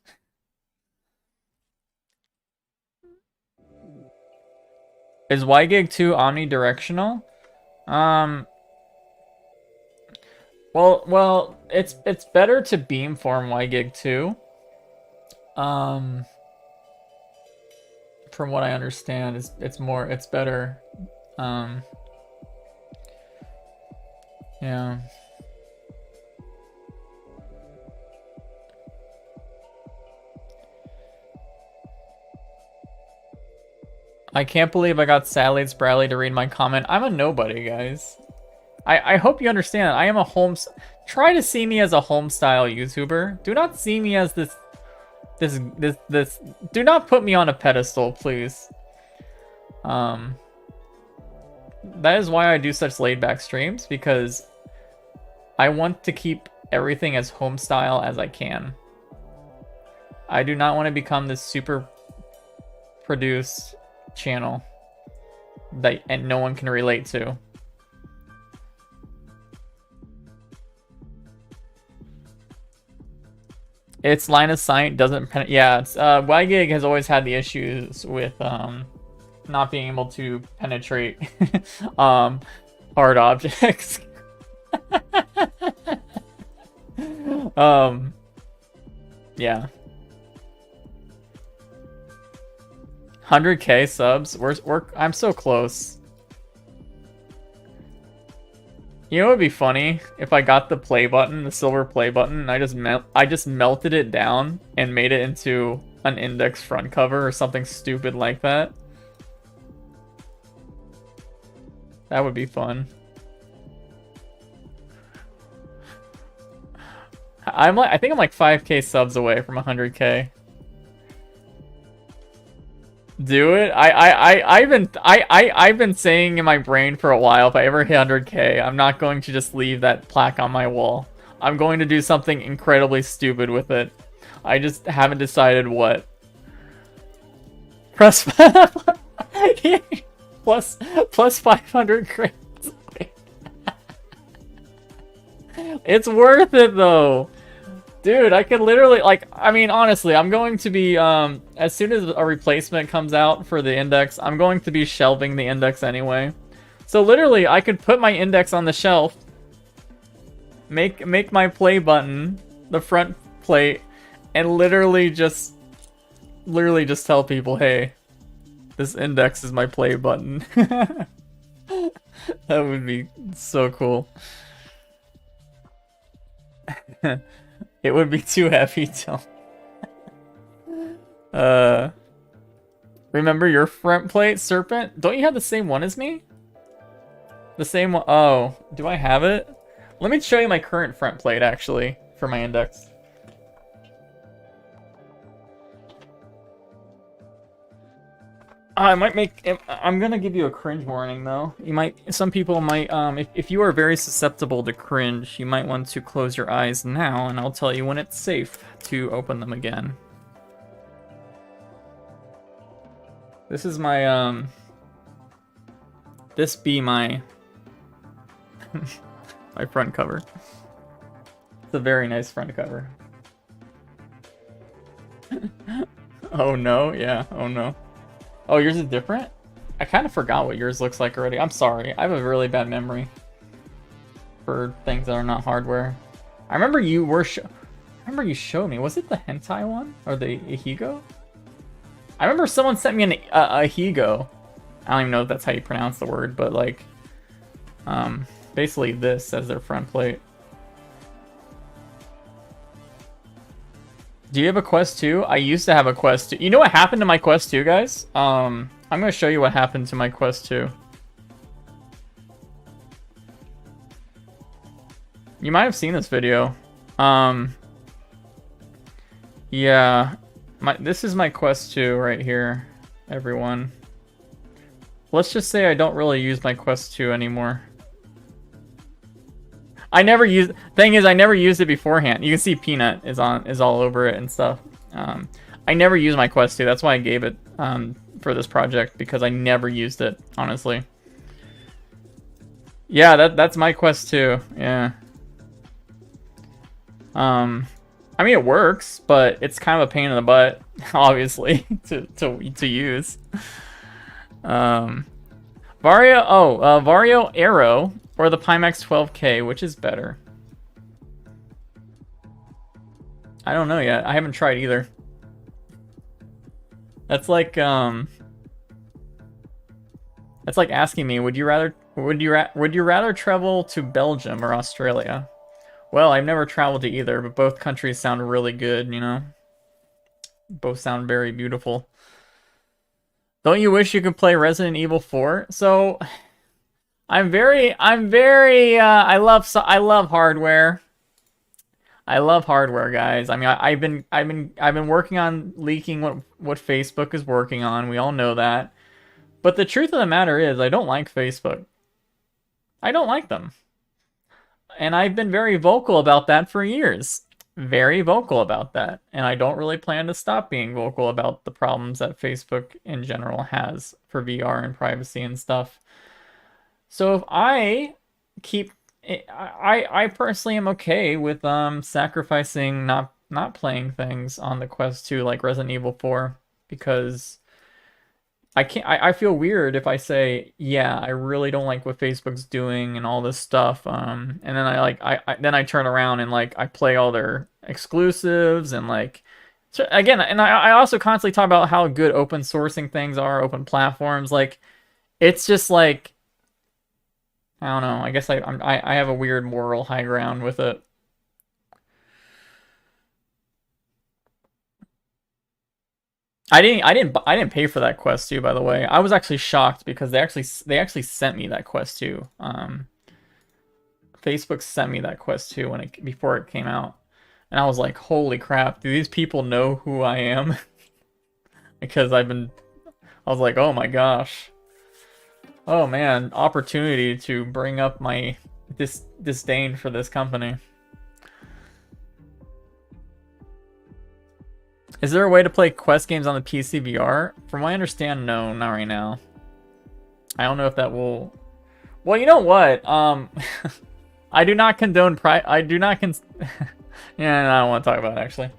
Is WiGig 2 omnidirectional? Well, it's better to beamform WiGig 2. From what I understand, it's better. Yeah. I can't believe I got Sadly Bradley to read my comment. I'm a nobody, guys. I hope you understand. I am a try to see me as a home style YouTuber. Do not see me as this. Do not put me on a pedestal, please. That is why I do such laid back streams, because I want to keep everything as home style as I can. I do not want to become this super produced channel that no one can relate to. Its line of sight doesn't. Yeah, it's WiGig has always had the issues with not being able to penetrate hard objects. Yeah. 100K subs. I'm so close. You know what would be funny? If I got the play button, the silver play button, and I just melted it down and made it into an index front cover or something stupid like that. That would be fun. I think I'm like 5K subs away from 100K. Do it. I've been saying in my brain for a while, if I ever hit 100K, I'm not going to just leave that plaque on my wall. I'm going to do something incredibly stupid with it. I just haven't decided what. Press plus 500 credits. It's worth it though. Dude, I could literally, like, I mean, honestly, I'm going to be, as soon as a replacement comes out for the index, I'm going to be shelving the index anyway. So literally, I could put my index on the shelf, make my play button the front plate, and literally just tell people, hey, this index is my play button. That would be so cool. It would be too heavy to... Remember your front plate, Serpent? Don't you have the same one as me? The same one? Oh, do I have it? Let me show you my current front plate, actually, for my index. I might make... I'm gonna give you a cringe warning, though. You might... Some people might... if you are very susceptible to cringe, you might want to close your eyes now, and I'll tell you when it's safe to open them again. This is my, This be my... my front cover. It's a very nice front cover. Oh no? Yeah, oh no. Oh, yours is different? I kind of forgot what yours looks like already. I'm sorry. I have a really bad memory for things that are not hardware. I remember you were I remember you showed me. Was it the hentai one? Or the Ihigo? I remember someone sent me an Ihigo. I don't even know if that's how you pronounce the word, but like... basically this as their front plate. Do you have a Quest 2? I used to have a Quest 2. You know what happened to my Quest 2, guys? I'm going to show you what happened to my Quest 2. You might have seen this video. Yeah. This is my Quest 2 right here, everyone. Let's just say I don't really use my Quest 2 anymore. I never used... Thing is, I never used it beforehand. You can see Peanut is all over it and stuff. I never used my Quest 2. That's why I gave it for this project, because I never used it, honestly. Yeah, that's my Quest 2. Yeah. I mean, it works, but it's kind of a pain in the butt, obviously, to use. Vario Aero or the Pimax 12K, which is better? I don't know yet. I haven't tried either. That's like asking me, would you rather travel to Belgium or Australia? Well, I've never traveled to either, but both countries sound really good, you know? Both sound very beautiful. Don't you wish you could play Resident Evil 4? So I love hardware. I love hardware, guys. I mean, I've been working on leaking what Facebook is working on. We all know that. But the truth of the matter is, I don't like Facebook. I don't like them. And I've been very vocal about that for years. Very vocal about that. And I don't really plan to stop being vocal about the problems that Facebook in general has for VR and privacy and stuff. So if I personally am okay with sacrificing not playing things on the Quest 2 like Resident Evil 4, because I feel weird if I say, yeah, I really don't like what Facebook's doing and all this stuff, and then I turn around and like I play all their exclusives and like, so again, and I also constantly talk about how good open sourcing things are, open platforms. Like, it's just like, I don't know. I guess I have a weird moral high ground with it. I didn't pay for that Quest 2, by the way. I was actually shocked because they actually sent me that Quest 2. Facebook sent me that Quest 2 before it came out. And I was like, holy crap, do these people know who I am? Because I was like, oh my gosh. Oh man, opportunity to bring up my disdain for this company. Is there a way to play Quest games on the PC VR? From what I understand, no, not right now. I don't know if that will... Well, you know what? I do not condone I do not yeah, no, I don't want to talk about it, actually.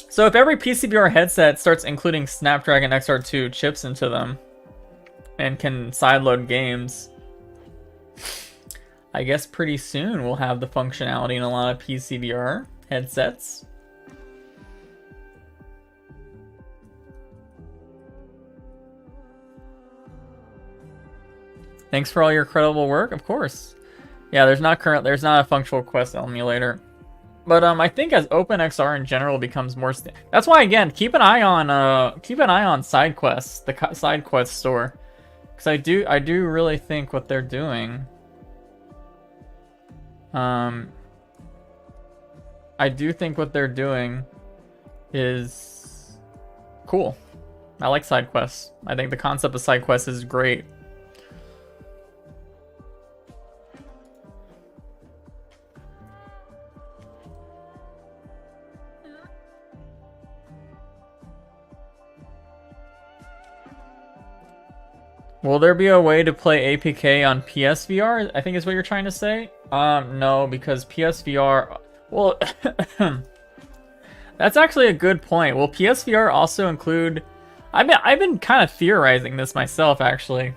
So if every PC VR headset starts including Snapdragon XR2 chips into them and can sideload games, I guess pretty soon we'll have the functionality in a lot of PC VR headsets. Thanks for all your incredible work, of course. Yeah, there's not a functional Quest emulator. But I think as OpenXR in general becomes more that's why, again, keep an eye on SideQuest, the SideQuest store. Cuz I do really think what they're doing I do think what they're doing is cool. I like SideQuest. I think the concept of SideQuest is great. Will there be a way to play APK on PSVR? I think is what you're trying to say. No, because PSVR... Well, that's actually a good point. Will PSVR also include... I've been kind of theorizing this myself, actually.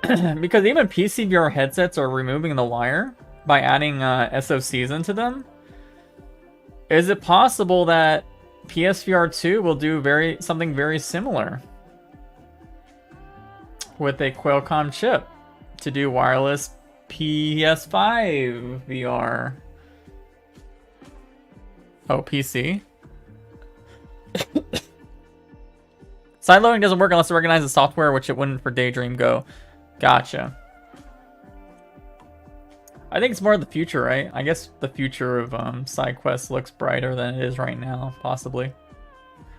Because even PCVR headsets are removing the wire by adding SoCs into them. Is it possible that PSVR 2 will do something very similar with a Qualcomm chip to do wireless PS5 VR? Oh, PC. Sideloading doesn't work unless it recognizes software, which it wouldn't for Daydream Go. Gotcha. I think it's more of the future, right? I guess the future of SideQuest looks brighter than it is right now, possibly.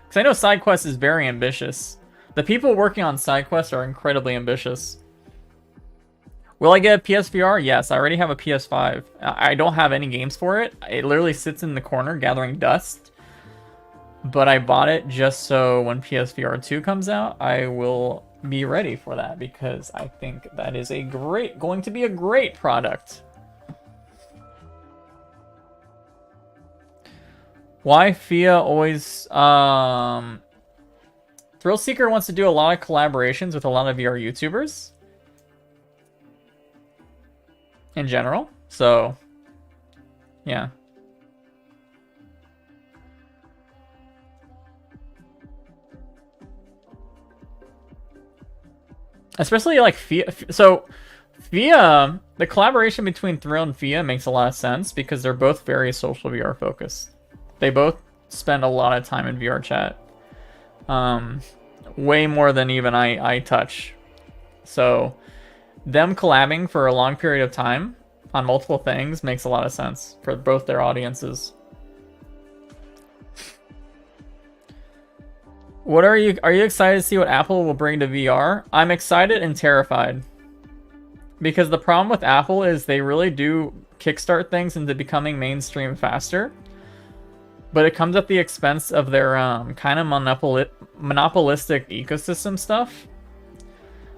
Because I know SideQuest is very ambitious. The people working on SideQuest are incredibly ambitious. Will I get a PSVR? Yes, I already have a PS5. I don't have any games for it. It literally sits in the corner gathering dust. But I bought it just so when PSVR 2 comes out, I will be ready for that, because I think that is going to be a great product. Why FIA always... Thrillseeker wants to do a lot of collaborations with a lot of VR YouTubers in general, so yeah. Especially like FIA. So FIA, the collaboration between Thrill and FIA makes a lot of sense because they're both very social VR focused. They both spend a lot of time in VR chat. Way more than even I touch. So them collabing for a long period of time on multiple things makes a lot of sense for both their audiences. What are you excited to see what Apple will bring to VR? I'm excited and terrified. Because the problem with Apple is they really do kickstart things into becoming mainstream faster. But it comes at the expense of their kind of monopolistic ecosystem stuff.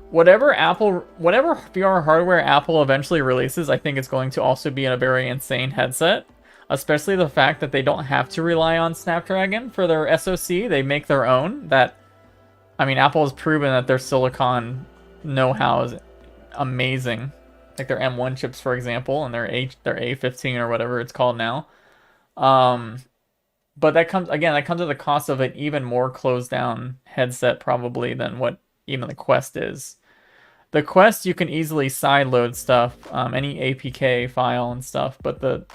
Whatever VR hardware Apple eventually releases, I think it's going to also be a very insane headset. Especially the fact that they don't have to rely on Snapdragon for their SoC. They make their own. Apple has proven that their silicon know-how is amazing. Like their M1 chips, for example, and their A15 or whatever it's called now. But that comes at the cost of an even more closed down headset probably than what even the Quest is. The Quest, you can easily sideload stuff, any APK file and stuff, but the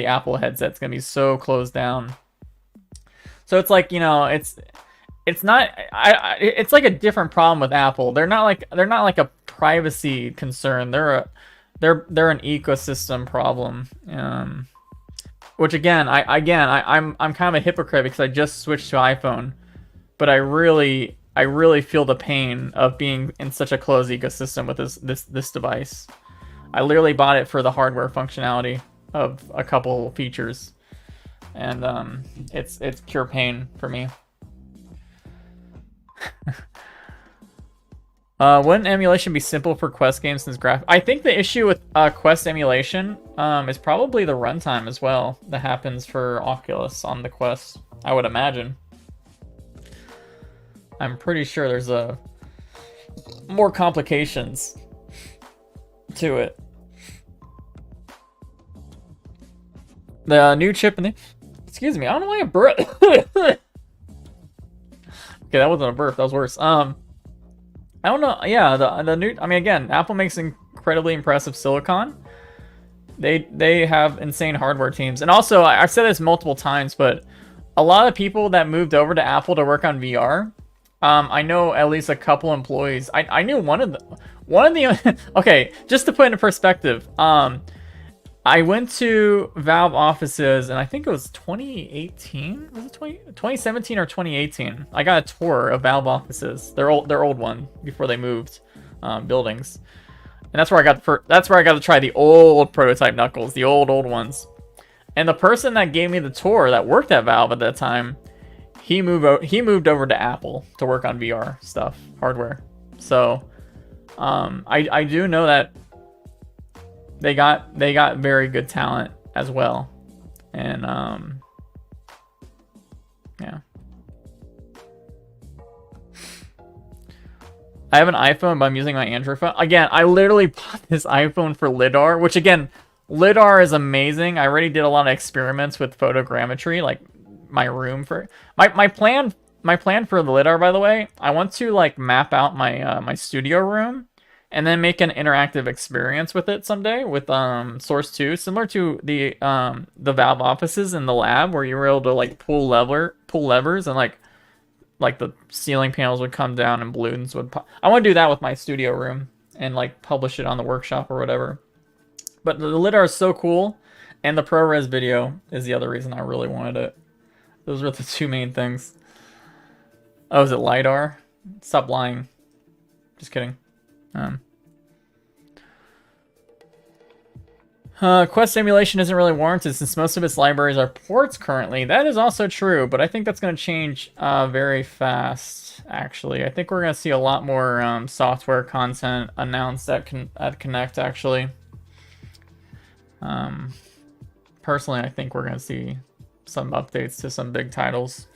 Apple headset's gonna be so closed down. So it's like, it's like a different problem with Apple. They're not like a privacy concern. They're an ecosystem problem. Which I'm kind of a hypocrite because I just switched to iPhone, but I really feel the pain of being in such a closed ecosystem with this device. I literally bought it for the hardware functionality of a couple features. and it's pure pain for me. Wouldn't emulation be simple for Quest games since I think the issue with Quest emulation is probably the runtime as well that happens for Oculus on the Quest, I would imagine. I'm pretty sure there's more complications to it. The new chip in the... Excuse me, I don't know why I burped. Okay, that wasn't a burp, that was worse. I don't know. Yeah, the new. I mean, again, Apple makes incredibly impressive silicon. They have insane hardware teams, and also I've said this multiple times, but a lot of people that moved over to Apple to work on VR, I know at least a couple employees. I knew one of the. Okay, just to put into perspective, I went to Valve offices, and I think it was 2018. Was it 2017 or 2018? I got a tour of Valve offices. Their old one before they moved buildings, and that's where I got to try the old prototype Knuckles, the old ones. And the person that gave me the tour that worked at Valve at that time, he moved over to Apple to work on VR stuff, hardware. So I do know that they got very good talent as well, and yeah. I have an iPhone, but I'm using my Android phone. Again, I literally bought this iPhone for LiDAR, which again, LiDAR is amazing. I already did a lot of experiments with photogrammetry, like my room for my plan for the LiDAR, by the way. I want to like map out my my studio room and then make an interactive experience with it someday with Source 2, similar to the Valve offices in the lab where you were able to like pull levers and like the ceiling panels would come down and balloons would pop. I want to do that with my studio room and like publish it on the workshop or whatever. But the LiDAR is so cool, and the ProRes video is the other reason I really wanted it. Those were the two main things. Oh, is it LiDAR? Stop lying. Just kidding. Quest emulation isn't really warranted since most of its libraries are ports currently. That is also true, but I think that's going to change very fast, actually. I think we're going to see a lot more software content announced at Connect, actually. Personally, I think we're going to see some updates to some big titles.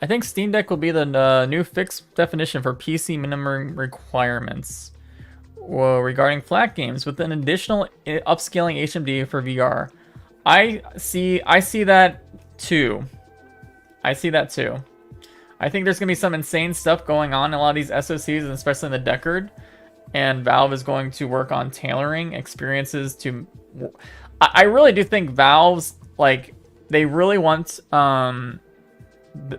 I think Steam Deck will be the new fixed definition for PC minimum requirements regarding flat games with an additional upscaling HMD for VR. I see that too. I think there's gonna be some insane stuff going on in a lot of these SoCs, and especially in the Deckard. And Valve is going to work on tailoring experiences to. I really do think Valve's like they really want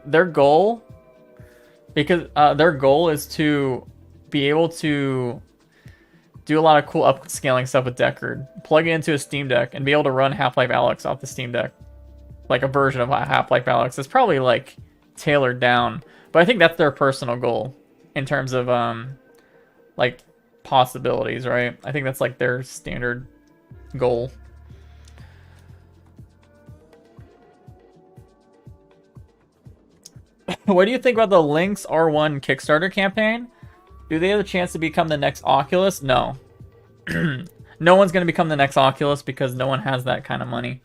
their goal, because their goal is to be able to do a lot of cool upscaling stuff with Deckard, plug it into a Steam Deck, and be able to run Half-Life Alyx off the Steam Deck, like a version of Half-Life Alyx. It's probably like tailored down, but I think that's their personal goal in terms of like possibilities, right? I think that's like their standard goal. What do you think about the Lynx R1 Kickstarter campaign? Do they have a chance to become the next Oculus? No. No one's going to become the next Oculus because no one has that kind of money.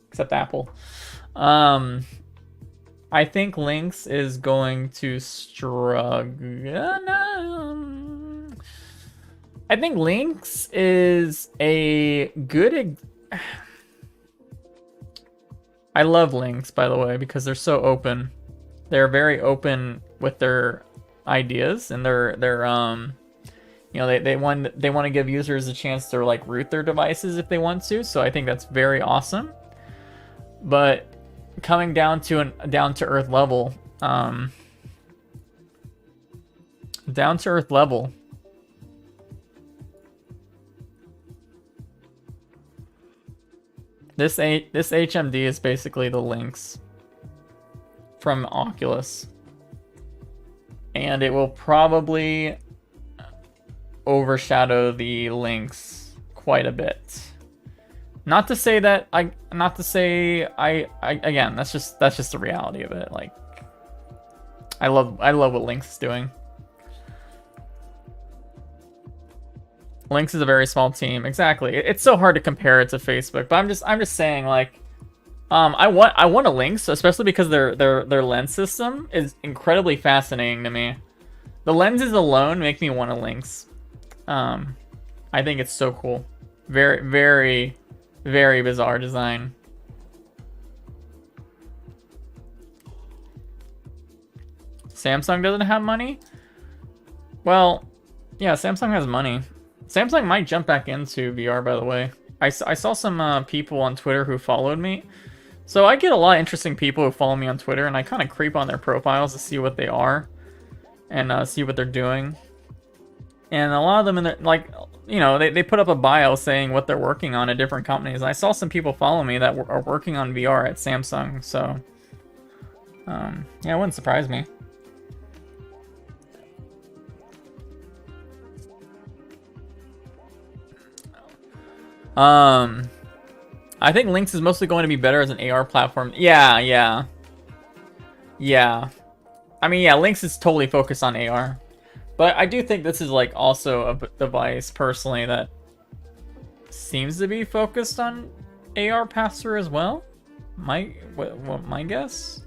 Except Apple. I think Lynx is going to struggle. I think Lynx is a good... I love Lynx, by the way, because they're so open. They're very open with their ideas, and they're you know, they want to give users a chance to like root their devices if they want to. So I think that's very awesome. But coming down to a down to earth level, this HMD is basically the Lynx from Oculus, and it will probably overshadow the Lynx quite a bit. Not to say that again, that's just the reality of it. Like, I love what Lynx is doing. Lynx is a very small team. Exactly. It's so hard to compare it to Facebook, but I'm just saying, like, I want a Lynx, especially because their lens system is incredibly fascinating to me. The lenses alone make me want a Lynx. I think it's so cool. Very, very, very bizarre design. Samsung doesn't have money? Well, yeah, Samsung has money. Samsung might jump back into VR, by the way. I saw some people on Twitter who followed me. So I get a lot of interesting people who follow me on Twitter, and I kind of creep on their profiles to see what they are and see what they're doing. And a lot of them, in their, like, you know, they put up a bio saying what they're working on at different companies. And I saw some people follow me that are working on VR at Samsung. So, yeah, it wouldn't surprise me. I think Lynx is mostly going to be better as an AR platform. Yeah. I mean, yeah, Lynx is totally focused on AR. But I do think this is, like, also a device, personally, that seems to be focused on AR pass-through as well. My guess?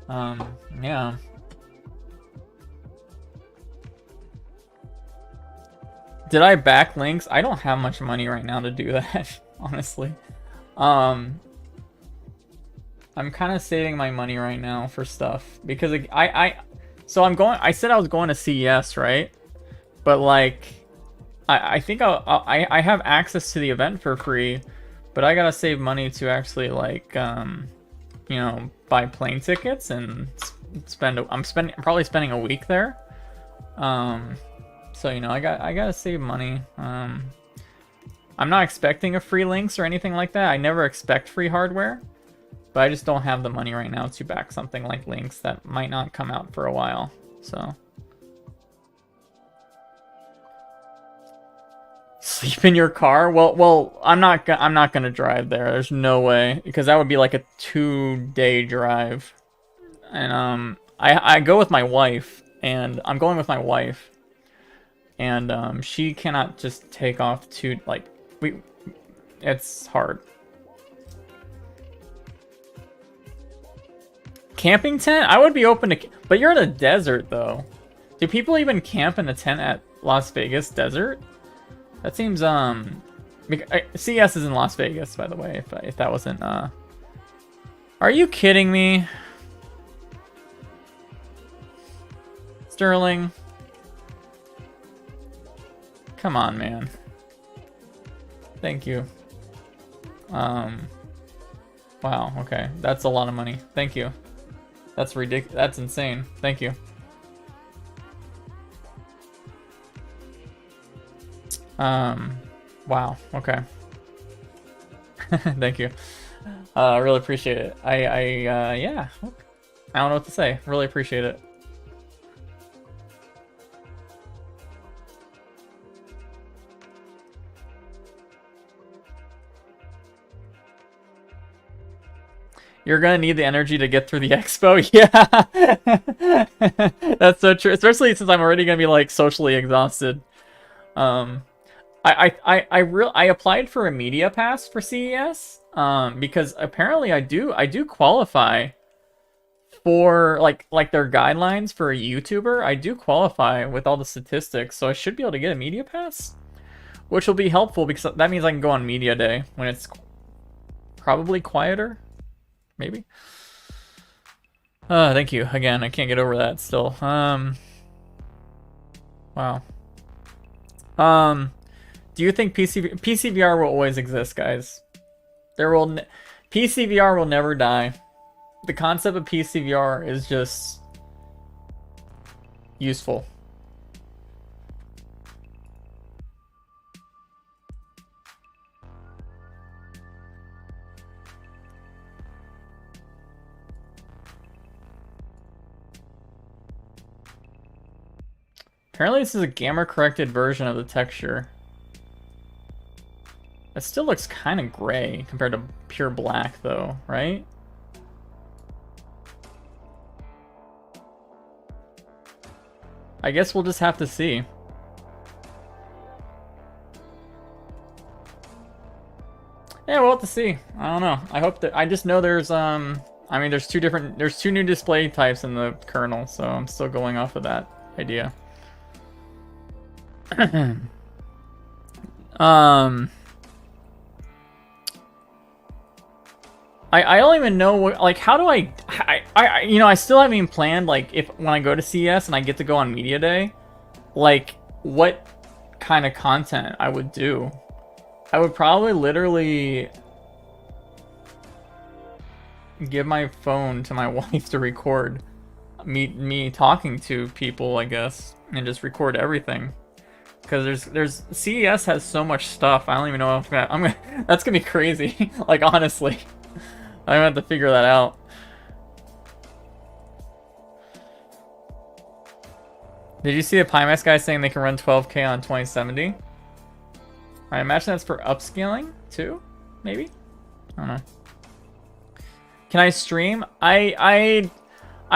Yeah. Did I back Lynx? I don't have much money right now to do that, honestly. I'm kind of saving my money right now for stuff because I said I was going to CES, right? But, like, I think I have access to the event for free, but I gotta save money to actually, like, you know, buy plane tickets and I'm probably spending a week there. So, you know, I gotta save money. I'm not expecting a free Lynx or anything like that. I never expect free hardware, but I just don't have the money right now to back something like Lynx that might not come out for a while. So, sleep in your car? Well, I'm not gonna drive there. There's no way, because that would be like a 2-day drive, and I go with my wife, and I'm going with my wife. And she cannot just take off to, like, it's hard. Camping tent? I would be open to, but you're in a desert though. Do people even camp in a tent at Las Vegas desert? That seems CS is in Las Vegas, by the way, if that wasn't Are you kidding me? Sterling. Come on, man. Thank you. Wow, okay. That's a lot of money. Thank you. That's ridiculous. That's insane. Thank you. Wow, okay. Thank you. I really appreciate it. Yeah. I don't know what to say. Really appreciate it. You're gonna need the energy to get through the expo. Yeah, that's so true. Especially since I'm already gonna be, like, socially exhausted. I applied for a media pass for CES. Because apparently I do qualify for like their guidelines for a YouTuber. I do qualify with all the statistics, so I should be able to get a media pass, which will be helpful because that means I can go on media day when it's probably quieter. Maybe. Thank you. Again, I can't get over that still. Wow. Do you think PCVR will always exist, guys? PCVR will never die. The concept of PCVR is just useful. Apparently this is a gamma corrected version of the texture. It still looks kind of gray compared to pure black, though, right? I guess we'll just have to see. Yeah, we'll have to see. I don't know. I hope that I just know there's I mean there's two new display types in the kernel, so I'm still going off of that idea. I don't even know what, like, how do I you know, I still haven't even planned, like, if when I go to CES and I get to go on Media Day, like, what kind of content I would do. I would probably literally give my phone to my wife to record me talking to people, I guess, and just record everything. Because there's CES has so much stuff. I don't even know if I'm gonna that's gonna be crazy. Like, honestly, I'm gonna have to figure that out. Did you see the Pimax guy saying they can run 12K on 2070? I imagine that's for upscaling too, maybe. I don't know. Can I stream? I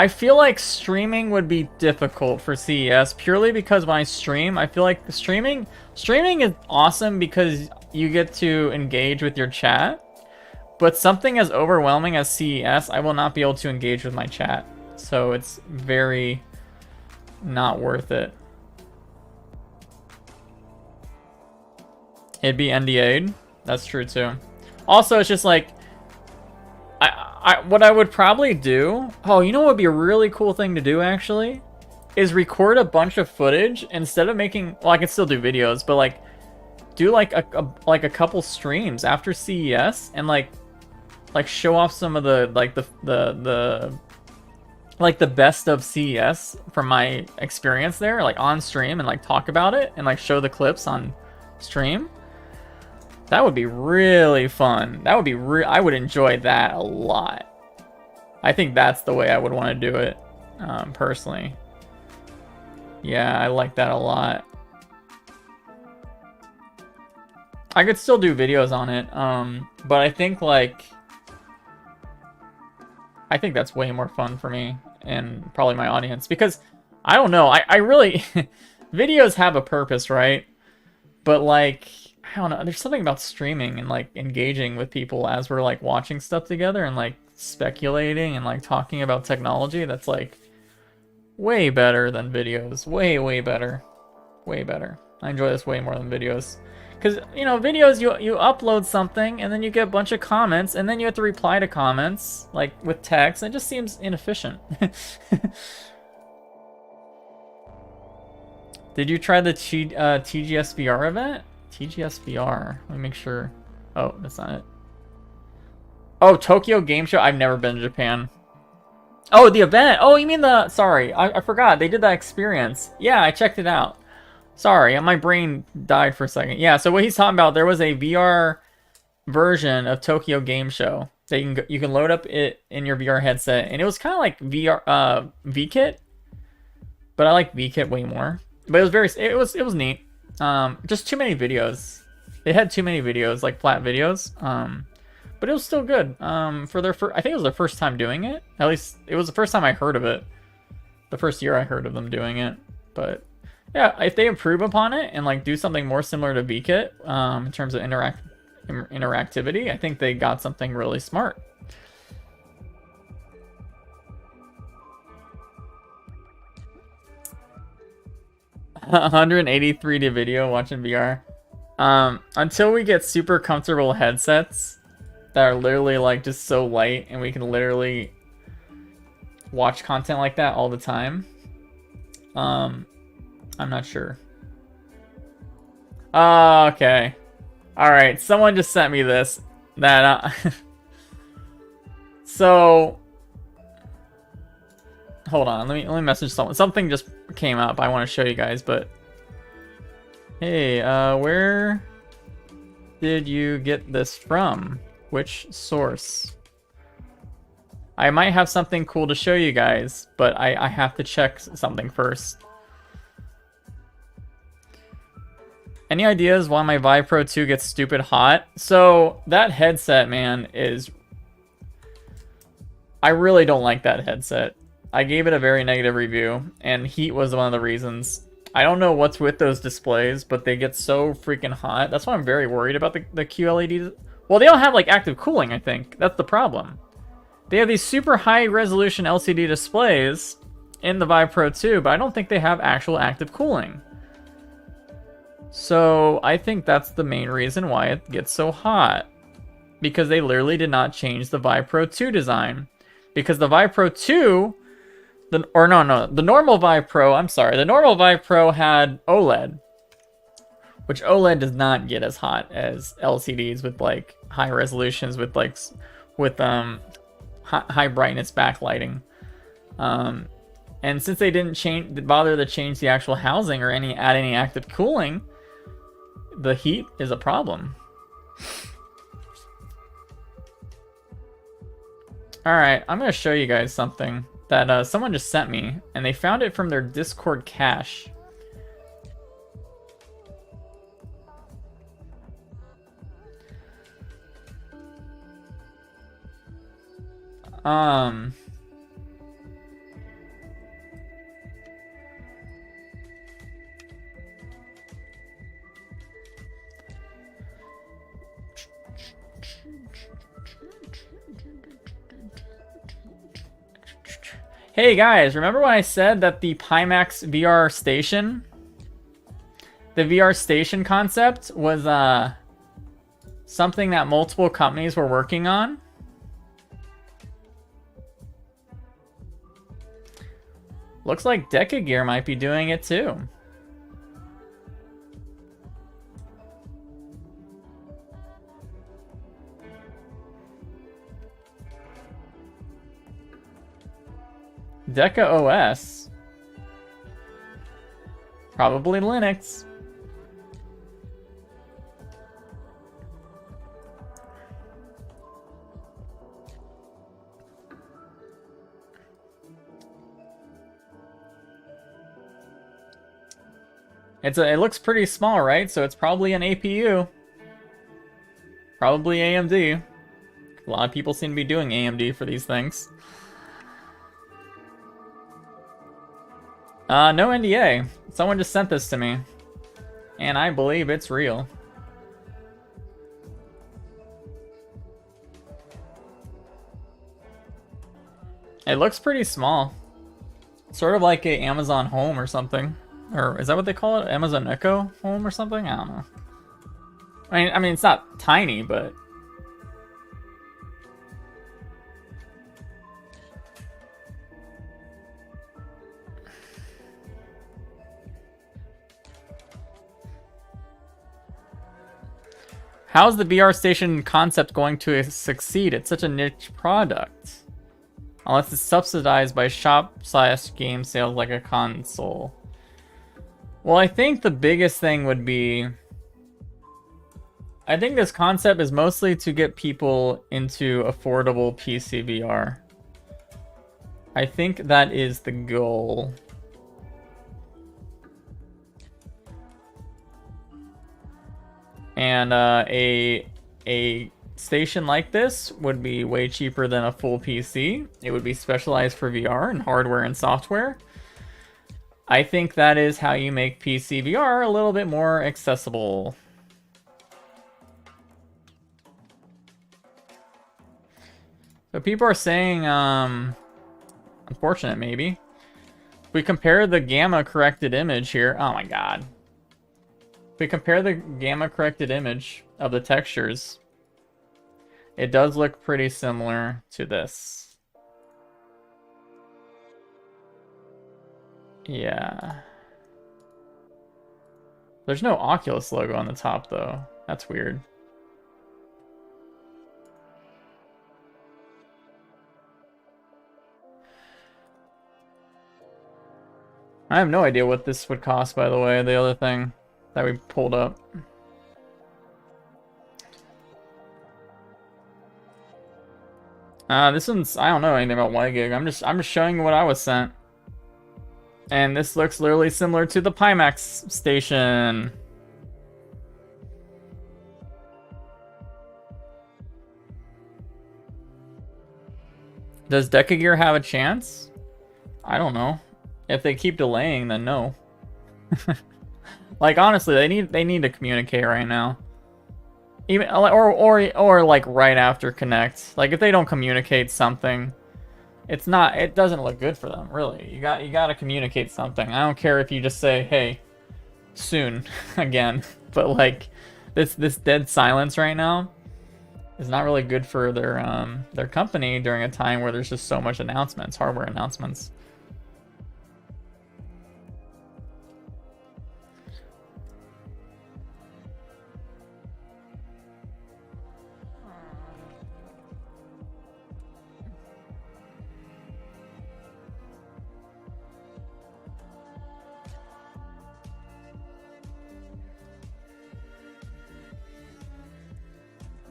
feel like streaming would be difficult for CES purely because when I stream, I feel like streaming is awesome because you get to engage with your chat. But something as overwhelming as CES, I will not be able to engage with my chat. So it's very not worth it. It'd be NDA'd. That's true too. Also, it's just like, what I would probably do, oh, you know what would be a really cool thing to do actually, is record a bunch of footage instead of making, well, I can still do videos, but like, do like a couple streams after CES and like show off some of the the best of CES from my experience there, like on stream, and like talk about it and like show the clips on stream. That would be really fun. That would be I would enjoy that a lot. I think that's the way I would want to do it, personally. Yeah, I like that a lot. I could still do videos on it, but I think that's way more fun for me and probably my audience, because I don't know, I really videos have a purpose, right? But like, I don't know, there's something about streaming and like engaging with people as we're like watching stuff together and like speculating and like talking about technology that's like way better than videos. Way better. Way better. I enjoy this way more than videos. Because, you know, videos, you upload something and then you get a bunch of comments and then you have to reply to comments like with text. It just seems inefficient. Did you try the TGS VR event? TGS VR. Let me make sure. Oh, that's not it. Oh, Tokyo Game Show. I've never been to Japan. Oh, the event. Oh, you mean the... Sorry, I forgot. They did that experience. Yeah, I checked it out. Sorry, my brain died for a second. Yeah, so what he's talking about, there was a VR version of Tokyo Game Show that you can load up it in your VR headset, and it was kind of like VR VKit, but I like VKit way more. But it was neat. Just too many videos. It had too many videos, like flat videos. But it was still good. For their I think it was their first time doing it. At least it was the first time I heard of it. The first year I heard of them doing it. But yeah, if they improve upon it and like do something more similar to VKit, in terms of interactivity, I think they got something really smart. $183 to video watching VR. Until we get super comfortable headsets that are literally like just so light and we can literally watch content like that all the time, I'm not sure. Okay. Alright, someone just sent me this. That, so... Hold on, let me message someone. Something just came up I want to show you guys, but... Hey, where did you get this from? Which source? I might have something cool to show you guys, but I have to check something first. Any ideas why my Vive Pro 2 gets stupid hot? So that headset, man, is... I really don't like that headset. I gave it a very negative review, and heat was one of the reasons. I don't know what's with those displays, but they get so freaking hot. That's why I'm very worried about the QLED. Well, they don't have like active cooling, I think. That's the problem. They have these super high resolution LCD displays in the Vive Pro 2, but I don't think they have actual active cooling. So I think that's the main reason why it gets so hot. Because they literally did not change the Vive Pro 2 design. Because the Vive Pro 2, the normal Vive Pro, the normal Vive Pro had OLED. Which OLED does not get as hot as LCDs with like high resolutions with high brightness backlighting. And since they didn't bother to change the actual housing or add any active cooling, the heat is a problem. Alright, I'm going to show you guys something that someone just sent me, and they found it from their Discord cache. Hey guys, remember when I said that the Pimax VR station, the VR station concept was something that multiple companies were working on? Looks like Decagear might be doing it too. Deca OS. Probably Linux. It looks pretty small, right? So it's probably an APU. Probably AMD. A lot of people seem to be doing AMD for these things. No NDA. Someone just sent this to me. And I believe it's real. It looks pretty small. Sort of like a Amazon Home or something. Or is that what they call it? Amazon Echo Home or something? I don't know. I mean, it's not tiny, but... How's the VR station concept going to succeed? It's such a niche product. Unless it's subsidized by shop/game sales like a console. Well, I think the biggest thing would be... I think this concept is mostly to get people into affordable PC VR. I think that is the goal. And a station like this would be way cheaper than a full PC. It would be specialized for VR and hardware and software. I think that is how you make PC VR a little bit more accessible. So people are saying, unfortunate maybe. If we compare the gamma corrected image here, oh my god. If we compare the gamma corrected image of the textures, it does look pretty similar to this. Yeah. There's no Oculus logo on the top though. That's weird. I have no idea what this would cost, by the way, the other thing that we pulled up. This one's, I don't know anything about Y-Gig. I'm just showing you what I was sent. And this looks literally similar to the Pimax station. Does Decagear have a chance? I don't know. If they keep delaying, then no. Like honestly, they need to communicate right now. Even or like right after Connect. Like if they don't communicate something, it doesn't look good for them, really. You got to communicate something. I don't care if you just say, "Hey, soon," again. But like this dead silence right now is not really good for their company during a time where there's just so much announcements, hardware announcements.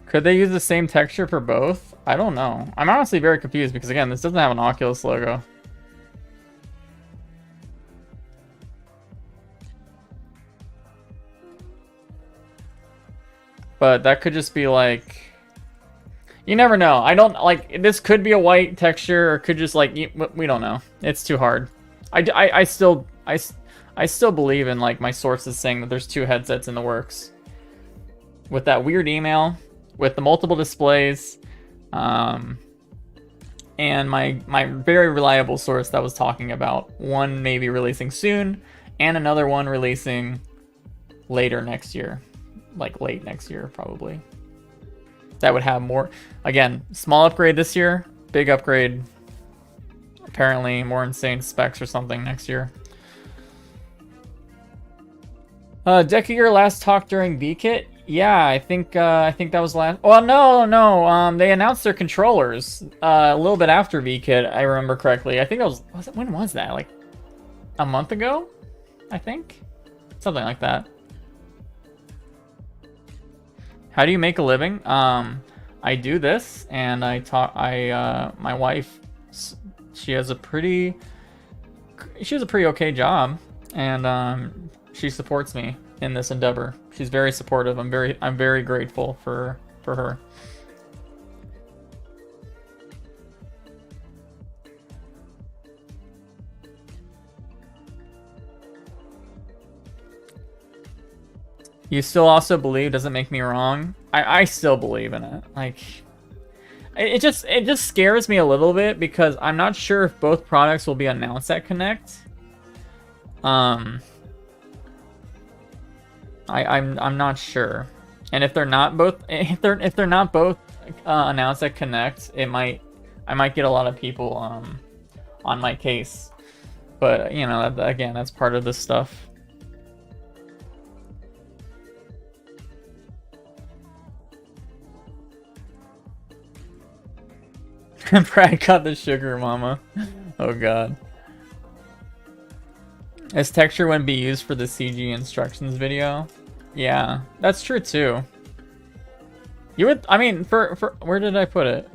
Could they use the same texture for both? I don't know. I'm honestly very confused because, again, this doesn't have an Oculus logo. But that could just be like... You never know. I don't... Like, this could be a white texture or could just, like... We don't know. It's too hard. I still believe in, like, my sources saying that there's 2 headsets in the works. With that weird email... with the multiple displays, and my very reliable source that was talking about one maybe releasing soon, and another one releasing later next year, like late next year probably. That would have more, again, small upgrade this year, big upgrade, apparently more insane specs or something next year. Decagear last talk during VKit. Yeah, I think that was last. Well, no. They announced their controllers a little bit after VKit. I remember correctly. I think that was it, when was that? Like a month ago, I think, something like that. How do you make a living? I do this, and my wife, she has a pretty okay job, and she supports me in this endeavor. She's very supportive. I'm very grateful for her. You still also believe, doesn't make me wrong. I still believe in it. Like it just scares me a little bit because I'm not sure if both products will be announced at Connect. I'm not sure, and if they're not both announced at Connect, I might get a lot of people on my case, but you know, again, that's part of this stuff. Brad got the sugar mama. Oh god. This texture wouldn't be used for the CG instructions video. Yeah, that's true too. You would, I mean, for where did I put it?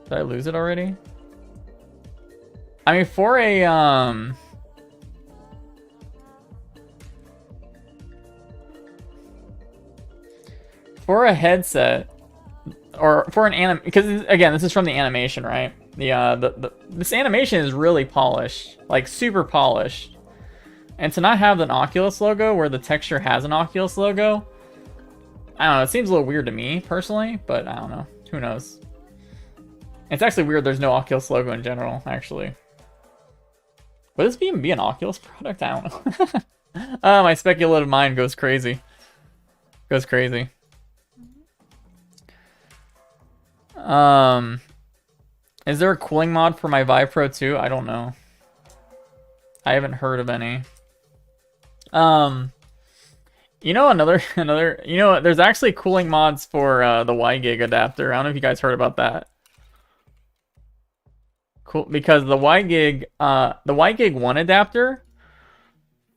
Did I lose it already? I mean, for a headset, or for an anim, because again, this is from the animation, right? This animation is really polished, like super polished. And to not have an Oculus logo where the texture has an Oculus logo, I don't know, it seems a little weird to me personally, but I don't know. Who knows? It's actually weird there's no Oculus logo in general, actually. Would this even be an Oculus product? I don't know. My speculative mind goes crazy. Goes crazy. Is there a cooling mod for my Vive Pro 2? I don't know. I haven't heard of any. You know, you know, there's actually cooling mods for the WiGig adapter. I don't know if you guys heard about that. Cool, because the WiGig 1 adapter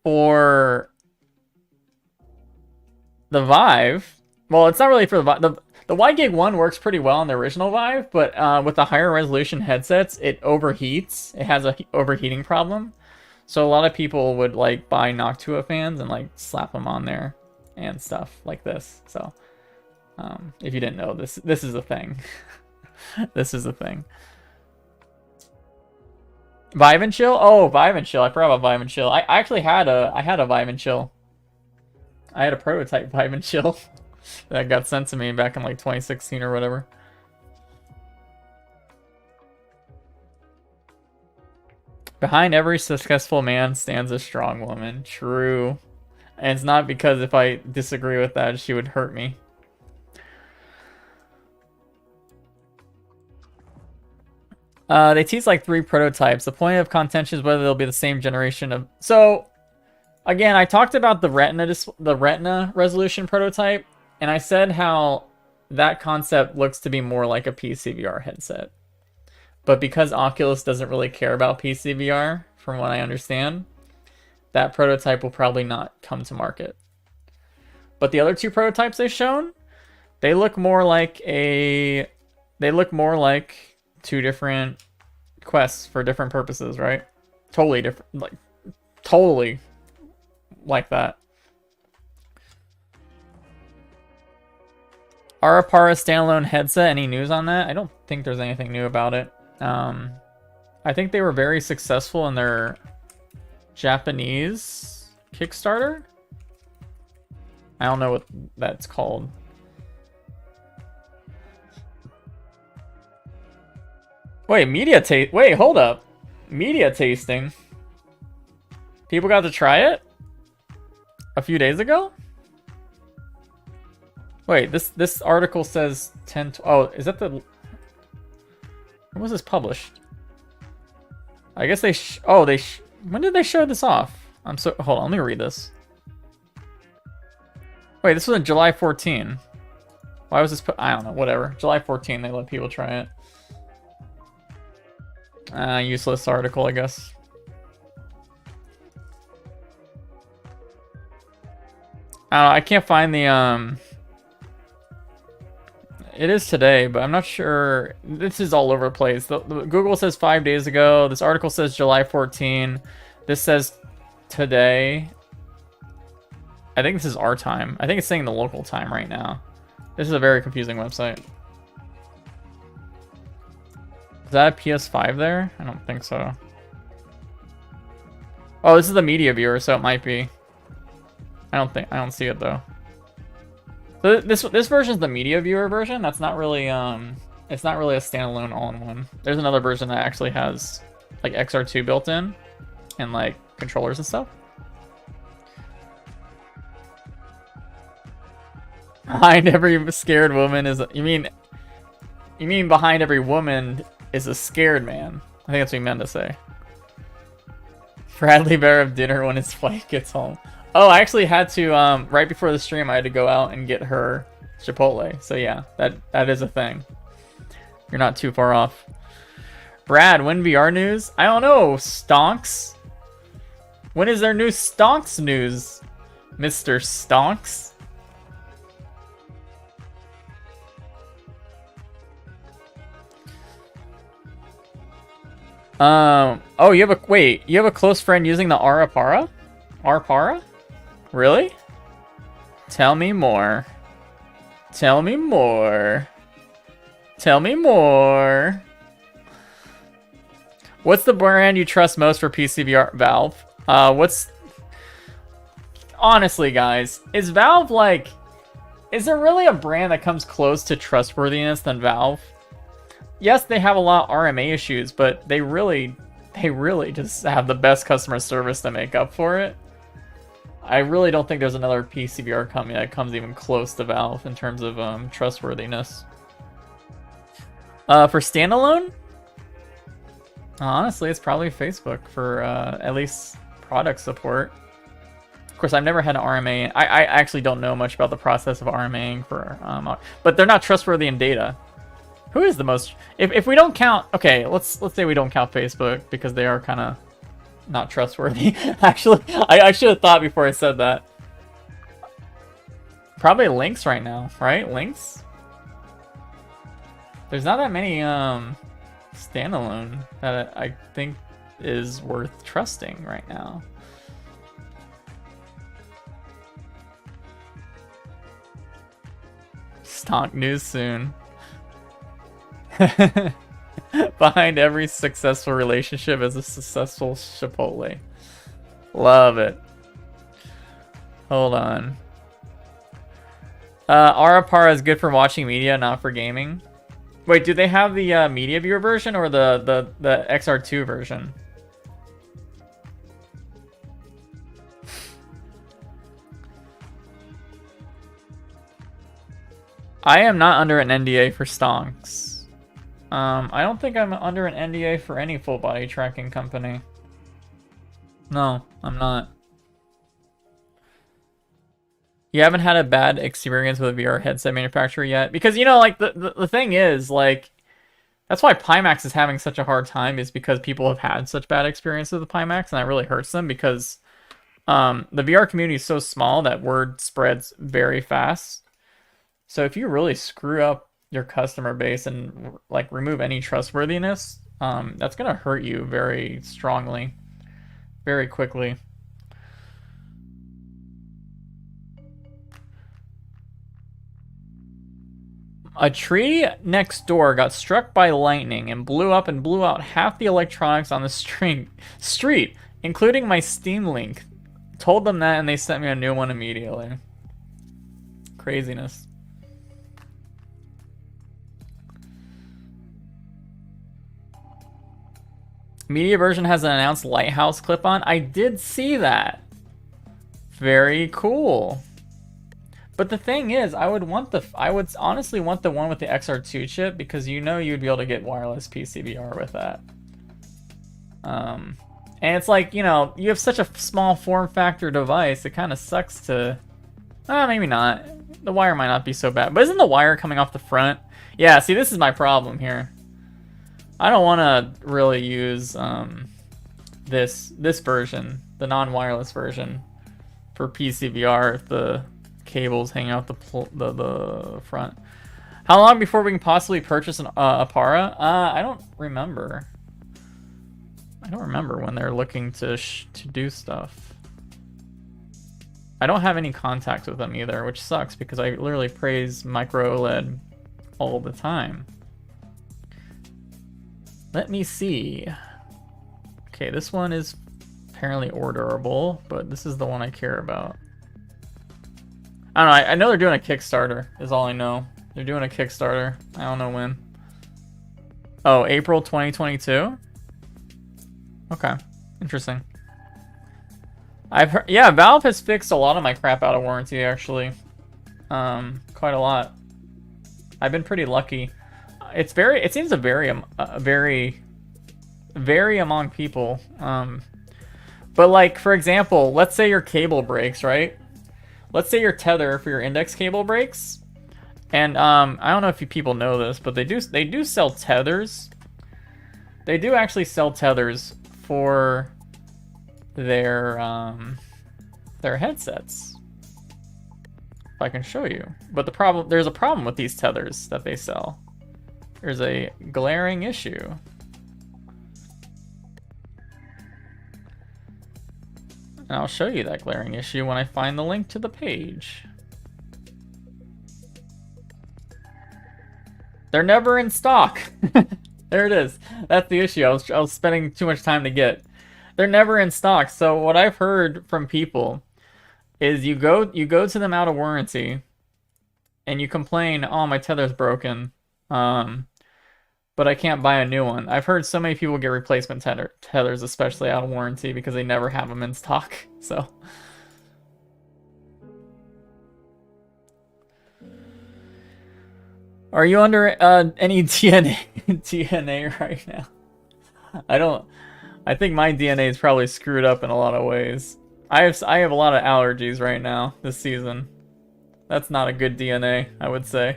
for the Vive, well, it's not really for the Vive. The WiGig 1 works pretty well on the original Vive, but with the higher resolution headsets, it overheats. It has a overheating problem. So a lot of people would like buy Noctua fans and like slap them on there and stuff like this. So if you didn't know, this is a thing. This is a thing. Vive and Chill? Oh, Vive and Chill. I forgot about Vive and Chill. I actually had a Vive and Chill. I had a prototype Vive and Chill that got sent to me back in like 2016 or whatever. Behind every successful man stands a strong woman. True. And it's not because if I disagree with that, she would hurt me. They tease like 3 prototypes. The point of contention is whether they'll be the same generation of... So, again, I talked about the retina resolution prototype, and I said how that concept looks to be more like a PCVR headset. But because Oculus doesn't really care about PCVR, from what I understand, that prototype will probably not come to market. But the other 2 prototypes they've shown, they look more like 2 different quests for different purposes, right? Totally different, totally like that. Arapara standalone headset, any news on that? I don't think there's anything new about it. I think they were very successful in their Japanese Kickstarter. I don't know what that's called. Wait, wait, hold up. Media tasting. People got to try it a few days ago? Wait, this article says 10... Oh, is that the... When was this published? I guess they... when did they show this off? Hold on, let me read this. Wait, this was on July 14. Why was this I don't know, whatever. July 14, they let people try it. Useless article, I guess. I don't know, I can't find the, It is today, but I'm not sure. This is all over the place. The Google says 5 days ago. This article says July 14. This says today. I think this is our time. I think it's saying the local time right now. This is a very confusing website. Is that a PS5 there? I don't think so. Oh, this is the media viewer, so it might be. I don't see it though. So this version is the media viewer version. That's not really it's not really a standalone all-in-one. There's another version that actually has like XR2 built in and like controllers and stuff. Behind every scared woman is you mean behind every woman is a scared man. I think that's what he meant to say. Bradley Bear of dinner when his wife gets home. Oh, I actually had to, right before the stream, I had to go out and get her Chipotle. So yeah, that is a thing. You're not too far off. Brad, when VR news? I don't know, Stonks. When is there new Stonks news, Mr. Stonks? Oh, you have a close friend using the Arapara? Arpara? Really? Tell me more. Tell me more. Tell me more. What's the brand you trust most for PCVR? Valve. Honestly, guys, is Valve like... Is there really a brand that comes close to trustworthiness than Valve? Yes, they have a lot of RMA issues, but they really just have the best customer service to make up for it. I really don't think there's another PCVR company that comes even close to Valve in terms of trustworthiness. For standalone? Honestly, it's probably Facebook for at least product support. Of course, I've never had an RMA. I actually don't know much about the process of RMAing for, but they're not trustworthy in data. Who is the most? If we don't count, okay, let's say we don't count Facebook because they are kind of not trustworthy. Actually, I should have thought before I said that. Probably Lynx right now, right? Lynx. There's not that many standalone that I think is worth trusting right now. Stonk news soon. Behind every successful relationship is a successful Chipotle. Love it. Hold on. Arapara is good for watching media, not for gaming. Wait, do they have the media viewer version or the XR2 version? I am not under an NDA for stonks. I don't think I'm under an NDA for any full body tracking company. No, I'm not. You haven't had a bad experience with a VR headset manufacturer yet? Because, you know, like, the thing is, like, that's why Pimax is having such a hard time, is because people have had such bad experiences with Pimax, and that really hurts them because the VR community is so small that word spreads very fast. So if you really screw up your customer base and, like, remove any trustworthiness, that's going to hurt you very strongly, very quickly. A tree next door got struck by lightning and blew up and blew out half the electronics on the street, including my Steam Link. Told them that and they sent me a new one immediately. Craziness. Media version has an announced lighthouse clip-on. I did see that. Very cool. But the thing is, I would honestly want the one with the XR2 chip, because you know you'd be able to get wireless PCVR with that. And it's like, you know, you have such a small form factor device, it kind of sucks to... maybe not. The wire might not be so bad. But isn't the wire coming off the front? Yeah, see, this is my problem here. I don't want to really use this version, the non-wireless version, for PCVR if the cables hang out the front. How long before we can possibly purchase an Apara? I don't remember. I don't remember when they're looking to do stuff. I don't have any contact with them either, which sucks because I literally praise micro OLED all the time. Let me see. Okay, this one is apparently orderable, but this is the one I care about. I don't know, I know they're doing a Kickstarter, is all I know. They're doing a Kickstarter. I don't know when. Oh, April 2022? Okay, interesting. I've heard, yeah, Valve has fixed a lot of my crap out of warranty, actually. Quite a lot. I've been pretty lucky. It seems to vary among people. But like, for example, let's say your cable breaks, right? Let's say your tether for your index cable breaks. And I don't know if you people know this, but they do sell tethers. They do actually sell tethers for their headsets. If I can show you. But there's a problem with these tethers that they sell. There's a glaring issue. And I'll show you that glaring issue when I find the link to the page. They're never in stock. There it is. That's the issue. I was spending too much time to get. They're never in stock. So what I've heard from people is you go to them out of warranty and you complain, "Oh, my tether's broken. But I can't buy a new one." I've heard so many people get replacement tethers, especially out of warranty, because they never have them in stock. So, are you under any DNA right now? I think my DNA is probably screwed up in a lot of ways. I have a lot of allergies right now this season. That's not a good DNA, I would say.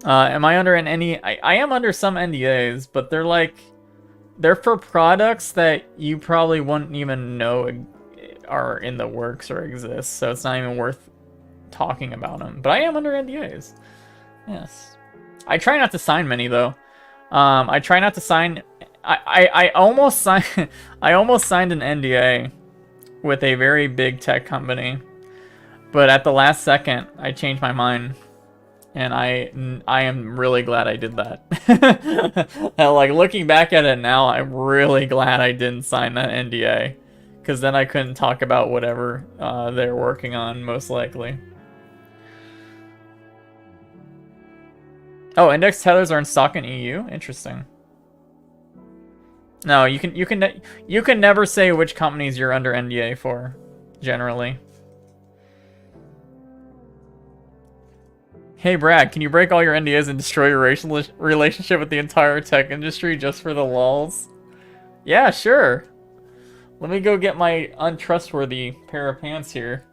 Am I under I am under some NDAs, but they're for products that you probably wouldn't even know are in the works or exist, so it's not even worth talking about them. But I am under NDAs. Yes. I try not to sign many though. I try not to sign. I almost signed. I almost signed an NDA with a very big tech company, but at the last second, I changed my mind, And I am really glad I did that. Like, looking back at it now, I'm really glad I didn't sign that NDA. Because then I couldn't talk about whatever they're working on, most likely. Oh, index tethers are in stock in EU? Interesting. No, you can never say which companies you're under NDA for, generally. Hey Brad, can you break all your NDAs and destroy your relationship with the entire tech industry just for the lulz? Yeah, sure. Let me go get my untrustworthy pair of pants here.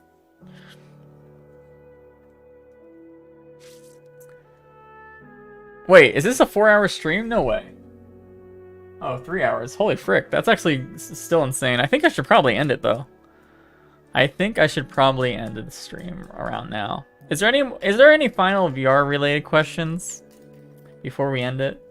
Wait, is this a 4-hour stream? No way. Oh, 3 hours. Holy frick, that's actually still insane. I think I should probably end it though. I think I should probably end the stream around now. Is there any final VR related questions before we end it?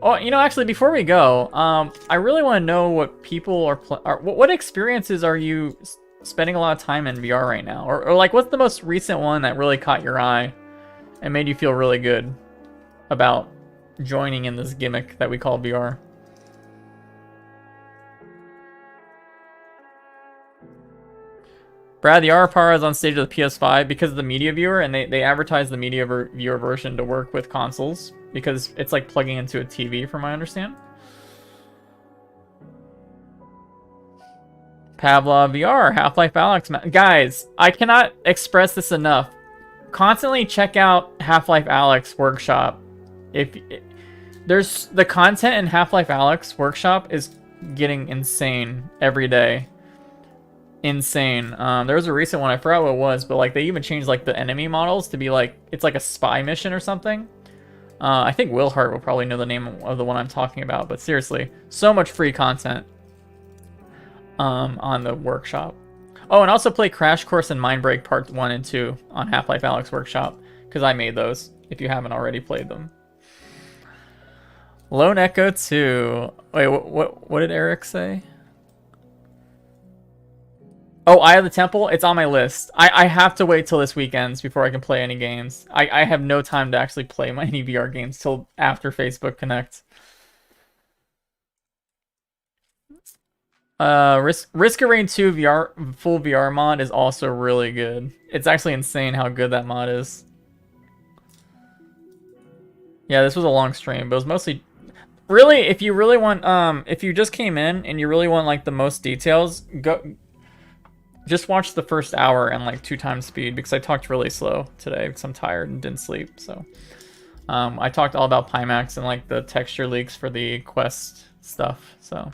Oh, you know, actually, before we go, I really want to know what people are what experiences are you spending a lot of time in VR right now, or like what's the most recent one that really caught your eye and made you feel really good about joining in this gimmick that we call VR? Brad, the RPR is on stage of the PS5 because of the media viewer, and they advertise the media viewer version to work with consoles because it's like plugging into a TV, from my understanding. Pavlov VR, Half-Life Alyx. Guys, I cannot express this enough. Constantly check out Half-Life Alyx Workshop. If there's the content in Half-Life Alyx Workshop is getting insane every day. Insane. There was a recent one, I forgot what it was, but like they even changed like the enemy models to be like, it's like a spy mission or something. I think Wilhart will probably know the name of the one I'm talking about, but seriously, so much free content on the workshop. Oh, and also play Crash Course and Mindbreak Part 1 and 2 on Half-Life Alyx Workshop, because I made those, if you haven't already played them. Lone Echo 2. Wait, what did Eric say? Oh, Eye of the Temple? It's on my list. I have to wait till this weekend before I can play any games. I have no time to actually play any VR games till after Facebook Connect. Risk of Rain 2 VR full VR mod is also really good. It's actually insane how good that mod is. Yeah, this was a long stream, but it was mostly... Really, if you really want... if you just came in and you really want like the most details, go... Just watch the first hour and like 2 times speed because I talked really slow today because I'm tired and didn't sleep. So I talked all about Pimax and like the texture leaks for the Quest stuff. So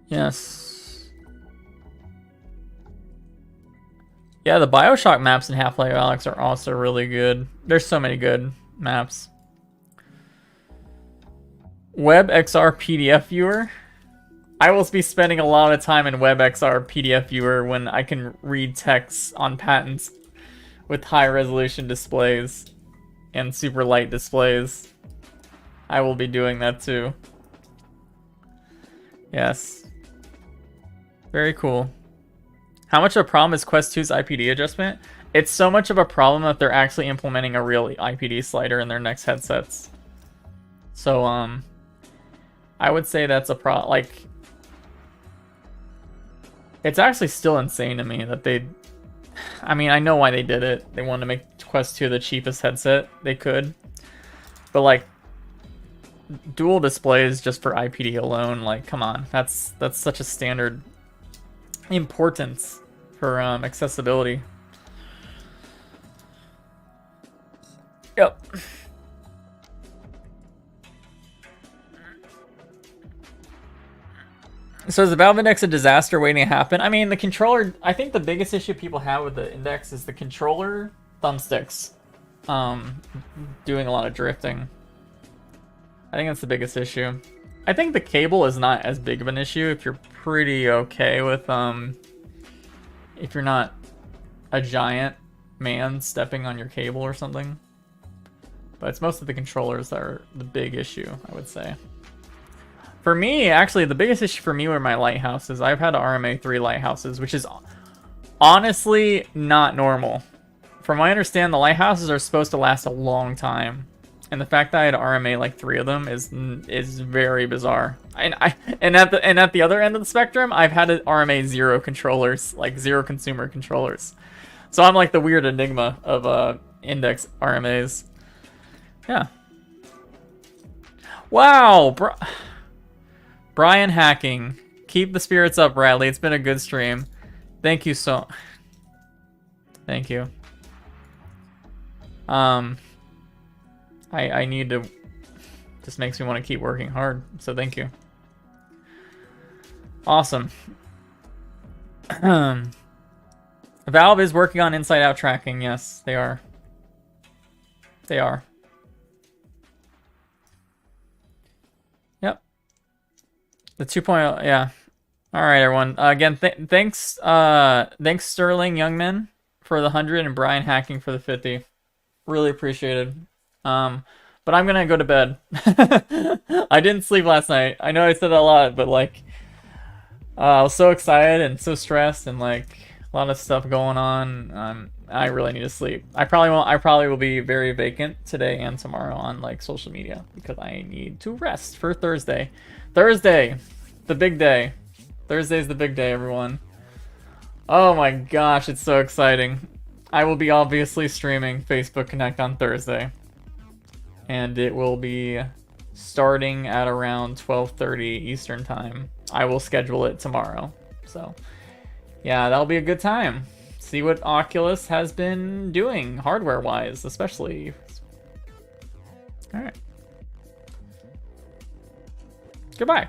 yes, yeah, the BioShock maps in Half-Life Alyx are also really good. There's so many good maps. WebXR PDF viewer. I will be spending a lot of time in WebXR PDF viewer when I can read text on patents with high resolution displays and super light displays. I will be doing that too. Yes. Very cool. How much of a problem is Quest 2's IPD adjustment? It's so much of a problem that they're actually implementing a real IPD slider in their next headsets. So, I would say that's a problem. Like, it's actually still insane to me that they... I mean, I know why they did it. They wanted to make Quest 2 the cheapest headset they could. But, like, dual displays just for IPD alone, like, come on. That's such a standard importance for accessibility. Yep. So is the Valve Index a disaster waiting to happen? I mean, the controller... I think the biggest issue people have with the Index is the controller thumbsticks. Doing a lot of drifting. I think that's the biggest issue. I think the cable is not as big of an issue if you're pretty okay with... if you're not a giant man stepping on your cable or something. But it's mostly the controllers that are the big issue, I would say. For me, actually, the biggest issue for me were my lighthouses. I've had RMA 3 lighthouses, which is honestly not normal. From what I understand, the lighthouses are supposed to last a long time, and the fact that I had RMA like 3 of them is very bizarre. And at the other end of the spectrum, I've had an RMA 0 controllers, like 0 consumer controllers. So I'm like the weird enigma of index RMAs. Yeah. Wow, Brian hacking. Keep the spirits up, Bradley. It's been a good stream. Thank you so. Thank you. I need to. Just makes me want to keep working hard. So thank you. Awesome. Valve is working on inside-out tracking. Yes, they are. They are. Yep. The 2.0, yeah. All right, everyone. Again, thanks, Sterling Youngman for the 100 and Brian Hacking for the 50. Really appreciated. But I'm gonna go to bed. I didn't sleep last night. I know I said that a lot, but like, I was so excited and so stressed and like a lot of stuff going on. I really need to sleep. I probably will be very vacant today and tomorrow on like social media because I need to rest for Thursday. Thursday, the big day. Thursday's the big day, everyone. Oh my gosh, it's so exciting. I will be obviously streaming Facebook Connect on Thursday. And it will be starting at around 12:30 Eastern time. I will schedule it tomorrow. So, yeah, that'll be a good time. See what Oculus has been doing, hardware-wise, especially. All right. Goodbye.